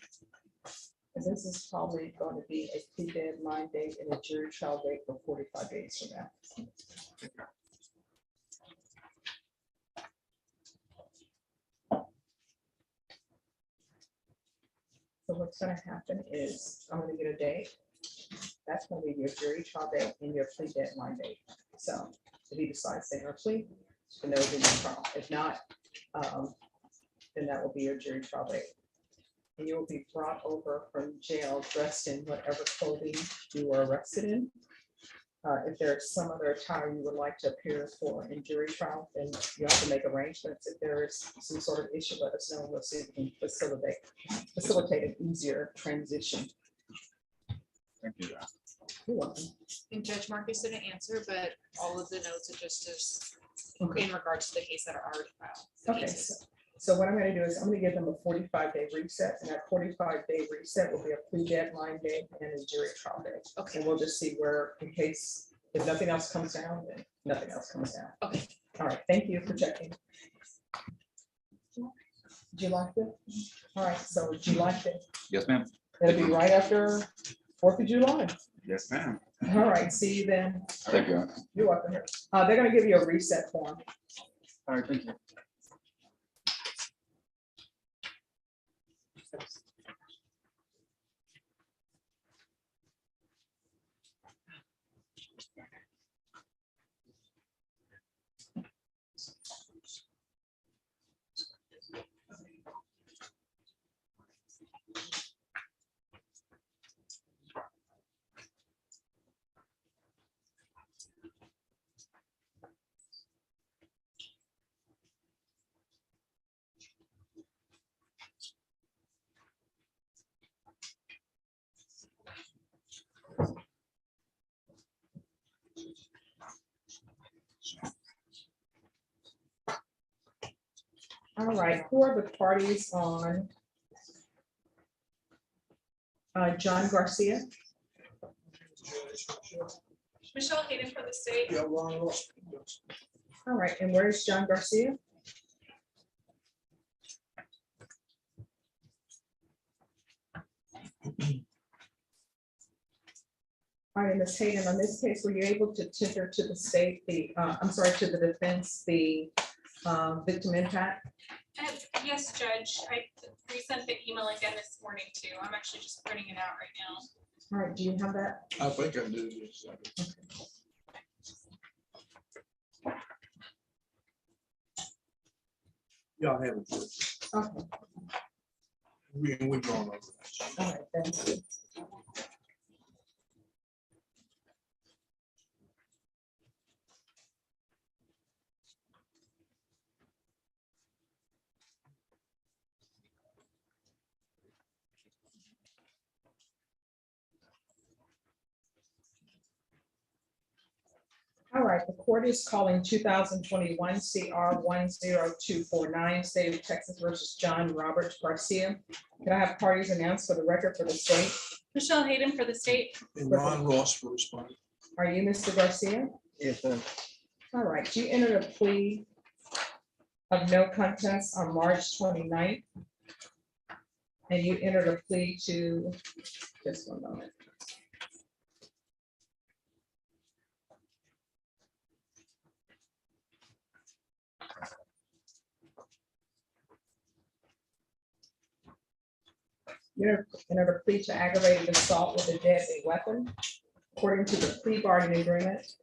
And this is probably going to be a plea deadline date and a jury trial date for 45 days from now. So what's gonna happen is I'm gonna get a date. That's gonna be your jury trial date and your plea deadline date. So if he decides to enter a plea, then there will be no trial. If not, then that will be your jury trial date. And you will be brought over from jail dressed in whatever clothing you were arrested in. If there's some other attire you would like to appear for in jury trial, then you have to make arrangements. If there is some sort of issue, let us know. We'll see if we can facilitate an easier transition. Thank you. You're welcome. And Judge Marcus didn't answer, but all of the notes are just as in regards to the case that are already filed. the Okay, cases. so what I'm gonna do is I'm gonna give them a 45-day reset, and that 45-day reset will be a plea deadline date and a jury trial date. Okay. And we'll just see where, in case, if nothing else comes down, then nothing else comes down. Okay. All right, thank you for checking. Did you like it? All right, so did you like it? Yes, ma'am. It'll be right after 4th of July. Yes, ma'am. All right, see you then. Thank you. You're welcome. They're gonna give you a reset form. All right, thank you. All right, who are the parties on John Garcia? Michelle Hayden for the state. All right, and where's John Garcia? All right, Ms. Hayden, on this case, were you able to tender to the state, to the defense, the victim impact? Yes, Judge, I resent the email again this morning too. I'm actually just printing it out right now. All right, do you have that? I think I do. Yes. Yeah, I have it. Okay. We're going over that. All right, thank you. All right, the court is calling 2021 CR 10249, State of Texas versus John Robert Garcia. Can I have parties announced for the record for the state? Michelle Hayden for the state. And Ron Ross for responding. Are you Mr. Garcia? Yes, ma'am. All right, you entered a plea of no contest on March 29th. And you entered a plea to, just one moment. You entered a plea to aggravated assault with a deadly weapon. According to the plea bargaining agreement,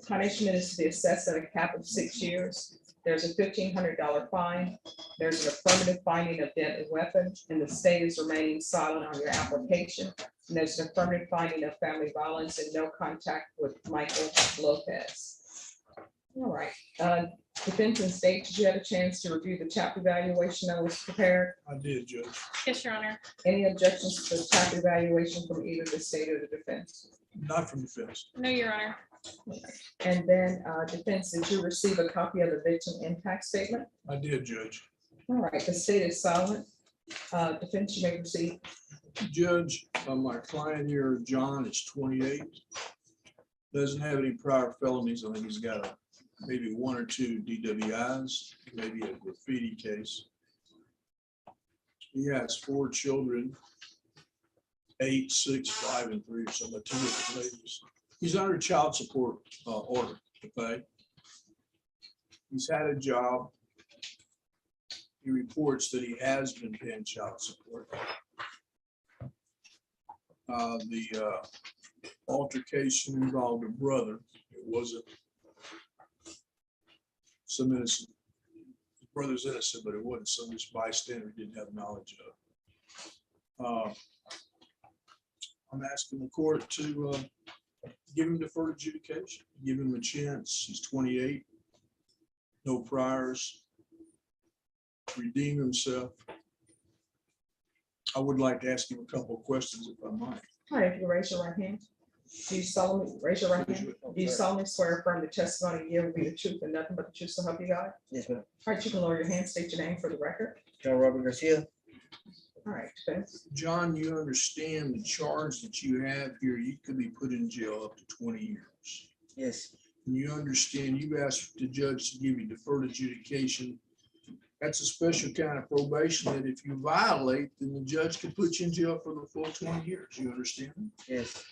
punishment is to be assessed at a cap of 6 years. There's a $1,500 fine. There's an affirmative finding of deadly weapon, and the state is remaining silent on your application. And there's an affirmative finding of family violence and no contact with Michael Lopez. All right, defense and state, did you have a chance to review the TAP evaluation that was prepared? I did, Judge. Yes, Your Honor. Any objections to the TAP evaluation from either the state or the defense? Not from defense. No, Your Honor. And then defense, did you receive a copy of the victim impact statement? I did, Judge. All right, the state is silent. Defense, you may proceed. Judge, my client here, John, is 28. Doesn't have any prior felonies. I think he's got maybe 1 or 2 DWIs, maybe a graffiti case. He has 4 children, 8, 6, 5, and 3, or something, 2 different ladies. He's under child support order to pay. He's had a job. He reports that he has been paying child support. The altercation involved a brother. It wasn't some innocent. His brother's innocent, but it wasn't some just bystander he didn't have knowledge of. I'm asking the court to give him deferred adjudication, give him a chance. He's 28, no priors, redeem himself. I would like to ask him a couple of questions if I might. All right, if you raise your right hand. Do you solemnly, raise your right hand? Do you solemnly swear affirm the testimony you give will be the truth and nothing but the truth, so help you God? Yes, ma'am. All right, you can lower your hand, state your name for the record. John Robert Garcia. All right, Spence. John, you understand the charge that you have here, you could be put in jail up to 20 years. Yes. And you understand you've asked the judge to give you deferred adjudication. That's a special kind of probation that if you violate, then the judge can put you in jail for the full 20 years. You understand? Yes.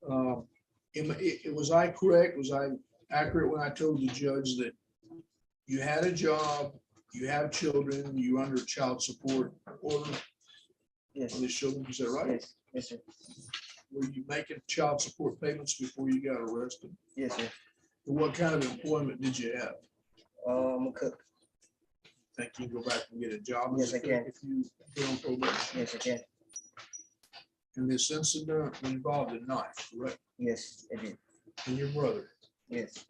Was I correct? Was I accurate when I told the judge that you had a job, you have children, you under child support order? Yes. On the children, is that right? Yes. Yes, sir. Were you making child support payments before you got arrested? Yes, sir. And what kind of employment did you have? I'm a cook. Think you can go back and get a job? Yes, I can. If you put on probation? Yes, I can. And this incident involved a knife, correct? Yes, I did. And your brother? Yes.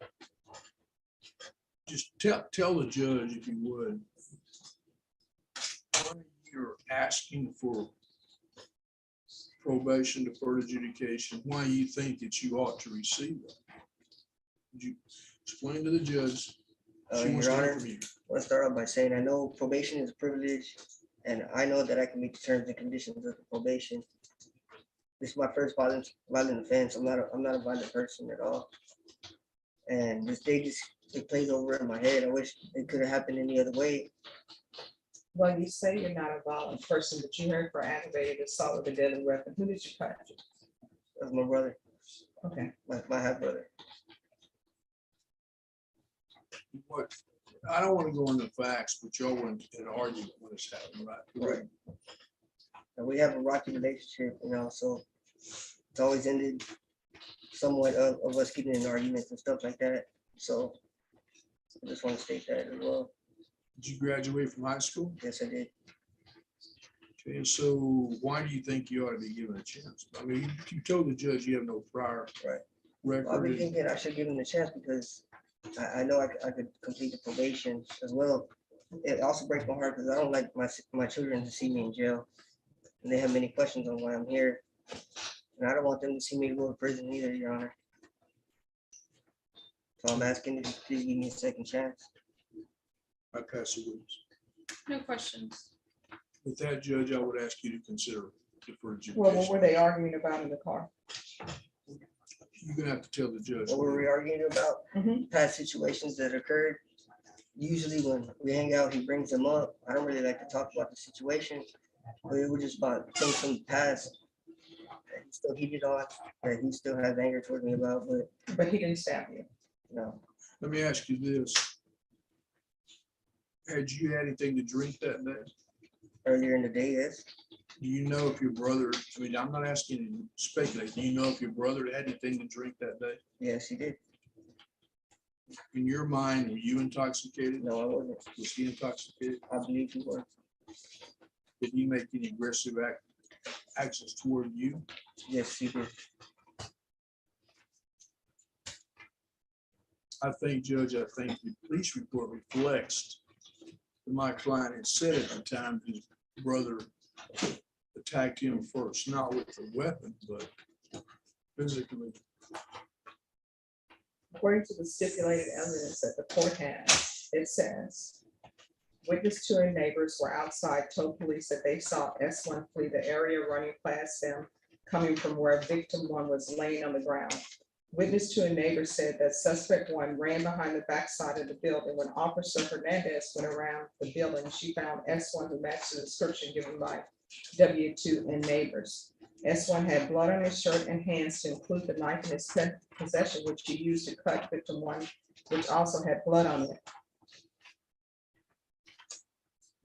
Just tell the judge, if you would, why you're asking for probation, deferred adjudication, why you think that you ought to receive it. Would you explain to the judge? She wants to Your hear Honor, from you. let's start off by saying I know probation is a privilege, and I know that I can meet the terms and conditions of the probation. This is my first violent offense. I'm not a violent person at all. And this day it plays over in my head. I wish it could have happened any other way. Well, you say you're not a violent person, but you heard for aggravated assault with a deadly weapon. Who did you cut? That's my brother. Okay. My half brother. What, I don't want to go into facts, but y'all went in an argument when this happened, right? Right. And we have a rocky relationship, so it's always ended somewhat of us getting in arguments and stuff like that. So I just want to state that as well. Did you graduate from high school? Yes, I did. Okay, so why do you think you ought to be given a chance? I mean, you told the judge you have no prior record. I've been thinking I should give him a chance because I know I could complete the probation as well. It also breaks my heart because I don't like my children to see me in jail. And they have many questions on why I'm here. And I don't want them to see me go to prison either, Your Honor. So I'm asking you to please give me a second chance. I pass the rules. No questions. With that, Judge, I would ask you to consider deferred Well, adjudication. what were they arguing about in the car? You're gonna have to tell the judge. What were we arguing about? Past situations that occurred. Usually when we hang out, he brings them up. I don't really like to talk about the situation, but it was just about things from the past that he still heated on, that he still has anger towards me about, but he didn't stab you. No. Let me ask you this. Had you had anything to drink that day? Earlier in the day, yes. Do you know if your brother, I mean, I'm not asking you to speculate. Do you know if your brother had anything to drink that day? Yes, he did. In your mind, were you intoxicated? No, I wasn't. Was he intoxicated? I believe he was. Did he make any aggressive actions toward you? Yes, he did. I think, Judge, the police report reflects that my client had said at the time his brother attacked him first, not with a weapon, but physically. According to the stipulated evidence that the court has, it says, witness two and neighbors were outside, told police that they saw S1 flee the area running past them, coming from where victim one was laying on the ground. Witness to a neighbor said that suspect one ran behind the backside of the building. When Officer Hernandez went around the building, she found S1 who matched the description given by W2 and neighbors. S1 had blood on his shirt and hands to include the knife in his possession, which he used to cut victim one, which also had blood on it.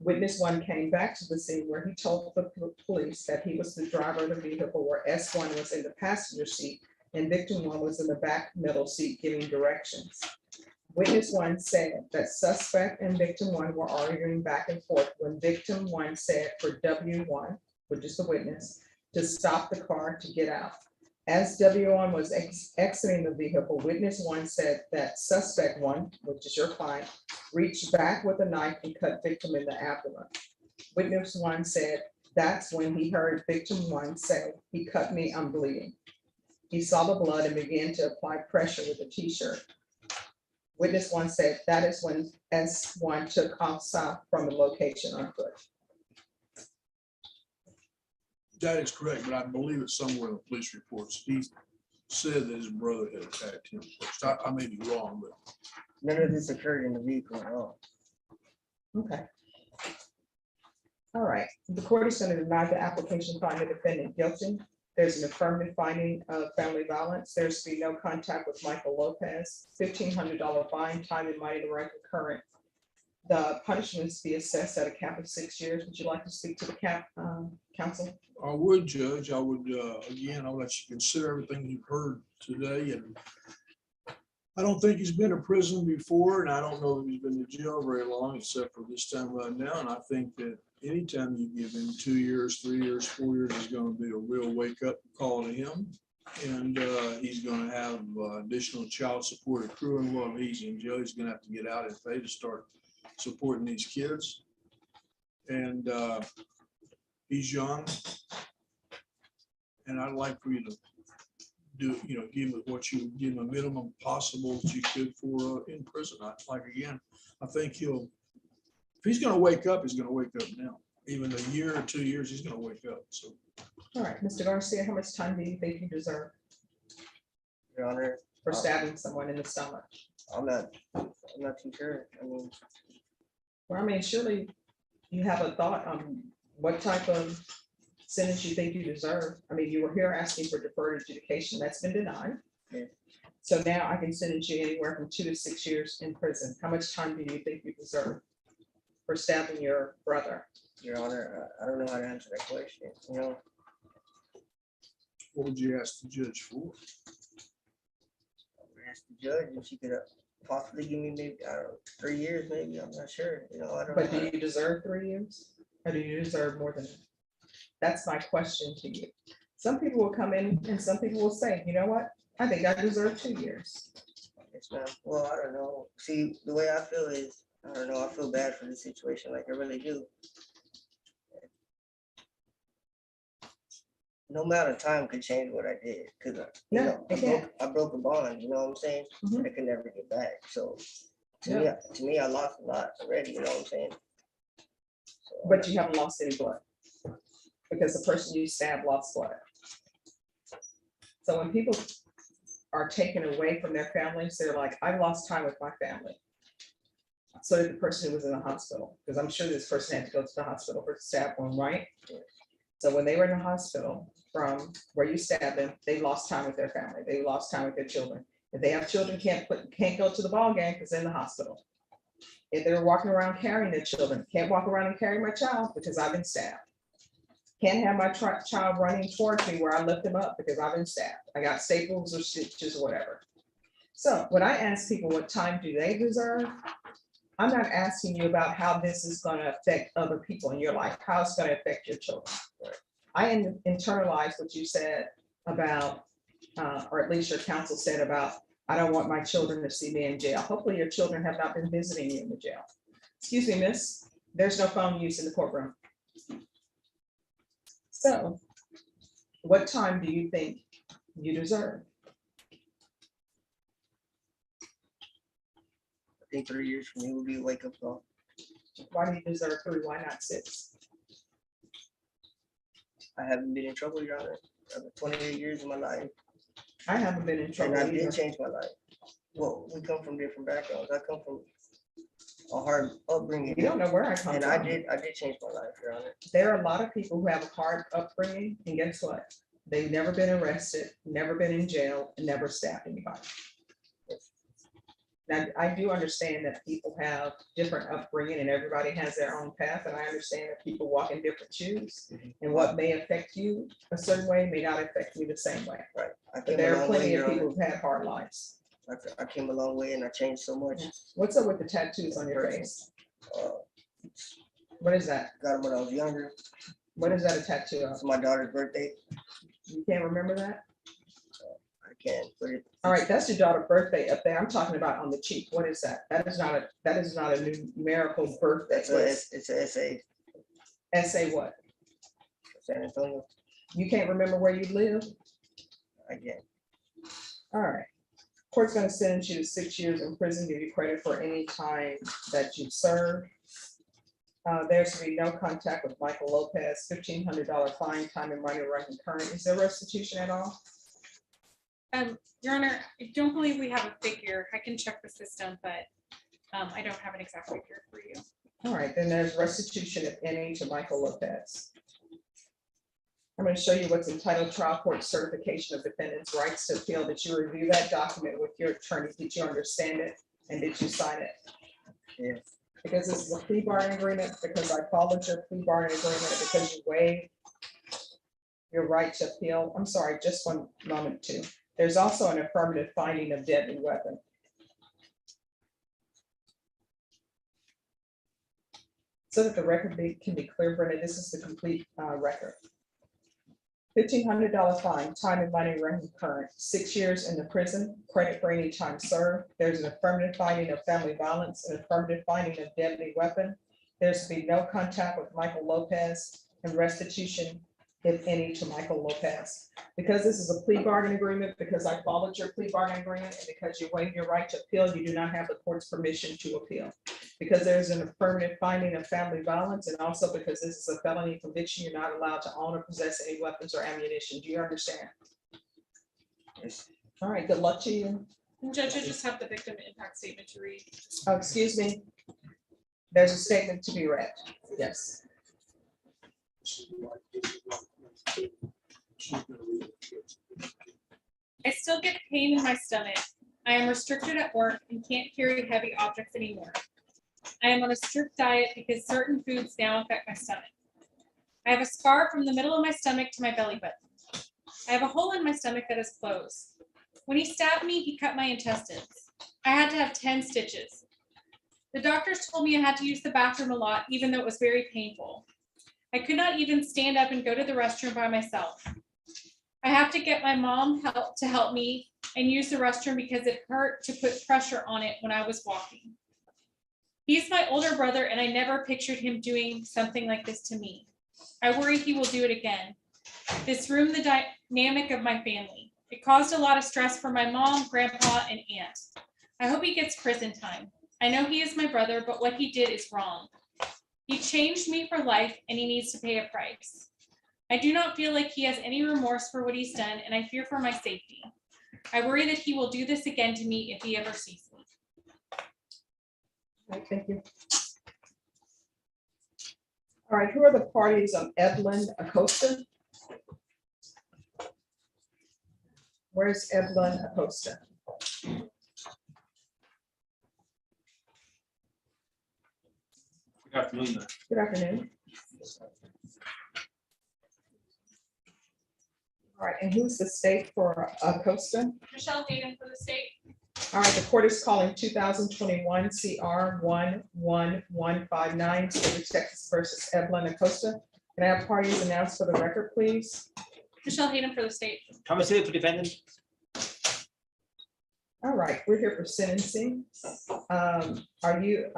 Witness one came back to the scene where he told the police that he was the driver of the vehicle, where S1 was in the passenger seat and victim one was in the back middle seat giving directions. Witness one said that suspect and victim one were arguing back and forth when victim one said for W1, which is the witness, to stop the car to get out. As W1 was exiting the vehicle, witness one said that suspect one, which is your client, reached back with a knife and cut victim in the abdomen. Witness one said that's when he heard victim one say, "He cut me, I'm bleeding." He saw the blood and began to apply pressure with a t-shirt. Witness one said that is when S1 took off south from the location on foot. That is correct, but I believe it's somewhere in the police reports. He said that his brother had attacked him first. I may be wrong, but None of this occurred in the vehicle at all. Okay. All right, the court is going to deny the application, find the defendant guilty. There's an affirmative finding of family violence. There's to be no contact with Michael Lopez, $1,500 fine, time and money to write concurrent. The punishments be assessed at a cap of 6 years. Would you like to speak to the council? I would, Judge, I would, again, I'll let you consider everything you've heard today, and I don't think he's been to prison before, and I don't know that he's been to jail very long, except for this time right now, and I think that anytime you give him 2 years, 3 years, 4 years is gonna be a real wake-up call to him, and he's gonna have additional child support accruing while he's in jail. He's gonna have to get out and pay to start supporting these kids, and he's young, and I'd like for you to do, give him what you give him a minimum possible that you could for in prison. Again, I think if he's gonna wake up, he's gonna wake up now. Even a year or 2 years, he's gonna wake up, so. All right, Mr. Garcia, how much time do you think you deserve Your Honor, for stabbing someone in the stomach? I'm not too sure. I mean, Well, I mean, surely you have a thought on what type of sentence you think you deserve. I mean, you were here asking for deferred adjudication. That's been denied. Yeah. So now I can sentence you anywhere from 2 to 6 years in prison. How much time do you think you deserve for stabbing your brother? Your Honor, I don't know how to answer that question, What would you ask the judge for? Ask the judge if she could possibly give me maybe, I don't know, 3 years, maybe, I'm not sure, I don't But know. do you deserve 3 years? Or do you deserve more than that? That's my question to you. Some people will come in and some people will say, you know what? I think I deserve 2 years. Yes, ma'am. Well, I don't know. See, the way I feel is, I don't know, I feel bad for the situation, like I really do. No amount of time could change what I did, because I broke a bond, you know what I'm saying? I could never get back. So to me, I lost a lot already, you know what I'm saying? But you haven't lost any blood because the person you stabbed lost blood. So when people are taken away from their families, they're like, I lost time with my family. So did the person who was in the hospital, because I'm sure this person had to go to the hospital for the stab wound, right? So when they were in the hospital from where you stabbed them, they lost time with their family. They lost time with their children. If they have children, can't go to the ball game because they're in the hospital. If they're walking around carrying their children, can't walk around and carry my child because I've been stabbed. Can't have my child running towards me where I lift him up because I've been stabbed. I got staples or stitches or whatever. So when I ask people what time do they deserve, I'm not asking you about how this is going to affect other people in your life, how it's going to affect your children. I internalized what you said about, or at least your counsel said about, I don't want my children to see me in jail. Hopefully your children have not been visiting you in the jail. Excuse me, miss, there's no phone use in the courtroom. So what time do you think you deserve? I think 3 years for me would be a wake up call. Why do you deserve 3? Why not 6? I haven't been in trouble, Your Honor. 28 years of my life. I haven't been in And trouble I either. did change my life. Well, we come from different backgrounds. I come from a hard upbringing. You don't know where I come And from. I did change my life, Your Honor. There are a lot of people who have a hard upbringing, and guess what? They've never been arrested, never been in jail, and never stabbed anybody. Now, I do understand that people have different upbringing and everybody has their own path, and I understand that people walk in different shoes. And what may affect you a certain way may not affect me the same way. Right. I But came a there are long way, plenty of Your people Honor. who've had hard lives. I came a long way and I changed so much. What's up with the tattoos on your face? What is that? Got them when I was younger. What is that a tattoo of? It's my daughter's birthday. You can't remember that? I can, but it. All right, that's your daughter's birthday up there. I'm talking about on the cheek. What is that? That is not a numerical birthday. It's a SA. Essay what? San Antonio. You can't remember where you live? I can. All right. Court's gonna sentence you to 6 years in prison, give you credit for any time that you served. There's to be no contact with Michael Lopez, $1,500 fine, time and money running current. Is there restitution at all? Your Honor, I don't believe we have a figure. I can check the system, but I don't have an exact figure for you. All right, then there's restitution, if any, to Michael Lopez. I'm going to show you what's entitled trial court certification of defendant's rights to appeal. Did you review that document with your attorney? Did you understand it? And did you sign it? Yes. Because this is a plea bargaining agreement, because I followed your plea bargaining agreement, and because you waived your right to appeal. I'm sorry, just one moment too. There's also an affirmative finding of deadly weapon. So that the record can be clear, Brenda, this is the complete record. $1,500 fine, time and money running current, 6 years in the prison, credit for any time served. There's an affirmative finding of family violence, an affirmative finding of deadly weapon. There's to be no contact with Michael Lopez, and restitution, if any, to Michael Lopez. Because this is a plea bargaining agreement, because I followed your plea bargaining agreement, and because you waived your right to appeal, you do not have the court's permission to appeal. Because there's an affirmative finding of family violence, and also because this is a felony conviction, you're not allowed to own or possess any weapons or ammunition. Do you understand? Yes. All right, good luck to you. Judge, I just have the victim impact statement to read. Oh, excuse me. There's a statement to be read. Yes. I still get pain in my stomach. I am restricted at work and can't carry heavy objects anymore. I am on a strict diet because certain foods now affect my stomach. I have a scar from the middle of my stomach to my belly button. I have a hole in my stomach that is closed. When he stabbed me, he cut my intestines. I had to have 10 stitches. The doctors told me I had to use the bathroom a lot, even though it was very painful. I could not even stand up and go to the restroom by myself. I have to get my mom to help me and use the restroom because it hurt to put pressure on it when I was walking. He's my older brother, and I never pictured him doing something like this to me. I worry he will do it again. This ruined the dynamic of my family. It caused a lot of stress for my mom, grandpa, and aunt. I hope he gets prison time. I know he is my brother, but what he did is wrong. He changed me for life, and he needs to pay a price. I do not feel like he has any remorse for what he's done, and I fear for my safety. I worry that he will do this again to me if he ever sees me. All right, thank you. All right, who are the parties on Evelyn Acosta? Where's Evelyn Acosta? Good afternoon. Good afternoon. All right, and who's the state for Acosta? Michelle Hayden for the state. All right, the court is calling 2021 CR 11159, State of Texas versus Evelyn Acosta. Can I have parties announced for the record, please? Michelle Hayden for the state. Thomas Hill for defendant. All right, we're here for sentencing. Are you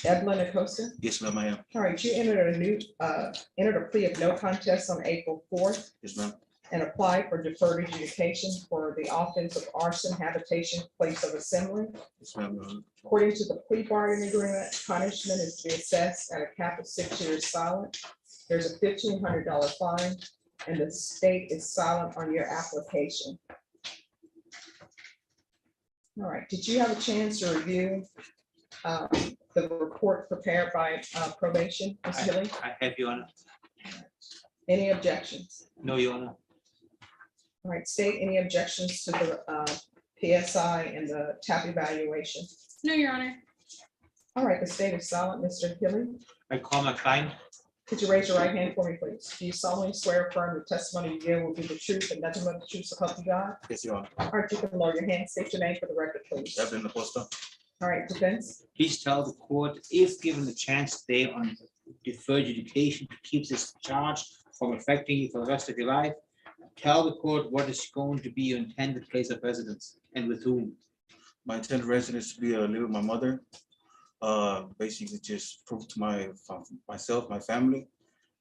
Evelyn Acosta? Yes, ma'am, I am. All right, you entered a plea of no contest on April 4th. Yes, ma'am. And applied for deferred adjudication for the offense of arson, habitation, place of assembly. Yes, ma'am. According to the plea bargaining agreement, punishment is to be assessed at a cap of 6 years silent. There's a $1,500 fine, and the state is silent on your application. All right, did you have a chance to review the report prepared by probation, Ms. Hilly? I have, Your Honor. Any objections? No, Your Honor. All right, state any objections to the PSI and the TAP evaluation? No, Your Honor. All right, the state is silent. Mr. Hilly, I call my client. could you raise your right hand for me, please? Do you solemnly swear affirm the testimony you give will be the truth and nothing but the truth so help you God? Yes, Your Honor. All right, you can lower your hand, state your name for the record, please. Evelyn Acosta. All right, defense. Please tell the court, if given the chance today on deferred education to keep this charge from affecting you for the rest of your life, tell the court what is going to be your intended place of residence and with whom. My intended residence to be live with my mother. Basically just prove to myself, my family,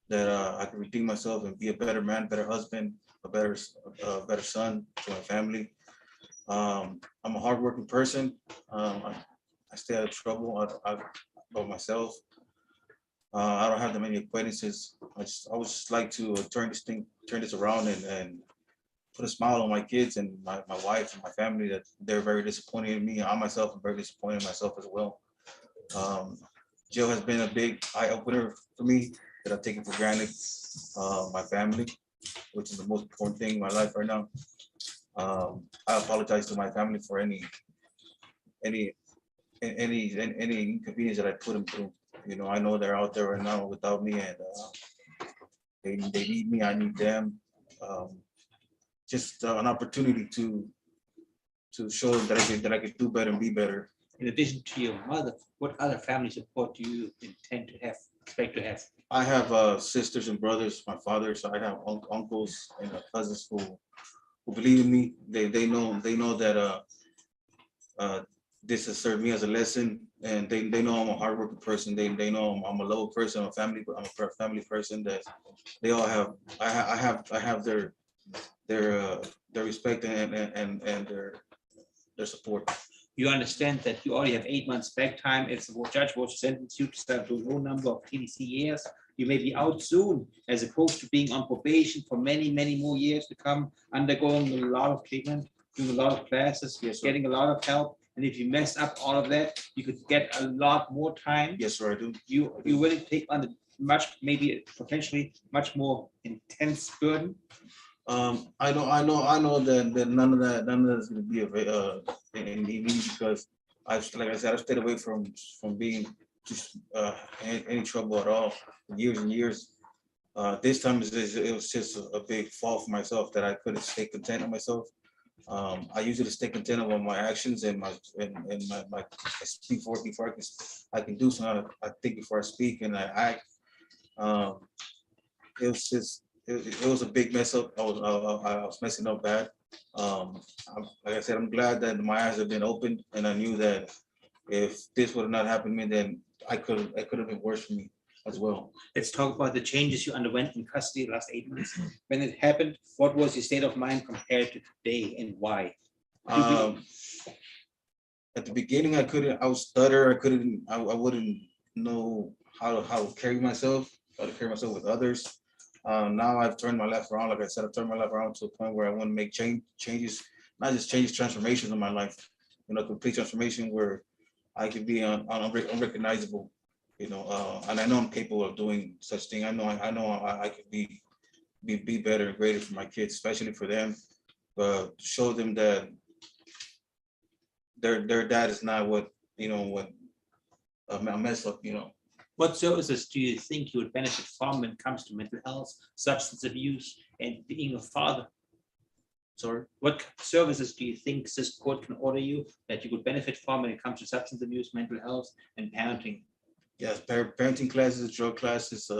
that I can redeem myself and be a better man, better husband, a better son to my family. I'm a hardworking person. I stay out of trouble. I by myself. I don't have that many acquaintances. I would just like to turn this around and put a smile on my kids and my wife and my family, that they're very disappointed in me. I myself am very disappointed in myself as well. Jail has been a big eye opener for me that I've taken for granted. My family, which is the most important thing in my life right now. I apologize to my family for any inconvenience that I put them through. You know, I know they're out there right now without me, and they need me. I need them. Just an opportunity to show them that I could do better and be better. In addition to your mother, what other family support do you intend to have, expect to have? I have sisters and brothers, my father, so I have uncles and cousins who believe in me. They know that this has served me as a lesson, and they know I'm a hardworking person. They know I'm a loyal person, I'm a family person. That they all have. I have their respect and their support. You understand that you already have 8 months back time. If the judge was to sentence you to serve a low number of TDC years, you may be out soon, as opposed to being on probation for many, many more years to come, undergoing a lot of treatment, doing a lot of classes, you're getting a lot of help. And if you mess up all of that, you could get a lot more time. Yes, sir, I do. You really take on the maybe potentially much more intense burden. I know that none of that is going to be immediate, because like I said, I've stayed away from being just any trouble at all for years and years. This time it was just a big fall for myself, that I couldn't stay content on myself. I usually stay content on my actions and my I speak before I can do something. I think before I speak and I act. It was a big mess up. I was messing up bad. Like I said, I'm glad that my eyes have been opened, and I knew that if this would have not happened to me, then it could have been worse for me as well. Let's talk about the changes you underwent in custody the last 8 months. When it happened, what was your state of mind compared to today, and why? At the beginning, I would stutter. I wouldn't know how to carry myself with others. Now I've turned my life around. Like I said, I've turned my life around to a point where I want to make changes, not just changes, transformations in my life. You know, complete transformation where I could be unrecognizable. You know, and I know I'm capable of doing such thing. I know I could be better and greater for my kids, especially for them. To show them that their dad is not what a mess up. You know. What services do you think you would benefit from when it comes to mental health, substance abuse, and being a father? Sorry, what services do you think this court can order you that you would benefit from when it comes to substance abuse, mental health, and parenting? Yes, parenting classes, drug classes,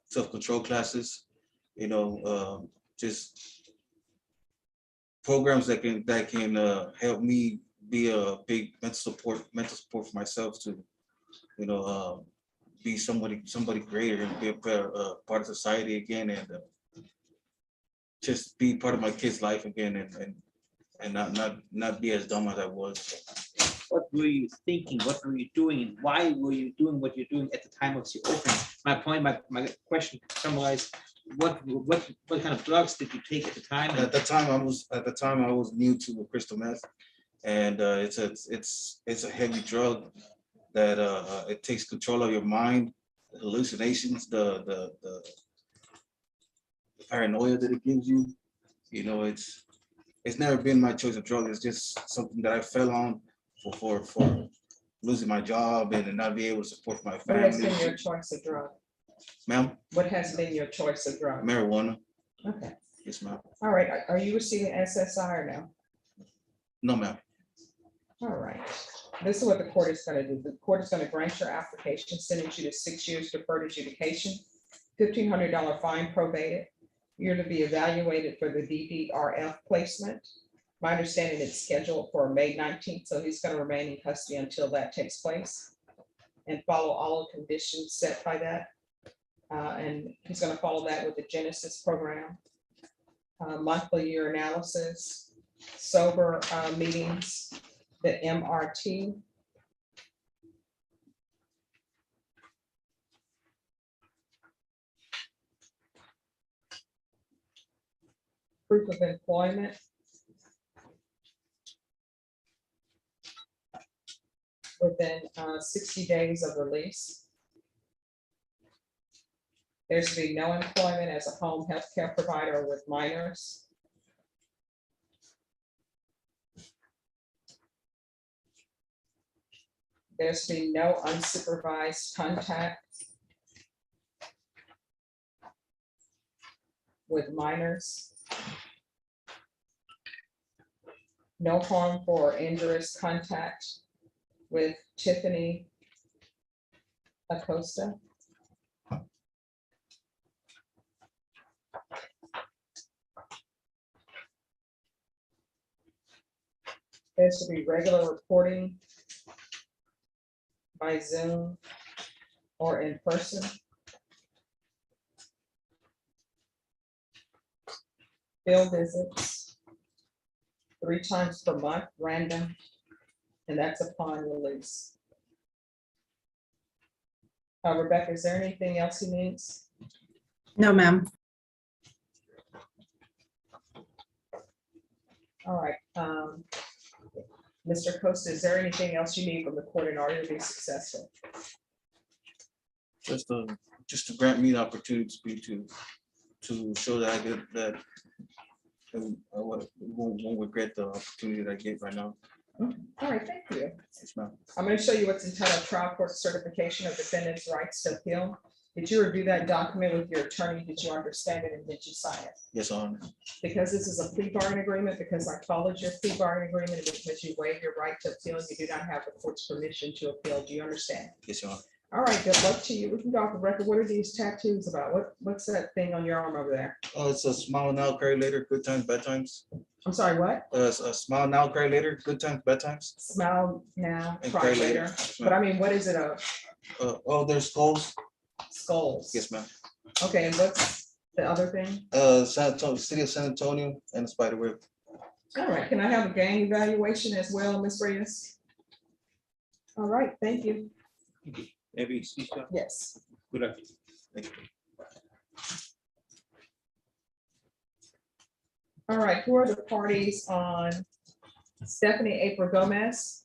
self-control classes. You know, just programs that can help me be a big mental support for myself to. You know, be somebody greater and be a better part of society again, and just be part of my kid's life again, and not be as dumb as I was. What were you thinking? What were you doing? And why were you doing what you're doing at the time of the opening? My point, my question summarized, what kind of drugs did you take at the time? At the time, I was new to crystal meth, and it's a heavy drug that it takes control of your mind, hallucinations, the paranoia that it gives you. You know, it's never been my choice of drug. It's just something that I fell on for losing my job and not be able to support my What has family. been your choice of drug? Ma'am, What has been your choice of drug? marijuana. Okay, Yes, ma'am. all right. Are you receiving SSI or no? No, ma'am. All right. This is what the court is going to do. The court is going to grant your application, sentence you to 6 years deferred adjudication, $1,500 fine probated. You're to be evaluated for the DDRF placement. My understanding it's scheduled for May 19th, so he's going to remain in custody until that takes place and follow all the conditions set by that. And he's going to follow that with the Genesis program, monthly year analysis, sober meetings, the MRT. Proof of employment. Within 60 days of release. There should be no employment as a home health care provider with minors. There should be no unsupervised contact with minors. No harmful or injurious contact with Tiffany Acosta. There should be regular reporting by Zoom or in person. Field visits 3 times per month, random, and that's upon release. Rebecca, is there anything else he needs? No, ma'am. All right. Mr. Costa, is there anything else you need from the court in order to be successful? Just to grant me the opportunity to speak to show that I get that I won't regret the opportunity that I get right now. All right, thank you. Yes, ma'am. I'm going to show you what's entitled Trial Court Certification of Defendant's Rights to Appeal. Did you review that document with your attorney? Did you understand it and did you sign it? Yes, Your Honor. Because this is a plea bargain agreement, because I followed your plea bargain agreement, and because you waive your right to appeal, you do not have the court's permission to appeal. Do you understand? Yes, Your Honor. All right, good luck to you. We can go off the record. What are these tattoos about? What's that thing on your arm over there? Oh, it's a smile now, cry later, good times, bad times. I'm sorry, what? It's a smile now, cry later, good times, bad times. Smile now, And cry later. But I mean, what is it of? Oh, there's skulls. Skulls. Yes, ma'am. Okay, and what's the other thing? San Antonio, City of San Antonio and the spider web. All right, can I have a gang evaluation as well, Ms. Reyes? All right, thank you. Maybe. Yes. Good luck. Thank you. All right, who are the parties on Stephanie April Gomez?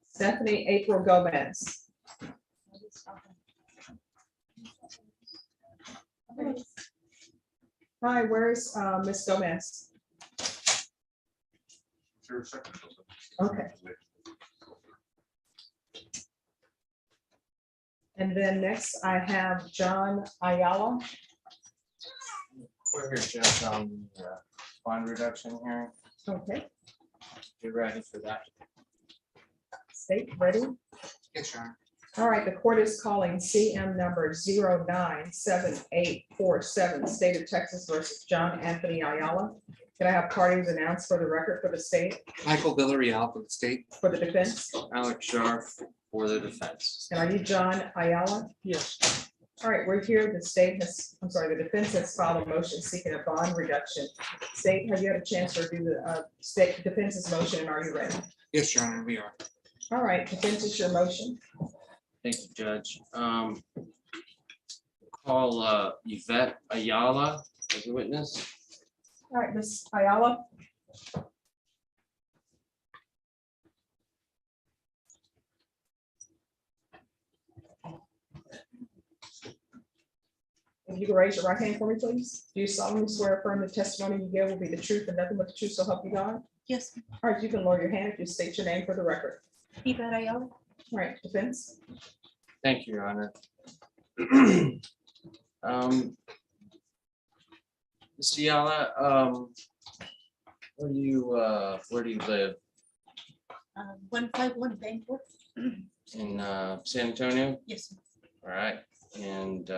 Stephanie April Gomez. Hi, where's Miss Gomez? Okay. And then next I have John Ayala. We're here, Judge, on the bond reduction hearing. Okay, You're ready for that? state ready? Yes, Your Honor. All right, the court is calling CM number 097847, State of Texas versus John Anthony Ayala. Can I have parties announced for the record for the state, Michael Villarreal for the state. for the defense? Alex Scharf for the defense. And are you John Ayala? Yes. All right, we're here. The state has, I'm sorry, the defense has filed a motion seeking a bond reduction. State, have you had a chance to review the state defense's motion and are you ready? Yes, Your Honor, we are. All right, defense is your motion. Thank you, Judge. call Yvette Ayala as a witness. All right, Ms. Ayala. If you can raise your right hand for me, please. Do you solemnly swear affirm the testimony you give will be the truth and nothing but the truth, so help you God? Yes. All right, you can lower your hand if you state your name for the record. Yvette Ayala. All right, defense. Thank you, Your Honor. Mr. Ayala, where do you live? 151 Bangor. In San Antonio? Yes. All right, and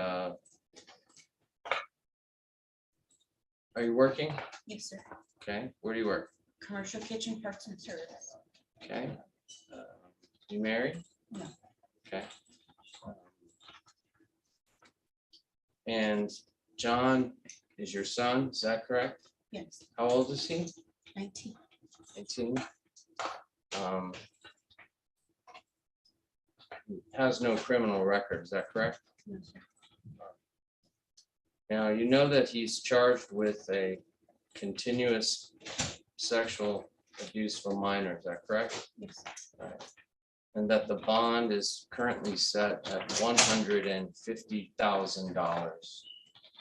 are you working? Yes, sir. Okay, where do you work? Commercial kitchen parts and service. Okay. You married? No. Okay. And John is your son, is that correct? Yes. How old is he? 19. 19. Has no criminal record, is that correct? No, sir. Now, you know that he's charged with a continuous sexual abuse for minors, is that correct? Yes. All right. And that the bond is currently set at $150,000. Is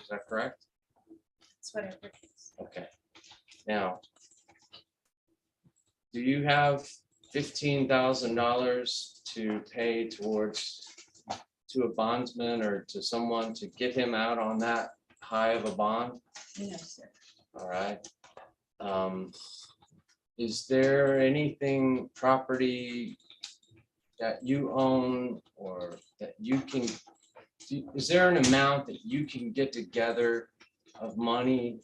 that correct? That's what I heard. Okay. Now, do you have $15,000 to pay towards to a bondsman or to someone to get him out on that high of a bond? No, sir. All right. Is there anything property that you own or that you can, is there an amount that you can get together of money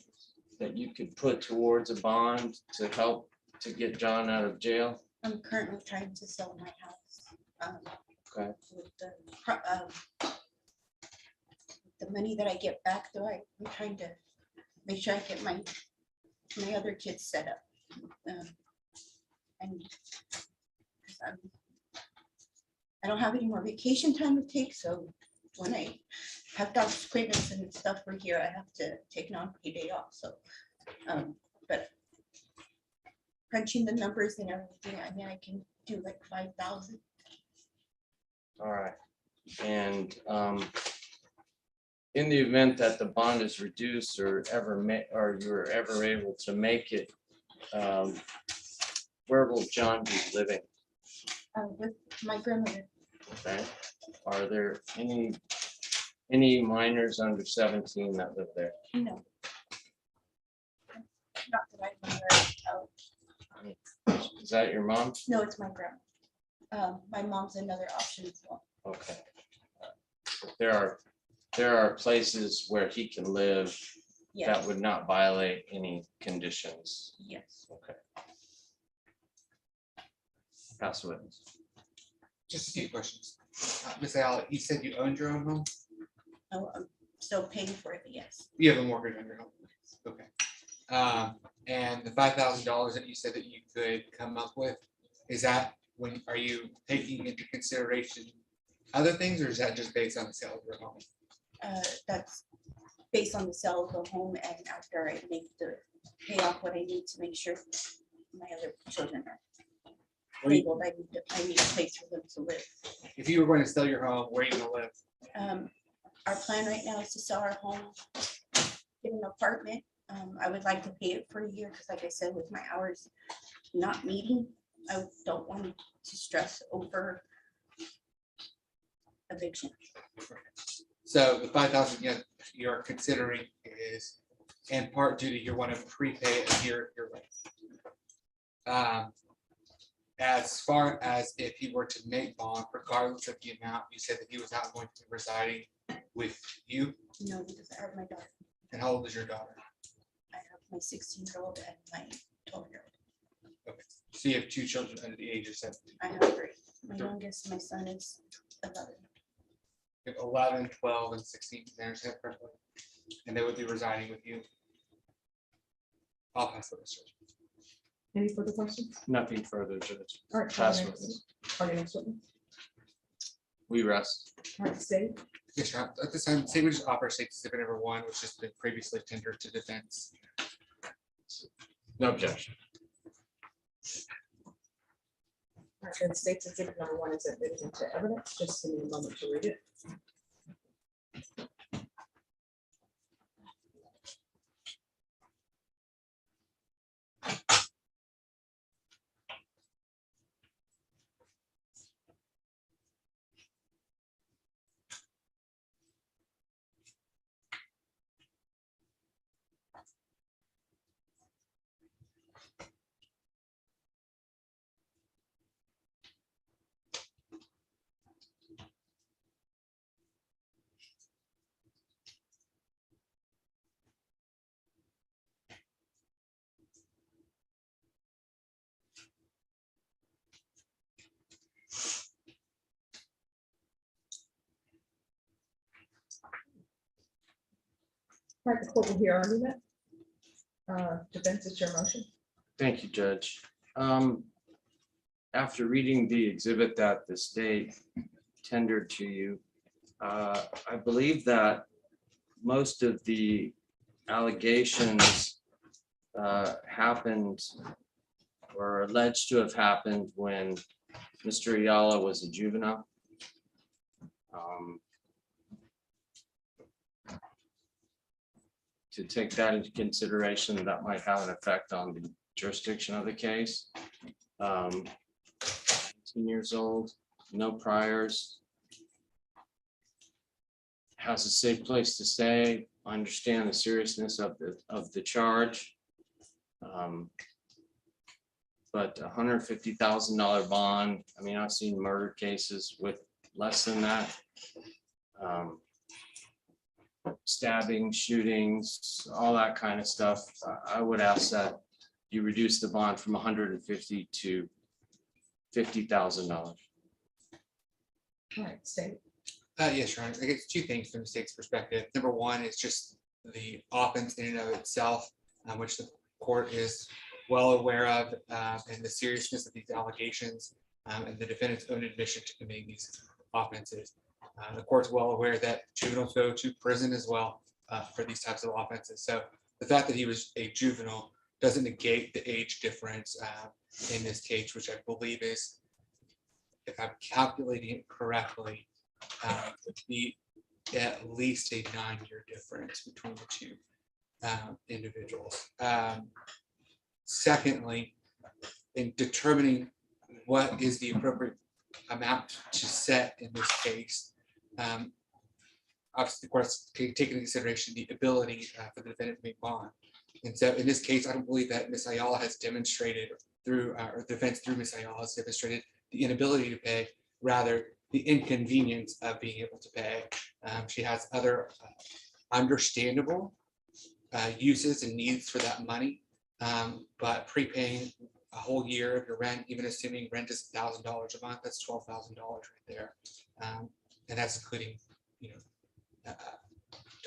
that you could put towards a bond to help to get John out of jail? I'm currently trying to sell my house. Okay. With the money that I get back, though, I'm trying to make sure I get my other kids set up. And I don't have any more vacation time to take, so when I have doctor's appointments and stuff for here, I have to take non-paid day off. So, but crunching the numbers and everything, I mean, I can do like 5,000. All right. And in the event that the bond is reduced or you're ever able to make it, where will John be living? With my grandmother. Okay. Are there any minors under 17 that live there? No. Not that I remember. Is that your mom? No, it's my grandma. My mom's another option as well. Okay. There are places where he can live that Yes. would not violate any conditions. Yes. Okay. Pass the witness. Just a few questions. Ms. Ayala, you said you owned your own home? Oh, I'm still paying for it, yes. You have a mortgage on your home? Okay. And the $5,000 that you said that you could come up with, is that when, are you taking into consideration other things, or is that just based on the sale of your home? That's based on the sale of the home and after I pay off what I need to make sure my other children are able. I need a place for them to live. If you were going to sell your home, where are you gonna live? Our plan right now is to sell our home, get an apartment. I would like to pay it for a year because like I said, with my hours not meeting, I don't want to stress over eviction. So the 5,000 you're considering is in part due to you want to prepay a year your rent. As far as if he were to make bond, regardless of the amount, you said that he was not going to be residing with you. No, because I have my daughter. And how old is your daughter? I have my 16-year-old and my 12-year-old. Okay. So you have two children under the age of 17. I have 3. My youngest, my son is 11. You have 11, 12, and 16. Did I understand correctly? And they would be residing with you. I'll pass the research. Any further questions? Nothing further, Judge. All right. Pass Next. witness. Next witness. We rest. All right, Steve. Yes, Your Honor. At this time, State Rouge Opera State Exhibit number 1, which has been previously tendered to defense. No objection. All right, then State's Exhibit number 1 is admitted into evidence. Just give me a moment to read it. All right, the court will hear argument. Defense, it's your motion. Thank you, Judge. After reading the exhibit that the state tendered to you, I believe that most of the allegations happened or are alleged to have happened when Mr. Ayala was a juvenile. To take that into consideration, that might have an effect on the jurisdiction of the case. 18 years old, no priors. Has a safe place to stay. I understand the seriousness of the charge. But $150,000 bond. I mean, I've seen murder cases with less than that. Stabbing, shootings, all that kind of stuff. I would ask that you reduce the bond from $150,000 to $50,000. All right, State. Yes, Your Honor. I guess 2 things from the state's perspective. Number 1 is just the offense in and of itself, which the court is well aware of, and the seriousness of these allegations, and the defendant's own admission to committing these offenses. The court's well aware that juveniles go to prison as well for these types of offenses. So the fact that he was a juvenile doesn't negate the age difference in this case, which I believe is, if I'm calculating it correctly, would be at least a 9-year difference between the 2 individuals. Secondly, in determining what is the appropriate amount to set in this case, obviously the court's taking into consideration the ability for the defendant to make bond. And so in this case, I don't believe that Ms. Ayala has demonstrated through, or the defense through Ms. Ayala has demonstrated the inability to pay, rather the inconvenience of being able to pay. She has other understandable uses and needs for that money, but prepaying a whole year of your rent, even assuming rent is $1,000 a month, that's $12,000 right there. And that's including,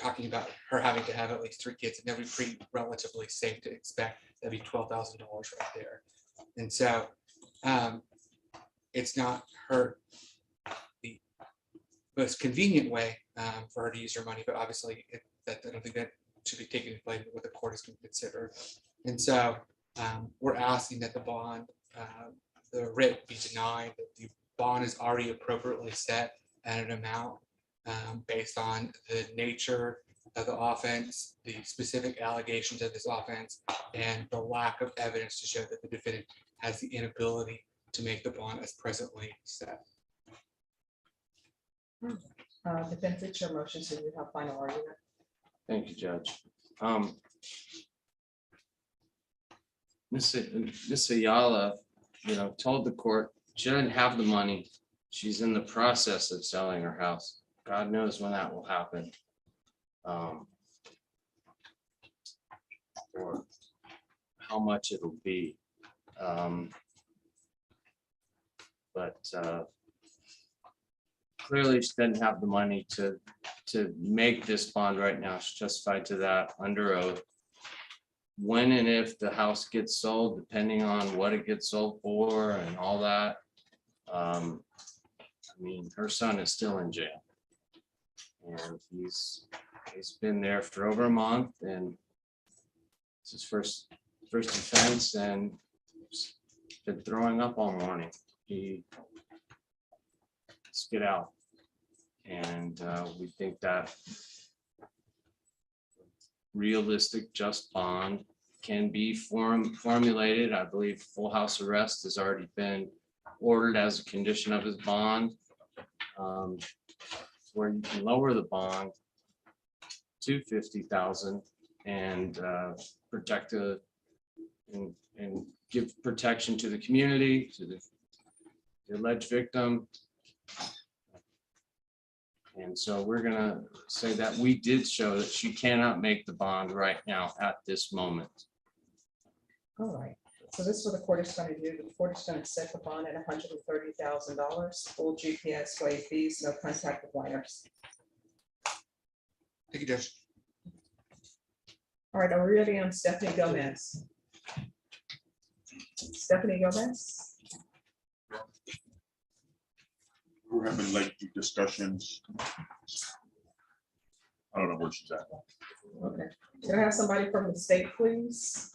talking about her having to have at least 3 kids, and that'd be pretty relatively safe to expect that'd be $12,000 right there. And so it's not the most convenient way for her to use her money, but obviously I don't think that should be taken into play what the court is going to consider. And so we're asking that the bond, the writ be denied, that the bond is already appropriately set at an amount based on the nature of the offense, the specific allegations of this offense, and the lack of evidence to show that the defendant has the inability to make the bond as presently set. Defense, it's your motion, so you have final argument. Thank you, Judge. Ms. Ayala, told the court she doesn't have the money. She's in the process of selling her house. God knows when that will happen. Or how much it'll be. But clearly she doesn't have the money to make this bond right now. She's justified to that under oath. When and if the house gets sold, depending on what it gets sold for and all that. I mean, her son is still in jail. And he's been there for over a month, and it's his first offense, and he's been throwing up all morning. He spit out. And we think that realistic just bond can be formulated. I believe full house arrest has already been ordered as a condition of his bond, where you can lower the bond to 50,000 and protect and give protection to the community, to the alleged victim. And so we're gonna say that we did show that she cannot make the bond right now at this moment. All right, so this is what the court is going to do. The court is going to set the bond at $130,000, full GPS, waive fees, no contact with minors. Thank you, Judge. All right, are we ready on Stephanie Gomez? Stephanie Gomez? We're having lengthy discussions. I don't know where she's at. Okay, can I have somebody from the state, please?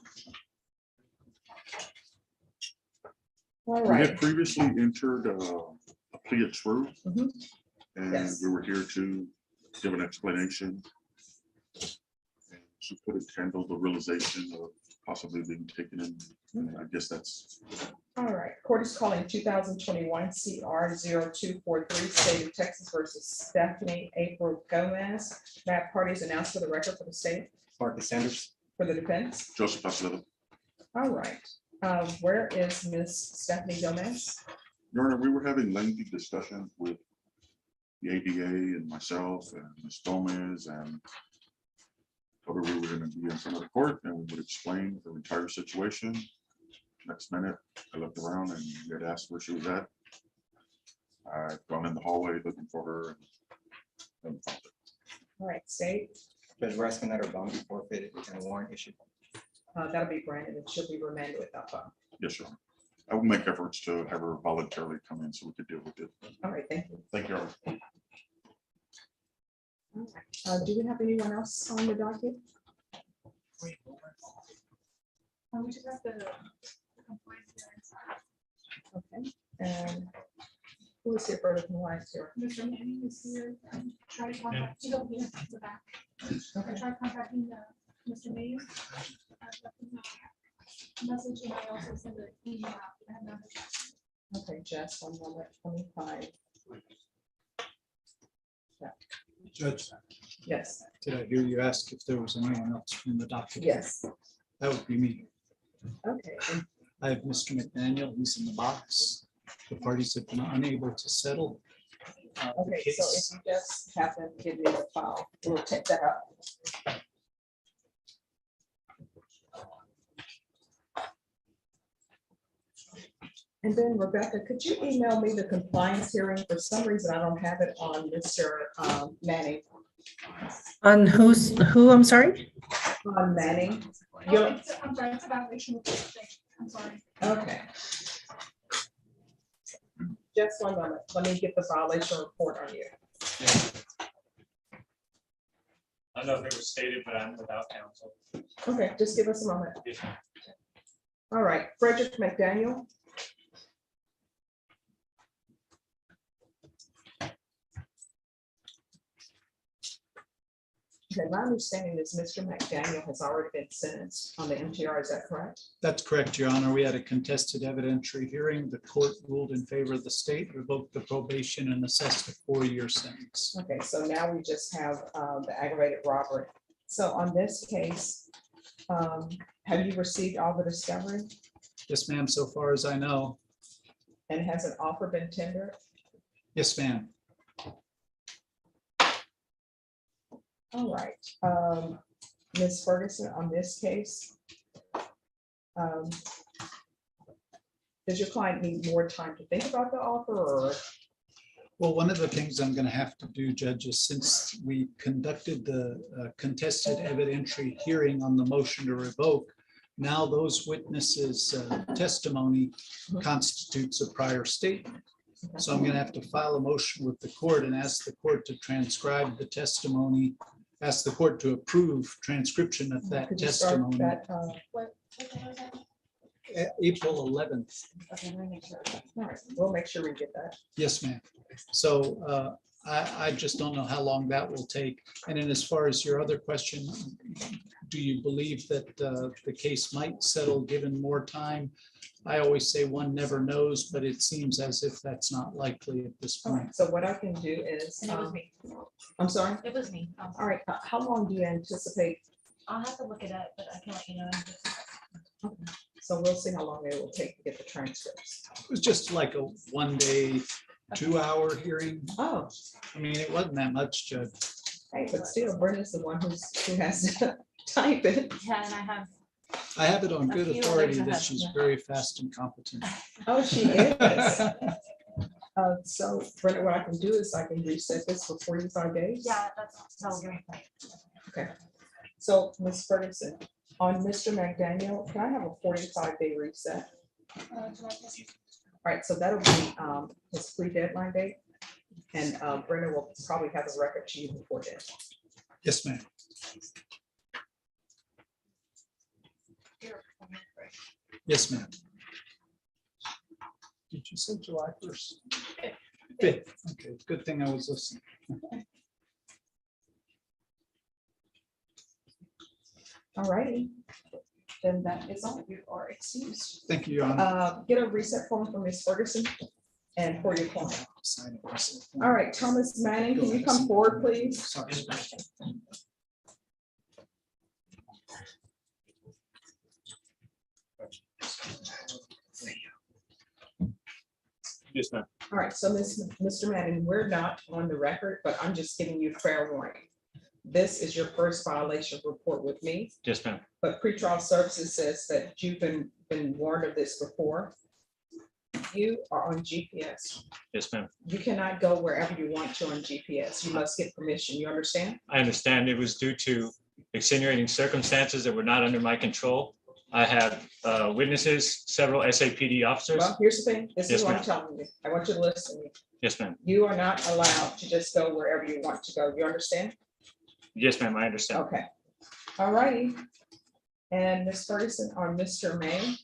All We right. had previously entered a plea of truth, Mhm. and Yes. we were here to give an explanation. And she could have handled the realization of possibly being taken in. And I guess that's, All right, court is calling 2021 CR 0243, State of Texas versus Stephanie April Gomez. That party is announced for the record for the state, Marcus Sanders. for the defense. Joseph Pasolini. All right, where is Miss Stephanie Gomez? Your Honor, we were having lengthy discussions with the ADA and myself and Ms. Gomez, and told her we were going to be in front of the court and we would explain the entire situation. Next minute, I looked around and you had asked where she was at. I've gone in the hallway looking for her. And found her. All right, state, Judge, we're asking that her bond be forfeited and a warrant issued. that'll be granted, it should be remanded without bond. Yes, Your Honor. I will make efforts to have her voluntarily come in so we could deal with it. All right, thank you. Thank you, Your Honor. Do we have anyone else on the docket? We just have the compliance hearings. Okay, and who is here for the compliance here? Mr. Manning is here. Try to contact, you don't need the back. I tried contacting Mr. Mayor. Message and I also sent an email out. I have not heard. Okay, Jess, 1 moment, 25. Judge, Yes, did I hear you ask if there was anyone else from the docket? yes, That would be me. okay, and I have Mr. McDaniel, who's in the box. The parties have been unable to settle. The okay, so if case. you just have them give me the file, we'll take that up. And then Rebecca, could you email me the compliance hearing? For some reason, I don't have it on Mr. Manning. On who, I'm sorry? On Manning. I'm sorry, it's a violation of the thing. I'm sorry. Okay. Just 1 moment. Let me get the violation report on you. I don't know if it was stated, but I'm without counsel. Okay, just give us a moment. All right, Frederick McDaniel. Okay, my understanding is Mr. McDaniel has already been sentenced on the MTR, is that correct? That's correct, Your Honor. We had a contested evidentiary hearing. The court ruled in favor of the state, revoked the probation and assessed a 4-year sentence. Okay, so now we just have the aggravated robbery. So on this case, have you received all the discovery? Yes, ma'am, so far as I know. And has an offer been tendered? Yes, ma'am. All right, Ms. Ferguson, on this case, does your client need more time to think about the offer, or? Well, one of the things I'm going to have to do, Judge, is since we conducted the contested evidentiary hearing on the motion to revoke, now those witnesses' testimony constitutes a prior statement. So I'm gonna have to file a motion with the court and ask the court to transcribe the testimony, ask the court to approve transcription of that Could you start testimony. that, What day was that? April 11th. Okay, let me make sure. all right, we'll make sure we get that. Yes, ma'am. So I just don't know how long that will take. And then as far as your other question, do you believe that the case might settle given more time? I always say one never knows, but it seems as if that's not likely at this All point. right, so what I can do is, And it was me. I'm sorry, It was me. all right, how long do you anticipate? I'll have to look it up, but I can let you know. So we'll see how long it will take to get the transcripts. It was just like a 1 day, 2 hour hearing. Oh, I mean, it wasn't that much, Judge. hey, but still, Brenda's the one who has to type it. Yeah, and I have it on A good few authority others that have, she's yeah. very fast and competent. Oh, she is. So Brenda, what I can do is I can reset this for 45 days. Yeah, that'll give me. Okay. So Ms. Ferguson, on Mr. McDaniel, can I have a 45-day reset? All right, so that'll be his plea deadline date. And Brenda will probably have a record to you before then. Yes, ma'am. Yes, ma'am. Did you say July 1st? 5th. Okay, good thing I was listening. All righty. Then that is all. You are excused. Thank you, Your Honor. Get a reset form from Ms. Ferguson and for your client. Sign it. All right, Thomas Manning, can you come forward, please? Sorry. Yes, ma'am. All right, so Mr. Manning, we're not on the record, but I'm just giving you fair warning. This is your first violation report with me, Yes, ma'am. but pretrial services says that you've been warned of this before. You are on GPS. Yes, ma'am. You cannot go wherever you want to on GPS. You must get permission. You understand? I understand it was due to extenuating circumstances that were not under my control. I have witnesses, several SAPD officers. Well, here's the thing. This is Yes, what I'm ma'am. telling you. I want you to listen to me. Yes, ma'am. You are not allowed to just go wherever you want to go. You understand? Yes, ma'am, I understand. Okay. All righty. And Ms. Ferguson or Mr. May.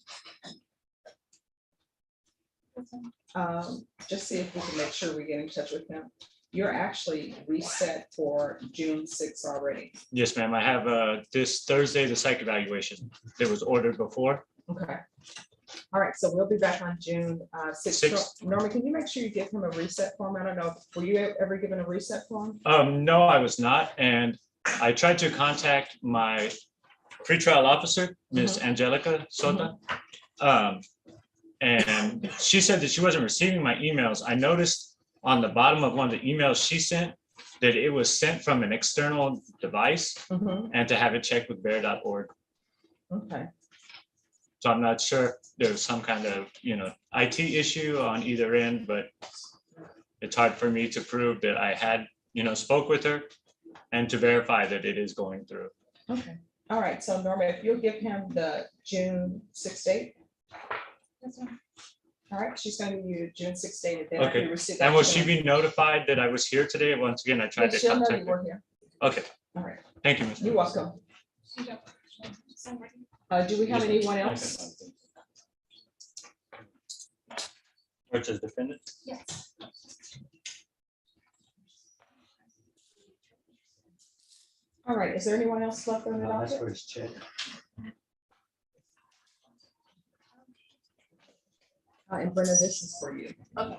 Just see if we can make sure we get in touch with him. You're actually reset for June 6th already. Yes, ma'am. I have this Thursday, the psych evaluation that was ordered before. Okay. All right, so we'll be back on June 6th. Sixth. Norman, can you make sure you give him a reset form? I don't know. Were you ever given a reset form? No, I was not. And I tried to contact my pretrial officer, Ms. Angelica Sota. And she said that she wasn't receiving my emails. I noticed on the bottom of one of the emails she sent that it was sent from an external device and to have it checked with bear.org. Okay. So I'm not sure if there's some kind of, IT issue on either end, but it's hard for me to prove that I had, spoke with her and to verify that it is going through. Okay. All right. So Norma, if you'll give him the June 6th date. All right. She's going to give you June 6th date. And then after Okay. you receive And that, will she be notified that I was here today? Once again, I tried to she'll know contact you were her. here. Okay. All right. Thank you, Ms. You're welcome. Do we have anyone else? Which is defendant? Yes. All right. Is there anyone else left on the docket? And Brenda, this is for you. Okay.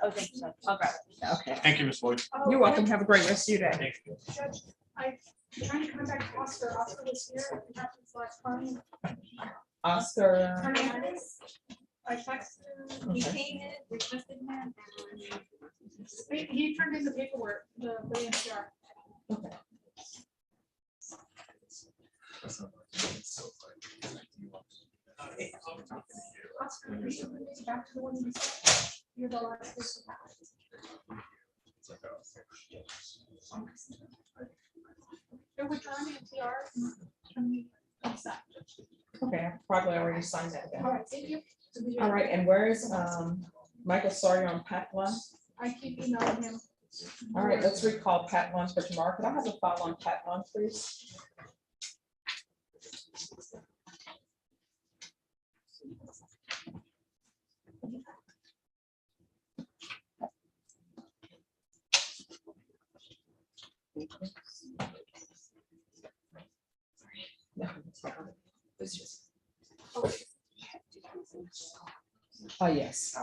Oh, thank you. I'll grab it. Okay. Thank you, Ms. Floyd. You're welcome. Have a great rest of your day. Judge, I trying to contact Oscar. Oscar was here. It happens last time. Oscar. Hernandez. I texted him. He Okay. came in, requested him. He turned in the paperwork, the NCR. Okay. Oscar, back to the one you said. You're the last person. They're withdrawing NCR. Can we accept? Okay, I probably already signed that All then. right, thank you. All right, and where is Michael Sawyer on Pat one? I keep emailing him. All right, let's recall Pat one for tomorrow. Could I have a file on Pat one, please? Oh, yes.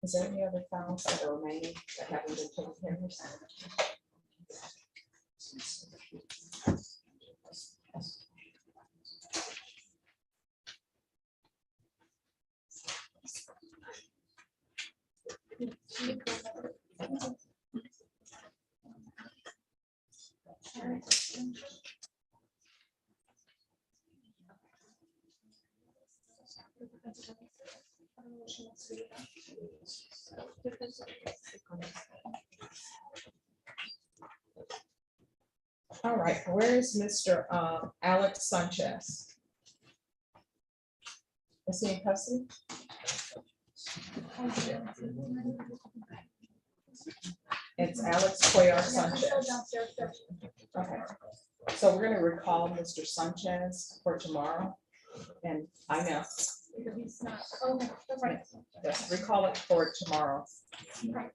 Is there any other files that are remaining that haven't been taken care of? All right, where is Mr. Alex Sanchez? Is he in custody? It's Alex Cuellar Sanchez. Okay, so we're gonna recall Mr. Sanchez for tomorrow, and I know. Because he's not, okay, that's right. Yes, recall it for tomorrow. Right.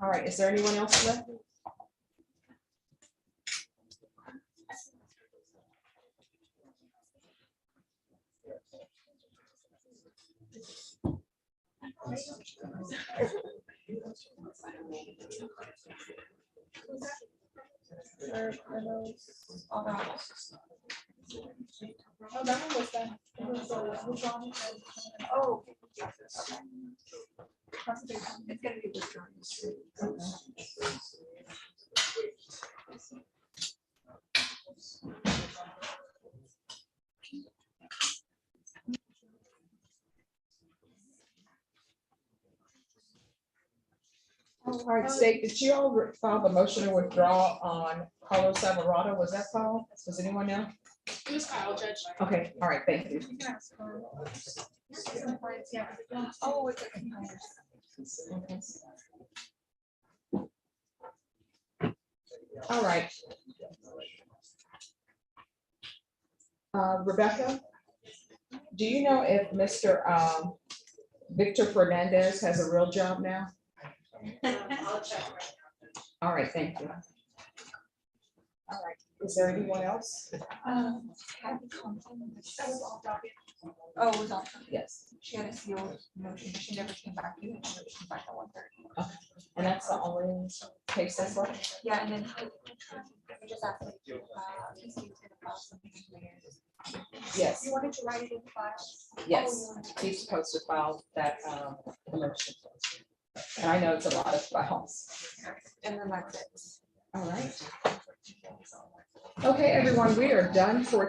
All right, is there anyone else left? Oh, that one was done. It was, withdrawn. Oh. Conservation. It's gonna be withdrawn. All right, State, did you all file the motion to withdraw on Carlos Alvarado? Was that filed? Does anyone know? It was Kyle, Judge. Okay, all right, thank you. You can ask her. Compliance, yeah. Oh, it's a compliance. All right. Rebecca, do you know if Mr. Victor Fernandez has a real job now? All right, thank you. All right, is there anyone else? That was all Docket. Oh, it was on. Yes. She had a sealed motion, but she never came back. You didn't know she came back at 1:30. And that's the only case that's left? Yeah, and then we just asked. He's gonna file something later. Yes. You wanted to write it in the file? Yes, he's supposed to file that motion. And I know it's a lot of files. And then that's it. All right. Okay, everyone, we are done for